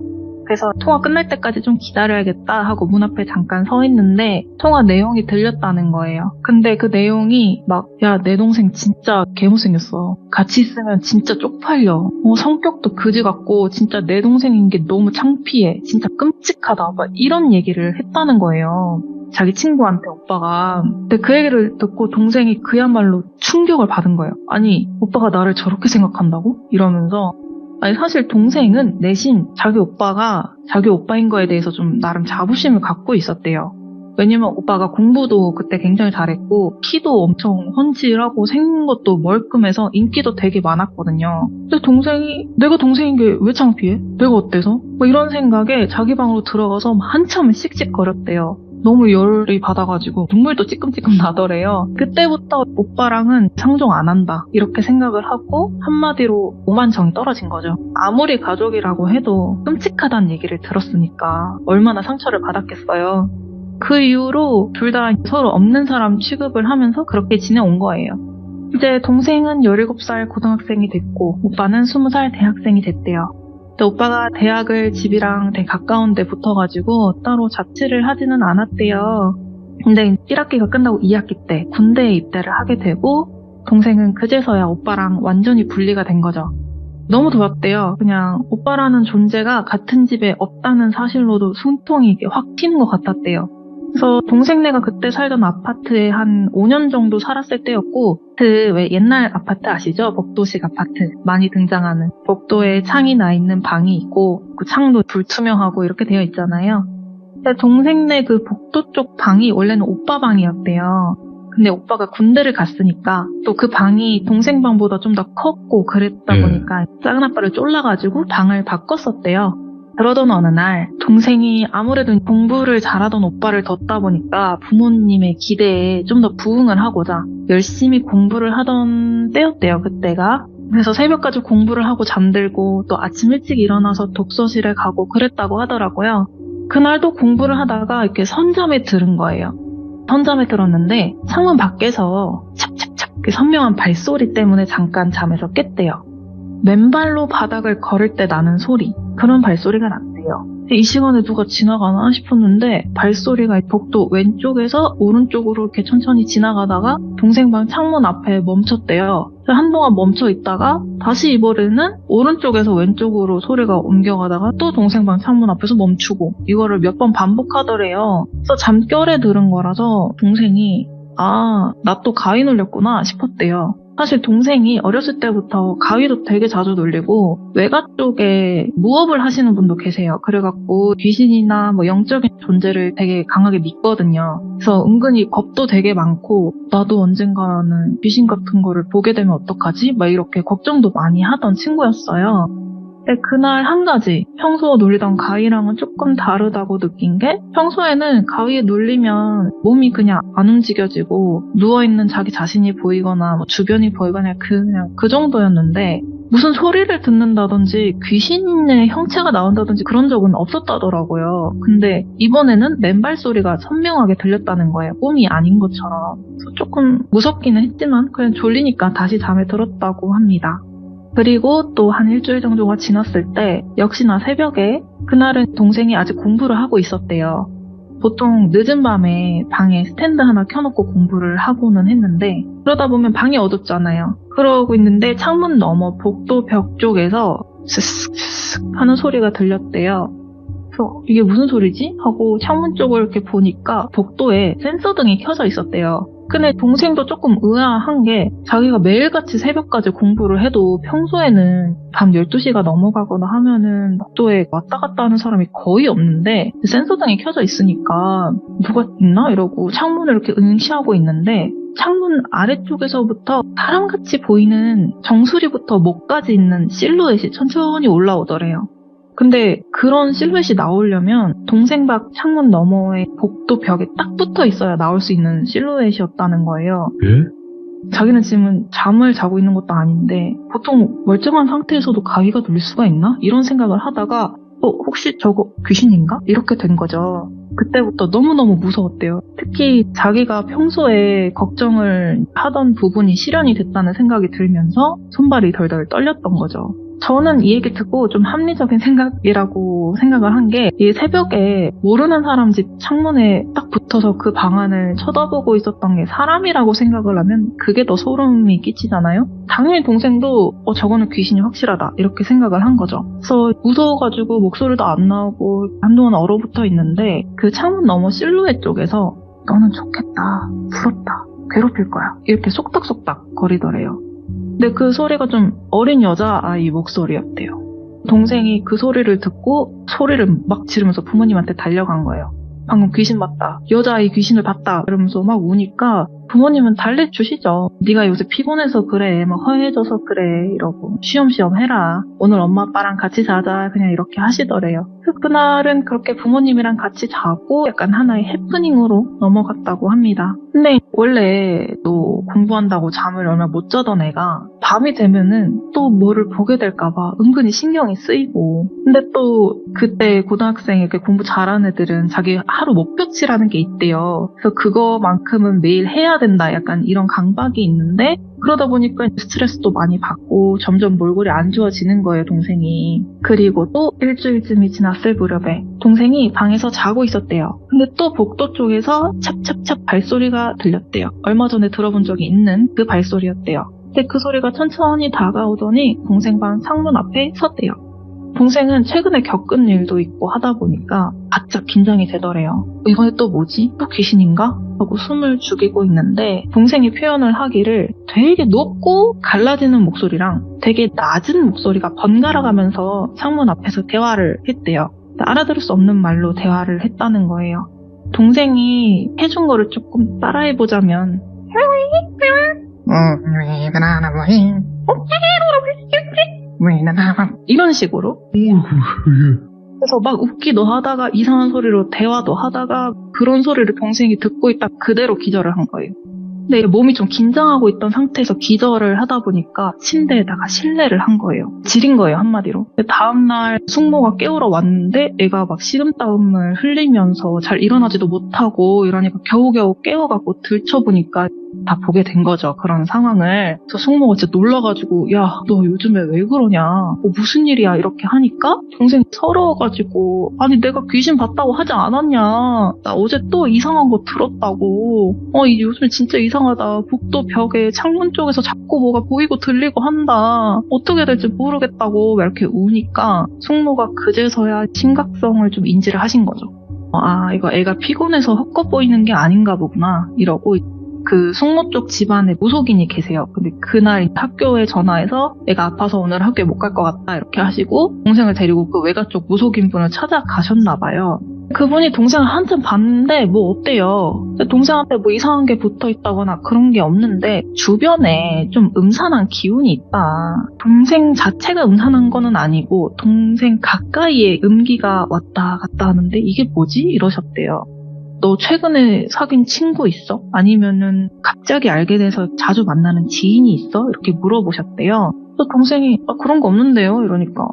그래서 통화 끝날 때까지 좀 기다려야겠다 하고 문 앞에 잠깐 서 있는데 통화 내용이 들렸다는 거예요. 근데 그 내용이 야, 내 동생 진짜 개못생겼어. 같이 있으면 진짜 쪽팔려. 성격도 그지 같고 진짜 내 동생인 게 너무 창피해. 진짜 끔찍하다. 이런 얘기를 했다는 거예요. 자기 친구한테 오빠가. 근데 그 얘기를 듣고 동생이 그야말로 충격을 받은 거예요. 아니, 오빠가 나를 저렇게 생각한다고? 이러면서 아니 사실 동생은 내심 자기 오빠가 자기 오빠인 거에 대해서 좀 나름 자부심을 갖고 있었대요. 왜냐면 오빠가 공부도 그때 굉장히 잘했고 키도 엄청 훤칠하고 생긴 것도 멀끔해서 인기도 되게 많았거든요. 근데 동생이 내가 동생인 게 왜 창피해? 내가 어때서? 이런 생각에 자기 방으로 들어가서 한참을 씩씩거렸대요. 너무 열이 받아가지고 눈물도 찌끔찌끔 나더래요. 그때부터 오빠랑은 상종 안 한다 이렇게 생각을 하고 한마디로 오만정이 떨어진 거죠. 아무리 가족이라고 해도 끔찍하다는 얘기를 들었으니까 얼마나 상처를 받았겠어요. 그 이후로 둘 다 서로 없는 사람 취급을 하면서 그렇게 지내온 거예요. 이제 동생은 17살 고등학생이 됐고 오빠는 20살 대학생이 됐대요. 근데 오빠가 대학을 집이랑 되게 가까운 데 붙어가지고 따로 자취를 하지는 않았대요. 근데 1학기가 끝나고 2학기 때 군대에 입대를 하게 되고 동생은 그제서야 오빠랑 완전히 분리가 된 거죠. 너무 좋았대요. 그냥 오빠라는 존재가 같은 집에 없다는 사실로도 숨통이 확 튀는 것 같았대요. 그래서 동생네가 그때 살던 아파트에 한 5년 정도 살았을 때였고 그 왜 옛날 아파트 아시죠? 복도식 아파트 많이 등장하는 복도에 창이 나 있는 방이 있고 그 창도 불투명하고 이렇게 되어 있잖아요. 근데 동생네 그 복도 쪽 방이 원래는 오빠 방이었대요. 근데 오빠가 군대를 갔으니까 또 그 방이 동생 방보다 좀 더 컸고 그랬다 보니까 작은 아빠를 쫄라가지고 방을 바꿨었대요. 그러던 어느 날 동생이 아무래도 공부를 잘하던 오빠를 뒀다 보니까 부모님의 기대에 좀 더 부응을 하고자 열심히 공부를 하던 때였대요, 그때가. 그래서 새벽까지 공부를 하고 잠들고 또 아침 일찍 일어나서 독서실에 가고 그랬다고 하더라고요. 그날도 공부를 하다가 이렇게 선잠에 들은 거예요. 선잠에 들었는데 창문 밖에서 찹찹찹 그 선명한 발소리 때문에 잠깐 잠에서 깼대요. 맨발로 바닥을 걸을 때 나는 소리, 그런 발소리가 났대요. 이 시간에 누가 지나가나 싶었는데 발소리가 복도 왼쪽에서 오른쪽으로 이렇게 천천히 지나가다가 동생 방 창문 앞에 멈췄대요. 한동안 멈춰 있다가 다시 이번에는 오른쪽에서 왼쪽으로 소리가 옮겨가다가 또 동생 방 창문 앞에서 멈추고, 이거를 몇 번 반복하더래요. 그래서 잠결에 들은 거라서 동생이 나 또 가위 눌렸구나 싶었대요. 사실 동생이 어렸을 때부터 가위도 되게 자주 눌리고 외가 쪽에 무업을 하시는 분도 계세요. 그래갖고 귀신이나 뭐 영적인 존재를 되게 강하게 믿거든요. 그래서 은근히 겁도 되게 많고 나도 언젠가는 귀신 같은 거를 보게 되면 어떡하지? 막 이렇게 걱정도 많이 하던 친구였어요. 근데 그날 한 가지 평소 놀리던 가위랑은 조금 다르다고 느낀 게, 평소에는 가위에 눌리면 몸이 그냥 안 움직여지고 누워있는 자기 자신이 보이거나 뭐 주변이 보이거나 그냥 그 정도였는데, 무슨 소리를 듣는다든지 귀신의 형체가 나온다든지 그런 적은 없었다더라고요. 근데 이번에는 맨발 소리가 선명하게 들렸다는 거예요. 꿈이 아닌 것처럼. 그래서 조금 무섭기는 했지만 그냥 졸리니까 다시 잠에 들었다고 합니다. 그리고 또 한 일주일 정도가 지났을 때 역시나 새벽에, 그날은 동생이 아직 공부를 하고 있었대요. 보통 늦은 밤에 방에 스탠드 하나 켜놓고 공부를 하고는 했는데, 그러다 보면 방이 어둡잖아요. 그러고 있는데 창문 너머 복도 벽 쪽에서 스스스스 하는 소리가 들렸대요. 그래서 이게 무슨 소리지? 하고 창문 쪽을 이렇게 보니까 복도에 센서등이 켜져 있었대요. 근데 동생도 조금 의아한 게, 자기가 매일같이 새벽까지 공부를 해도 평소에는 밤 12시가 넘어가거나 하면은 복도에 왔다 갔다 하는 사람이 거의 없는데 센서등이 켜져 있으니까 누가 있나? 이러고 창문을 이렇게 응시하고 있는데, 창문 아래쪽에서부터 사람같이 보이는 정수리부터 목까지 있는 실루엣이 천천히 올라오더래요. 근데 그런 실루엣이 나오려면 동생 방 창문 너머에 복도 벽에 딱 붙어 있어야 나올 수 있는 실루엣이었다는 거예요. 예? 자기는 지금 잠을 자고 있는 것도 아닌데 보통 멀쩡한 상태에서도 가위가 눌릴 수가 있나? 이런 생각을 하다가 혹시 저거 귀신인가? 이렇게 된 거죠. 그때부터 너무너무 무서웠대요. 특히 자기가 평소에 걱정을 하던 부분이 실현이 됐다는 생각이 들면서 손발이 덜덜 떨렸던 거죠. 저는 이 얘기 듣고 좀 합리적인 생각이라고 생각을 한 게, 이 새벽에 모르는 사람 집 창문에 딱 붙어서 그 방안을 쳐다보고 있었던 게 사람이라고 생각을 하면 그게 더 소름이 끼치잖아요? 당연히 동생도 저거는 귀신이 확실하다 이렇게 생각을 한 거죠. 그래서 무서워가지고 목소리도 안 나오고 한동안 얼어붙어 있는데, 그 창문 너머 실루엣 쪽에서 너는 좋겠다, 부럽다, 괴롭힐 거야 이렇게 속닥속닥 거리더래요. 근데 그 소리가 좀 어린 여자아이 목소리였대요. 동생이 그 소리를 듣고 소리를 막 지르면서 부모님한테 달려간 거예요. 방금 귀신 봤다, 여자아이 귀신을 봤다 이러면서 막 우니까 부모님은 달래주시죠. 네가 요새 피곤해서 그래, 막 허해져서 그래 이러고 쉬엄쉬엄 해라, 오늘 엄마 아빠랑 같이 자자, 그냥 이렇게 하시더래요. 그날은 그렇게 부모님이랑 같이 자고 약간 하나의 해프닝으로 넘어갔다고 합니다. 근데 원래 또 공부한다고 잠을 얼마 못 자던 애가 밤이 되면은 또 뭐를 보게 될까봐 은근히 신경이 쓰이고, 근데 또 그때 고등학생 이렇게 공부 잘하는 애들은 자기 하루 목표치라는 게 있대요. 그래서 그거만큼은 매일 해야 된다, 약간 이런 강박이 있는데, 그러다 보니까 스트레스도 많이 받고 점점 몰골이 안 좋아지는 거예요, 동생이. 그리고 또 일주일쯤이 지났을 무렵에 동생이 방에서 자고 있었대요. 근데 또 복도 쪽에서 찹찹찹 발소리가 들렸대요. 얼마 전에 들어본 적이 있는 그 발소리였대요. 근데 그 소리가 천천히 다가오더니 동생 방 창문 앞에 섰대요. 동생은 최근에 겪은 일도 있고 하다 보니까 바짝 긴장이 되더래요. 이번에 또 뭐지? 또 귀신인가? 하고 숨을 죽이고 있는데, 동생이 표현을 하기를 되게 높고 갈라지는 목소리랑 되게 낮은 목소리가 번갈아가면서 창문 앞에서 대화를 했대요. 알아들을 수 없는 말로 대화를 했다는 거예요. 동생이 해준 거를 조금 따라해보자면 이런 식으로, 그래서 막 웃기도 하다가 이상한 소리로 대화도 하다가 그런 소리를 동생이 듣고 있다 그대로 기절을 한 거예요. 근데 몸이 좀 긴장하고 있던 상태에서 기절을 하다 보니까 침대에다가 실내를 한 거예요. 지린 거예요, 한마디로. 다음날 숙모가 깨우러 왔는데 애가 막 식은땀을 흘리면서 잘 일어나지도 못하고 이러니까 겨우겨우 깨워갖고 들춰보니까 다 보게 된 거죠. 그런 상황을. 그래서 숙모가 진짜 놀라가지고 야, 너 요즘에 왜 그러냐? 무슨 일이야? 이렇게 하니까 동생이 서러워가지고 아니 내가 귀신 봤다고 하지 않았냐? 나 어제 또 이상한 거 들었다고. 이 요즘에 진짜 이상하다. 복도 벽에 창문 쪽에서 자꾸 뭐가 보이고 들리고 한다. 어떻게 될지 모르겠다고 막 이렇게 우니까 숙모가 그제서야 심각성을 좀 인지를 하신 거죠. 이거 애가 피곤해서 헛것 보이는 게 아닌가 보구나 이러고 그 숙모 쪽 집안에 무속인이 계세요. 근데 그날 학교에 전화해서 애가 아파서 오늘 학교에 못 갈 것 같다 이렇게 하시고 동생을 데리고 그 외가 쪽 무속인 분을 찾아가셨나 봐요. 그분이 동생을 한참 봤는데 뭐 어때요? 동생한테 뭐 이상한 게 붙어 있다거나 그런 게 없는데 주변에 좀 음산한 기운이 있다. 동생 자체가 음산한 거는 아니고 동생 가까이에 음기가 왔다 갔다 하는데 이게 뭐지? 이러셨대요. 너 최근에 사귄 친구 있어? 아니면은 갑자기 알게 돼서 자주 만나는 지인이 있어? 이렇게 물어보셨대요. 그래서 동생이 그런 거 없는데요? 이러니까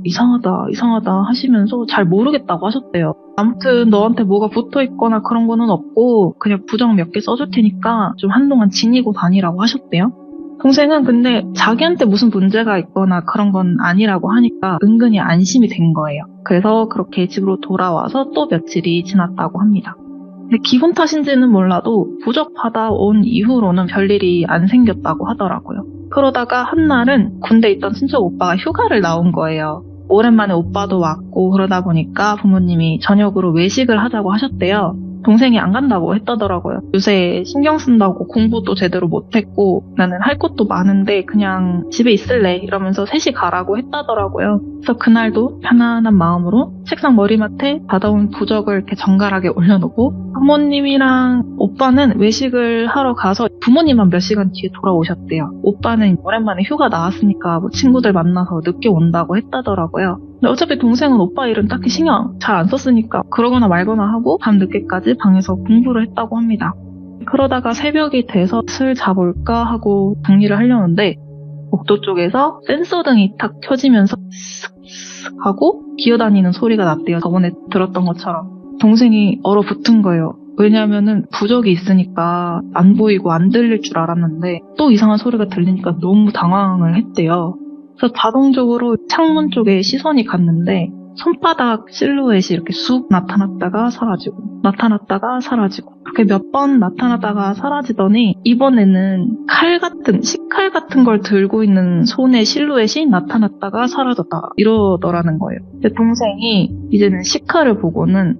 이상하다 하시면서 잘 모르겠다고 하셨대요. 아무튼 너한테 뭐가 붙어 있거나 그런 거는 없고 그냥 부정 몇 개 써줄 테니까 좀 한동안 지니고 다니라고 하셨대요. 동생은 근데 자기한테 무슨 문제가 있거나 그런 건 아니라고 하니까 은근히 안심이 된 거예요. 그래서 그렇게 집으로 돌아와서 또 며칠이 지났다고 합니다. 근데 기분 탓인지는 몰라도 부적받아 온 이후로는 별일이 안 생겼다고 하더라고요. 그러다가 한날은 군대에 있던 친척 오빠가 휴가를 나온 거예요. 오랜만에 오빠도 왔고 그러다 보니까 부모님이 저녁으로 외식을 하자고 하셨대요. 동생이 안 간다고 했다더라고요. 요새 신경 쓴다고 공부도 제대로 못했고 나는 할 것도 많은데 그냥 집에 있을래 이러면서 셋이 가라고 했다더라고요. 그래서 그날도 편안한 마음으로 책상 머리맡에 받아온 부적을 이렇게 정갈하게 올려놓고 부모님이랑 오빠는 외식을 하러 가서 부모님만 몇 시간 뒤에 돌아오셨대요. 오빠는 오랜만에 휴가 나왔으니까 뭐 친구들 만나서 늦게 온다고 했다더라고요. 근데 어차피 동생은 오빠 일은 딱히 신경 잘 안 썼으니까 그러거나 말거나 하고 밤 늦게까지 방에서 공부를 했다고 합니다. 그러다가 새벽이 돼서 슬 자볼까 하고 정리를 하려는데 복도 쪽에서 센서등이 탁 켜지면서 쓱쓱 하고 기어다니는 소리가 났대요. 저번에 들었던 것처럼. 동생이 얼어붙은 거예요. 왜냐면은 부적이 있으니까 안 보이고 안 들릴 줄 알았는데 또 이상한 소리가 들리니까 너무 당황을 했대요. 그래서 자동적으로 창문 쪽에 시선이 갔는데 손바닥 실루엣이 이렇게 쑥 나타났다가 사라지고 그렇게 몇 번 나타났다가 사라지더니 이번에는 식칼 같은 걸 들고 있는 손의 실루엣이 나타났다가 사라졌다 이러더라는 거예요. 근데 동생이 이제는 식칼을 보고는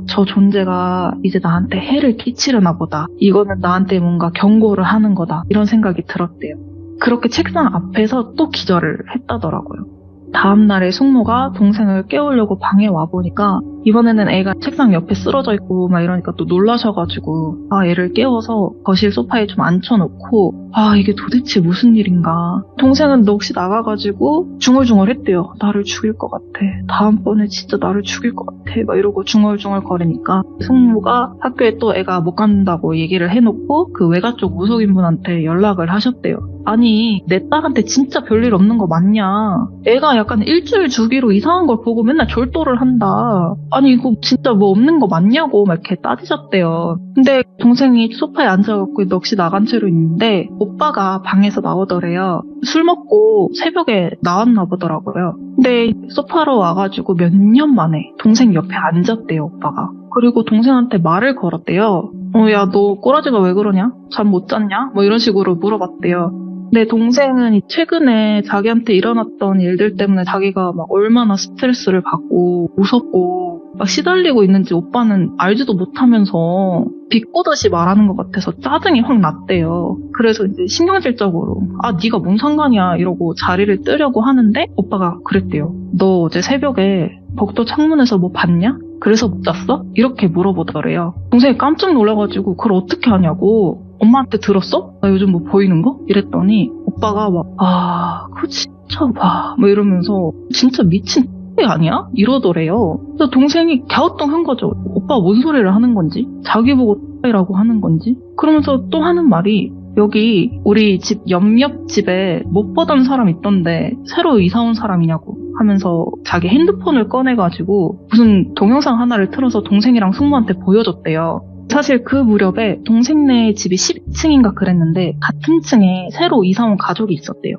저 존재가 이제 나한테 해를 끼치려나 보다. 이거는 나한테 뭔가 경고를 하는 거다. 이런 생각이 들었대요. 그렇게 책상 앞에서 또 기절을 했다더라고요. 다음날에 숙모가 동생을 깨우려고 방에 와보니까 이번에는 애가 책상 옆에 쓰러져 있고 막 이러니까 또 놀라셔가지고 애를 깨워서 거실 소파에 좀 앉혀놓고 이게 도대체 무슨 일인가. 동생은 넋이 나가가지고 중얼중얼 했대요. 나를 죽일 것 같아. 다음번에 진짜 나를 죽일 것 같아. 막 이러고 중얼중얼 거리니까 숙모가 학교에 또 애가 못 간다고 얘기를 해놓고 그 외가 쪽 무속인분한테 연락을 하셨대요. 아니 내 딸한테 진짜 별일 없는 거 맞냐. 애가 약간 일주일 주기로 이상한 걸 보고 맨날 절도를 한다. 아니 이거 진짜 뭐 없는 거 맞냐고 막 이렇게 따지셨대요. 근데 동생이 소파에 앉아갖고 넋이 나간 채로 있는데 오빠가 방에서 나오더래요. 술 먹고 새벽에 나왔나 보더라고요. 근데 소파로 와가지고 몇 년 만에 동생 옆에 앉았대요 오빠가. 그리고 동생한테 말을 걸었대요. 야 너 꼬라지가 왜 그러냐? 잠 못 잤냐? 뭐 이런 식으로 물어봤대요. 근데 동생은 최근에 자기한테 일어났던 일들 때문에 자기가 막 얼마나 스트레스를 받고 무섭고 막 시달리고 있는지 오빠는 알지도 못하면서 비꼬듯이 말하는 것 같아서 짜증이 확 났대요. 그래서 이제 신경질적으로 네가 뭔 상관이야 이러고 자리를 뜨려고 하는데 오빠가 그랬대요. 너 어제 새벽에 복도 창문에서 뭐 봤냐? 그래서 못 잤어? 이렇게 물어보더래요. 동생이 깜짝 놀라가지고 그걸 어떻게 하냐고. 엄마한테 들었어? 나 요즘 뭐 보이는 거? 이랬더니 오빠가 막 그거 진짜 봐 뭐 이러면서 진짜 미친 X 아니야? 이러더래요. 그래서 동생이 갸우뚱한 거죠. 오빠 뭔 소리를 하는 건지 자기 보고 X라고 하는 건지. 그러면서 또 하는 말이 여기 우리 집 옆 집에 못 보던 사람 있던데 새로 이사 온 사람이냐고 하면서 자기 핸드폰을 꺼내가지고 무슨 동영상 하나를 틀어서 동생이랑 숙모한테 보여줬대요. 사실 그 무렵에 동생네 집이 12층인가 그랬는데 같은 층에 새로 이사 온 가족이 있었대요.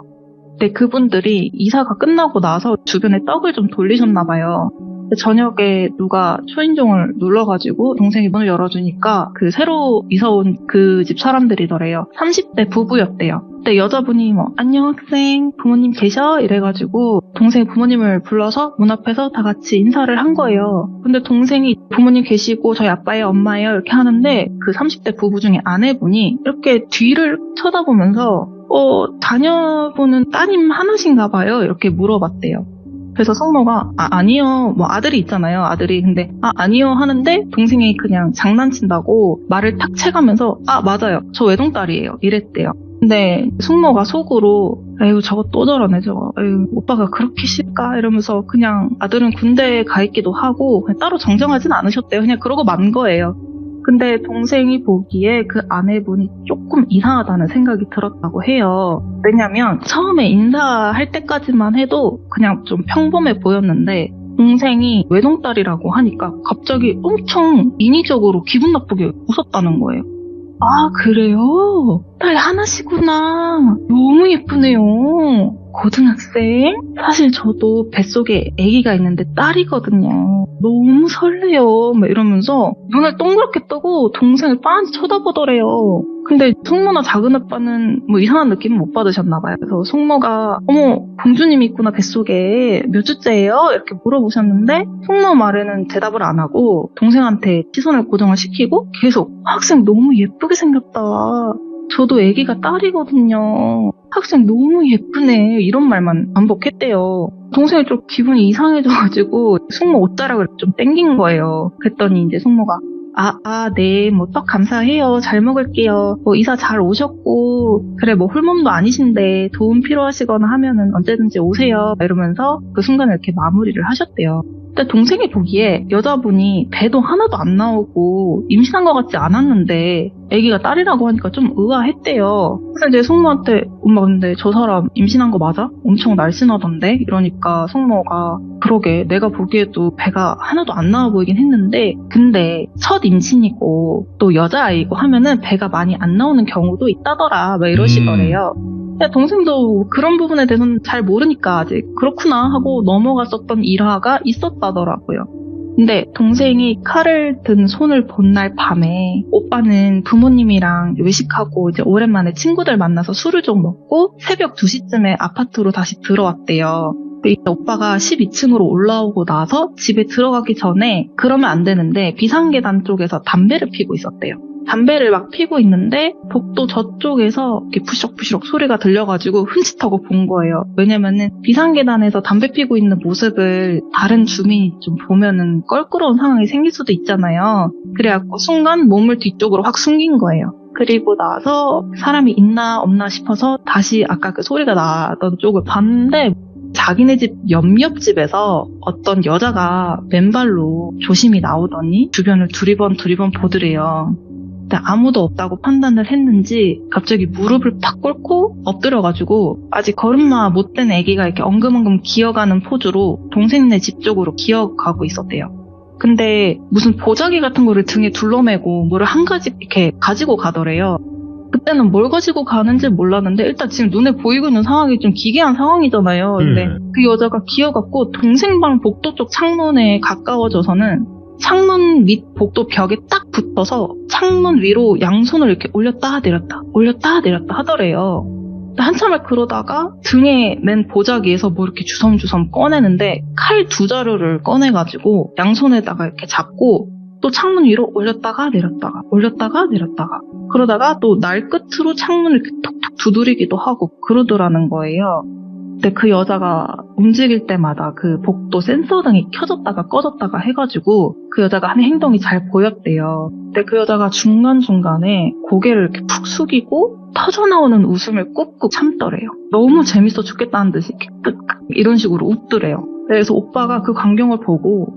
근데 그분들이 이사가 끝나고 나서 주변에 떡을 좀 돌리셨나 봐요. 근데 저녁에 누가 초인종을 눌러가지고 동생이 문을 열어주니까 그 새로 이사 온 그 집 사람들이더래요. 30대 부부였대요. 근데 여자분이 뭐 안녕 학생 부모님 계셔? 이래가지고 동생이 부모님을 불러서 문 앞에서 다 같이 인사를 한 거예요. 근데 동생이 부모님 계시고 저희 아빠예요 엄마예요 이렇게 하는데 그 30대 부부 중에 아내분이 이렇게 뒤를 쳐다보면서 자녀분은 따님 하나신가 봐요 이렇게 물어봤대요. 그래서 숙모가 아니요 뭐 아들이 있잖아요 아들이. 근데 아니요 하는데 동생이 그냥 장난친다고 말을 탁 채가면서 맞아요 저 외동딸이에요 이랬대요. 근데 숙모가 속으로 에휴 저거 또 저러네 저거 에휴 오빠가 그렇게 싫까 이러면서 그냥 아들은 군대에 가 있기도 하고 그냥 따로 정정하진 않으셨대요. 그냥 그러고 만 거예요. 근데 동생이 보기에 그 아내분이 조금 이상하다는 생각이 들었다고 해요. 왜냐면 처음에 인사할 때까지만 해도 그냥 좀 평범해 보였는데 동생이 외동딸이라고 하니까 갑자기 엄청 인위적으로 기분 나쁘게 웃었다는 거예요. 아 그래요? 딸 하나시구나. 너무 예쁘네요. 고등학생? 사실 저도 뱃속에 아기가 있는데 딸이거든요. 너무 설레요. 막 이러면서 눈을 동그랗게 뜨고 동생을 빤히 쳐다보더래요. 근데 숙모나 작은 아빠는 뭐 이상한 느낌 못 받으셨나 봐요. 그래서 숙모가 어머 공주님 있구나 뱃속에 몇 주째예요? 이렇게 물어보셨는데 숙모 말에는 대답을 안 하고 동생한테 시선을 고정을 시키고 계속 학생 너무 예쁘게 생겼다. 저도 아기가 딸이거든요. 학생 너무 예쁘네. 이런 말만 반복했대요. 동생이 좀 기분이 이상해져가지고 숙모 옷자락을 좀 땡긴 거예요. 그랬더니 이제 숙모가 네, 뭐 떡 감사해요. 잘 먹을게요. 뭐 이사 잘 오셨고 그래 뭐 홀몸도 아니신데 도움 필요하시거나 하면은 언제든지 오세요. 이러면서 그 순간에 이렇게 마무리를 하셨대요. 근데 동생이 보기에 여자분이 배도 하나도 안 나오고 임신한 것 같지 않았는데 아기가 딸이라고 하니까 좀 의아했대요. 그래서 이제 숙모한테 엄마 근데 저 사람 임신한 거 맞아? 엄청 날씬하던데? 이러니까 숙모가 그러게 내가 보기에도 배가 하나도 안 나와 보이긴 했는데 근데 첫 임신이고 또 여자아이고 하면은 배가 많이 안 나오는 경우도 있다더라 막 이러시더래요. 근데 동생도 그런 부분에 대해서는 잘 모르니까 아직 그렇구나 하고 넘어갔었던 일화가 있었다더라고요. 근데 동생이 칼을 든 손을 본 날 밤에 오빠는 부모님이랑 외식하고 이제 오랜만에 친구들 만나서 술을 좀 먹고 새벽 2시쯤에 아파트로 다시 들어왔대요. 오빠가 12층으로 올라오고 나서 집에 들어가기 전에 그러면 안 되는데 비상계단 쪽에서 담배를 피고 있었대요. 담배를 막 피고 있는데 복도 저쪽에서 이렇게 부시럭부시럭 소리가 들려가지고 흠칫하고 본 거예요. 왜냐면은 비상계단에서 담배 피고 있는 모습을 다른 주민이 좀 보면은 껄끄러운 상황이 생길 수도 있잖아요. 그래갖고 순간 몸을 뒤쪽으로 확 숨긴 거예요. 그리고 나서 사람이 있나 없나 싶어서 다시 아까 그 소리가 나던 쪽을 봤는데 자기네 집 옆집에서 어떤 여자가 맨발로 조심히 나오더니 주변을 두리번 보더래요. 근데 아무도 없다고 판단을 했는지 갑자기 무릎을 팍 꿇고 엎드려가지고 아직 걸음마 못 된 아기가 이렇게 엉금엉금 기어가는 포즈로 동생네 집 쪽으로 기어가고 있었대요. 근데 무슨 보자기 같은 거를 등에 둘러매고 뭐를 한 가지 이렇게 가지고 가더래요. 그때는 뭘 가지고 가는지 몰랐는데 일단 지금 눈에 보이고 있는 상황이 좀 기괴한 상황이잖아요. 근데 그 여자가 기어갔고 동생 방 복도 쪽 창문에 가까워져서는 창문 밑 복도 벽에 딱 붙어서 창문 위로 양손을 이렇게 올렸다 내렸다 하더래요. 한참을 그러다가 등에 맨 보자기에서 뭐 이렇게 주섬주섬 꺼내는데 칼 2자루를 꺼내가지고 양손에다가 이렇게 잡고 또 창문 위로 올렸다가 내렸다가 그러다가 또 날 끝으로 창문을 이렇게 톡톡 두드리기도 하고 그러더라는 거예요. 근데 그 여자가 움직일 때마다 그 복도 센서등이 켜졌다가 꺼졌다가 해가지고 그 여자가 하는 행동이 잘 보였대요. 근데 그 여자가 중간중간에 고개를 이렇게 푹 숙이고 터져나오는 웃음을 꾹꾹 참더래요. 너무 재밌어 죽겠다는 듯이 이런 식으로 웃더래요. 그래서 오빠가 그 광경을 보고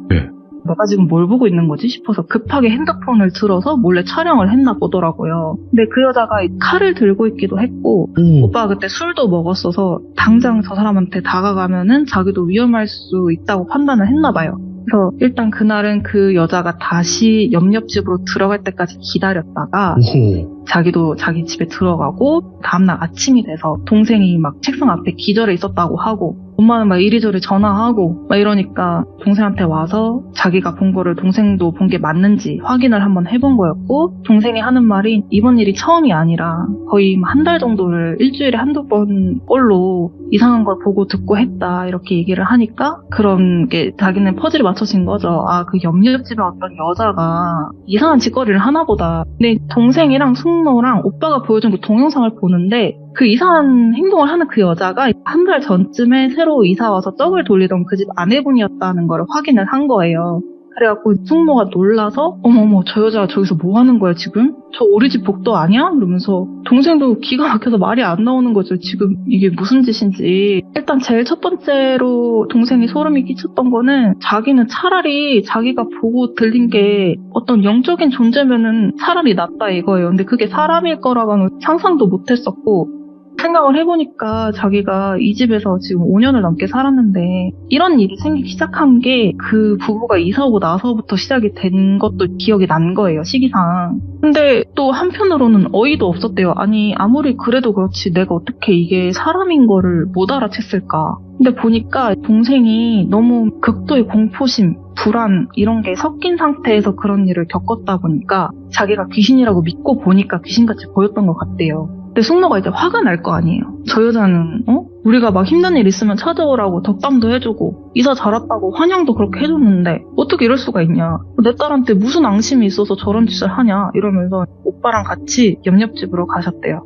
내가 지금 뭘 보고 있는 거지 싶어서 급하게 핸드폰을 들어서 몰래 촬영을 했나 보더라고요. 근데 그 여자가 칼을 들고 있기도 했고 오빠가 그때 술도 먹었어서 당장 저 사람한테 다가가면은 자기도 위험할 수 있다고 판단을 했나 봐요. 그래서 일단 그날은 그 여자가 다시 옆집으로 들어갈 때까지 기다렸다가 오. 자기도 자기 집에 들어가고 다음날 아침이 돼서 동생이 막 책상 앞에 기절해 있었다고 하고 엄마는 막 이리저리 전화하고 막 이러니까 동생한테 와서 자기가 본 거를 동생도 본 게 맞는지 확인을 한번 해본 거였고 동생이 하는 말이 이번 일이 처음이 아니라 거의 한 달 정도를 일주일에 한두 번 꼴로 이상한 걸 보고 듣고 했다 이렇게 얘기를 하니까 그런 게 자기는 퍼즐이 맞춰진 거죠. 아, 그 옆집에 어떤 여자가 이상한 짓거리를 하나 보다. 근데 동생이랑 숙모랑 오빠가 보여준 그 동영상을 보는데 그 이상한 행동을 하는 그 여자가 한 달 전쯤에 새로 이사와서 떡을 돌리던 그 집 아내분이었다는 걸 확인을 한 거예요. 그래갖고 숙모가 놀라서 어머머 저 여자가 저기서 뭐 하는 거야 지금? 저 우리 집 복도 아니야? 이러면서 동생도 기가 막혀서 말이 안 나오는 거죠. 지금 이게 무슨 짓인지. 일단 제일 첫 번째로 동생이 소름이 끼쳤던 거는 자기는 차라리 자기가 보고 들린 게 어떤 영적인 존재면은 차라리 낫다 이거예요. 근데 그게 사람일 거라고는 상상도 못했었고 생각을 해보니까 자기가 이 집에서 지금 5년을 넘게 살았는데 이런 일이 생기기 시작한 게 그 부부가 이사 오고 나서부터 시작이 된 것도 기억이 난 거예요, 시기상. 근데 또 한편으로는 어이도 없었대요. 아니 아무리 그래도 그렇지 내가 어떻게 이게 사람인 거를 못 알아챘을까. 근데 보니까 동생이 너무 극도의 공포심, 불안 이런 게 섞인 상태에서 그런 일을 겪었다 보니까 자기가 귀신이라고 믿고 보니까 귀신같이 보였던 것 같대요. 근데 숙모가 이제 화가 날 거 아니에요. 저 여자는 우리가 막 힘든 일 있으면 찾아오라고 덕담도 해주고 이사 잘 왔다고 환영도 그렇게 해줬는데 어떻게 이럴 수가 있냐. 내 딸한테 무슨 앙심이 있어서 저런 짓을 하냐 이러면서 오빠랑 같이 옆집으로 가셨대요.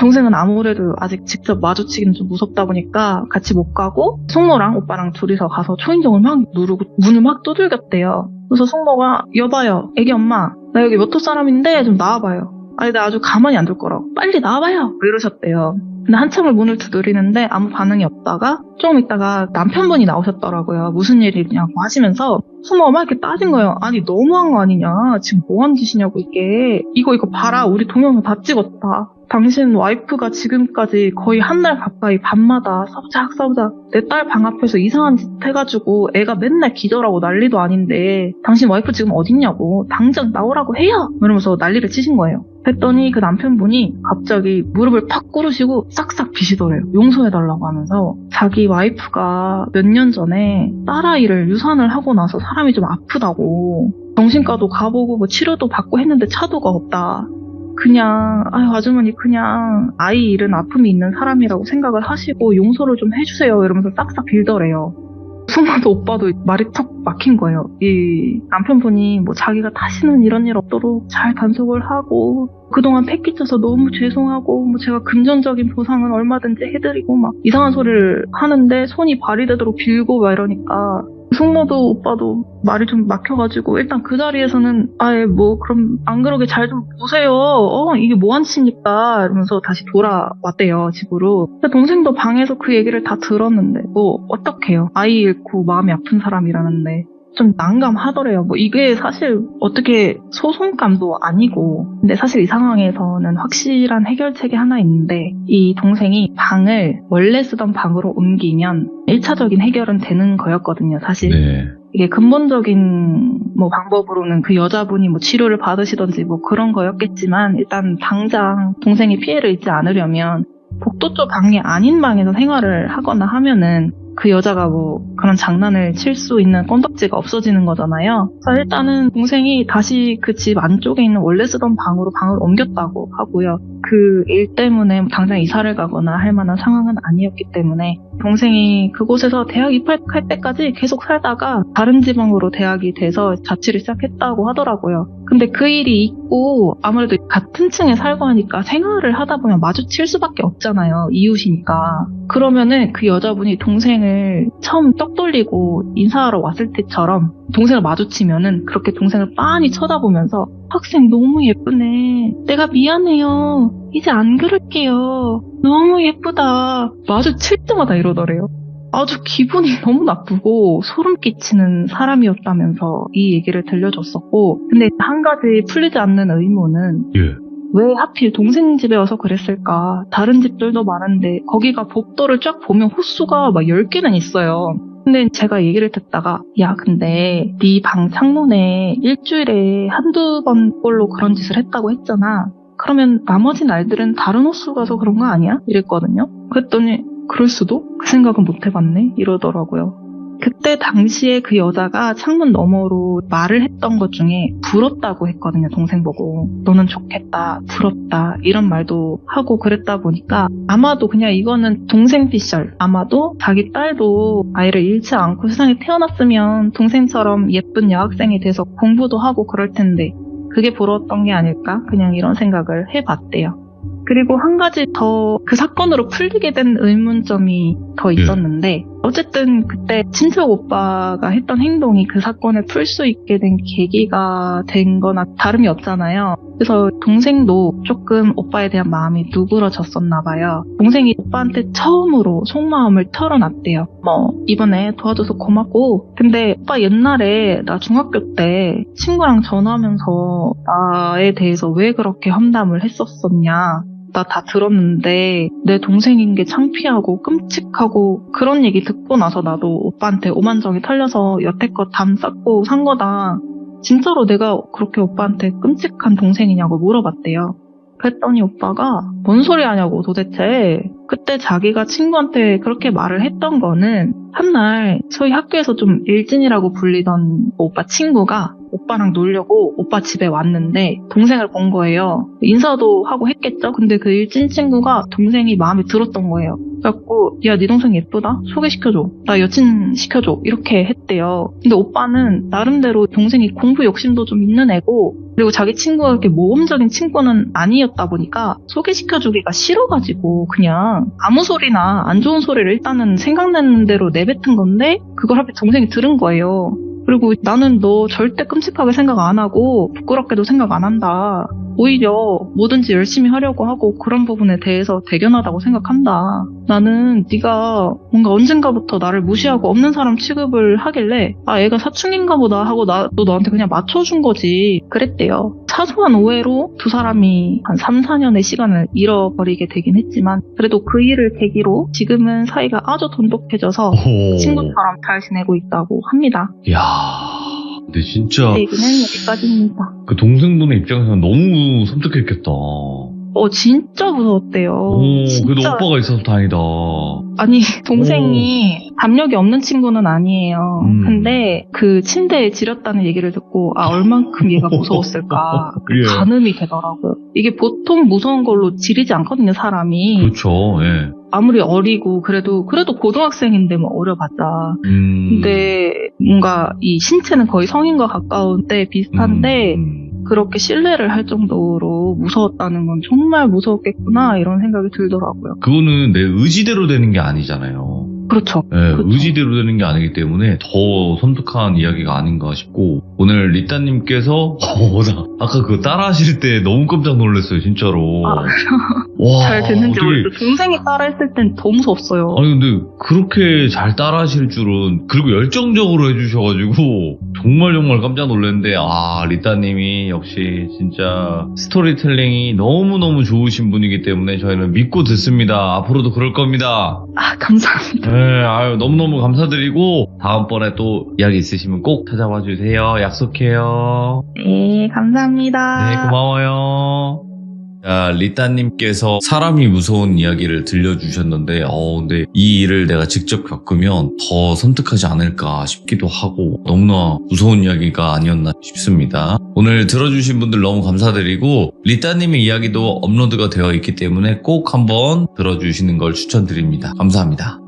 동생은 아무래도 아직 직접 마주치기는 좀 무섭다 보니까 같이 못 가고 숙모랑 오빠랑 둘이서 가서 초인종을 막 누르고 문을 막 두들겼대요. 그래서 숙모가 여봐요 애기 엄마 나 여기 몇 호 사람인데 좀 나와봐요. 아니 나 아주 가만히 안 둘 거라고 빨리 나와봐요 이러셨대요. 근데 한참을 문을 두드리는데 아무 반응이 없다가 조금 있다가 남편분이 나오셨더라고요. 무슨 일이냐고 하시면서 숙모가 막 이렇게 따진 거예요. 아니 너무한 거 아니냐 지금 뭐하는 짓이냐고 이게 이거 봐라 우리 동영상 다 찍었다. 당신 와이프가 지금까지 거의 한 달 가까이 밤마다 싸우자 내 딸 방 앞에서 이상한 짓 해가지고 애가 맨날 기절하고 난리도 아닌데 당신 와이프 지금 어딨냐고 당장 나오라고 해요 이러면서 난리를 치신 거예요. 했더니 그 남편분이 갑자기 무릎을 팍 꿇으시고 싹싹 비시더래요. 용서해달라고 하면서 자기 와이프가 몇 년 전에 딸아이를 유산을 하고 나서 사람이 좀 아프다고 정신과도 가보고 뭐 치료도 받고 했는데 차도가 없다. 그냥 아주머니 그냥 아이 잃은 아픔이 있는 사람이라고 생각을 하시고 용서를 좀 해주세요 이러면서 싹싹 빌더래요. 숙모도 오빠도 말이 턱 막힌 거예요. 이 남편분이 뭐 자기가 다시는 이런 일 없도록 잘 단속을 하고 그동안 패기쳐서 너무 죄송하고 뭐 제가 금전적인 보상은 얼마든지 해드리고 막 이상한 소리를 하는데 손이 발이 되도록 빌고 막 이러니까 숙모도 오빠도 말이 좀 막혀가지고 일단 그 자리에서는 아예 뭐 그럼 안 그러게 잘 좀 보세요. 이게 뭐한 짓입니까? 이러면서 다시 돌아왔대요 집으로. 근데 동생도 방에서 그 얘기를 다 들었는데 뭐 어떡해요. 아이 잃고 마음이 아픈 사람이라는데 좀 난감하더래요. 뭐 이게 사실 어떻게 소송감도 아니고 근데 사실 이 상황에서는 확실한 해결책이 하나 있는데 이 동생이 방을 원래 쓰던 방으로 옮기면 1차적인 해결은 되는 거였거든요. 사실 네. 이게 근본적인 뭐 방법으로는 그 여자분이 뭐 치료를 받으시던지 뭐 그런 거였겠지만 일단 당장 동생이 피해를 입지 않으려면 복도 쪽 방이 아닌 방에서 생활을 하거나 하면은 그 여자가 뭐 그런 장난을 칠 수 있는 건덕지가 없어지는 거잖아요. 그래서 일단은 동생이 다시 그 집 안쪽에 있는 원래 쓰던 방으로 방을 옮겼다고 하고요. 그 일 때문에 당장 이사를 가거나 할 만한 상황은 아니었기 때문에 동생이 그곳에서 대학 입학할 때까지 계속 살다가 다른 지방으로 대학이 돼서 자취를 시작했다고 하더라고요. 근데 그 일이 있고 아무래도 같은 층에 살고 하니까 생활을 하다 보면 마주칠 수밖에 없잖아요. 이웃이니까. 그러면은 그 여자분이 동생을 처음 떡 돌리고 인사하러 왔을 때처럼 동생을 마주치면은 그렇게 동생을 빤히 쳐다보면서 학생 너무 예쁘네. 내가 미안해요. 이제 안 그럴게요. 너무 예쁘다. 마주칠 때마다 이러더래요. 아주 기분이 너무 나쁘고 소름 끼치는 사람이었다면서 이 얘기를 들려줬었고 근데 한 가지 풀리지 않는 의문은 왜 하필 동생 집에 와서 그랬을까? 다른 집들도 많은데 거기가 복도를 쫙 보면 호수가 막 10개는 있어요. 근데 제가 얘기를 듣다가 야 근데 네 방 창문에 일주일에 한두 번꼴로 그런 짓을 했다고 했잖아. 그러면 나머지 날들은 다른 호수 가서 그런 거 아니야? 이랬거든요. 그랬더니 그럴 수도? 그 생각은 못 해봤네? 이러더라고요. 그때 당시에 그 여자가 창문 너머로 말을 했던 것 중에 부럽다고 했거든요. 동생 보고. 너는 좋겠다, 부럽다 이런 말도 하고 그랬다 보니까 아마도 그냥 이거는 동생 피셜. 아마도 자기 딸도 아이를 잃지 않고 세상에 태어났으면 동생처럼 예쁜 여학생이 돼서 공부도 하고 그럴 텐데 그게 부러웠던 게 아닐까? 그냥 이런 생각을 해봤대요. 그리고 한 가지 더 그 사건으로 풀리게 된 의문점이 더 있었는데 어쨌든 그때 친척 오빠가 했던 행동이 그 사건을 풀 수 있게 된 계기가 된 거나 다름이 없잖아요. 그래서 동생도 조금 오빠에 대한 마음이 누그러졌었나 봐요. 동생이 오빠한테 처음으로 속마음을 털어놨대요. 이번에 도와줘서 고맙고 근데 오빠 옛날에 나 중학교 때 친구랑 전화하면서 나에 대해서 왜 그렇게 험담을 했었었냐. 나 다 들었는데 내 동생인 게 창피하고 끔찍하고 그런 얘기 듣고 나서 나도 오빠한테 오만정이 털려서 여태껏 담 쌓고 산 거다. 진짜로 내가 그렇게 오빠한테 끔찍한 동생이냐고 물어봤대요. 그랬더니 오빠가 뭔 소리 하냐고 도대체. 그때 자기가 친구한테 그렇게 말을 했던 거는 한날 소위 학교에서 좀 일진이라고 불리던 오빠 친구가 오빠랑 놀려고 오빠 집에 왔는데 동생을 본 거예요. 인사도 하고 했겠죠? 근데 그 일진 친구가 동생이 마음에 들었던 거예요. 그래갖고 야, 네 동생 예쁘다? 소개시켜줘. 나 여친 시켜줘. 이렇게 했대요. 근데 오빠는 나름대로 동생이 공부 욕심도 좀 있는 애고 그리고 자기 친구가 그렇게 모험적인 친구는 아니었다 보니까 소개시켜주기가 싫어가지고 그냥 아무 소리나 안 좋은 소리를 일단은 생각나는 대로 내뱉은 건데 그걸 하필 동생이 들은 거예요. 그리고 나는 너 절대 끔찍하게 생각 안 하고 부끄럽게도 생각 안 한다. 오히려 뭐든지 열심히 하려고 하고 그런 부분에 대해서 대견하다고 생각한다. 나는 네가 뭔가 언젠가부터 나를 무시하고 없는 사람 취급을 하길래 애가 사춘기인가 보다 하고 나도 너한테 그냥 맞춰준 거지. 그랬대요. 사소한 오해로 두 사람이 한 3, 4년의 시간을 잃어버리게 되긴 했지만 그래도 그 일을 계기로 지금은 사이가 아주 돈독해져서 친구처럼 잘 지내고 있다고 합니다. 이야, 근데 진짜 네, 얘기는 여기까지입니다. 그 동생분의 입장에서는 너무 섬뜩했겠다. 진짜 무서웠대요. 그래도 오빠가 있어서 다행이다. 아니, 동생이 담력이 없는 친구는 아니에요. 근데 그 침대에 지렸다는 얘기를 듣고 얼만큼 얘가 무서웠을까 예. 가늠이 되더라고요. 이게 보통 무서운 걸로 지르지 않거든요, 사람이. 그렇죠. 예. 아무리 어리고 그래도 고등학생인데 뭐 어려봤자. 근데 뭔가 이 신체는 거의 성인과 가까운 때 비슷한데 그렇게 신뢰를 할 정도로 무서웠다는 건 정말 무서웠겠구나 이런 생각이 들더라고요. 그거는 내 의지대로 되는 게 아니잖아요. 그렇죠. 네, 그렇죠. 의지대로 되는 게 아니기 때문에 더 섬뜩한 이야기가 아닌가 싶고 오늘 리따님께서 아까 그거 따라하실 때 너무 깜짝 놀랐어요 진짜로. 와, 잘 됐는지 어떻게... 모르겠어요. 동생이 따라했을 땐 더 무서웠어요. 아니 근데 그렇게 잘 따라하실 줄은 그리고 열정적으로 해주셔가지고 정말 깜짝 놀랐는데 리따님이 역시 진짜 스토리텔링이 너무너무 좋으신 분이기 때문에 저희는 믿고 듣습니다. 앞으로도 그럴 겁니다. 감사합니다. 네, 너무너무 감사드리고 다음번에 또 이야기 있으시면 꼭 찾아와 주세요. 약속해요. 네, 감사합니다. 네, 고마워요. 자, 리따님께서 사람이 무서운 이야기를 들려주셨는데 근데 이 일을 내가 직접 겪으면 더 섬뜩하지 않을까 싶기도 하고 너무나 무서운 이야기가 아니었나 싶습니다. 오늘 들어주신 분들 너무 감사드리고 리따님의 이야기도 업로드가 되어 있기 때문에 꼭 한번 들어주시는 걸 추천드립니다. 감사합니다.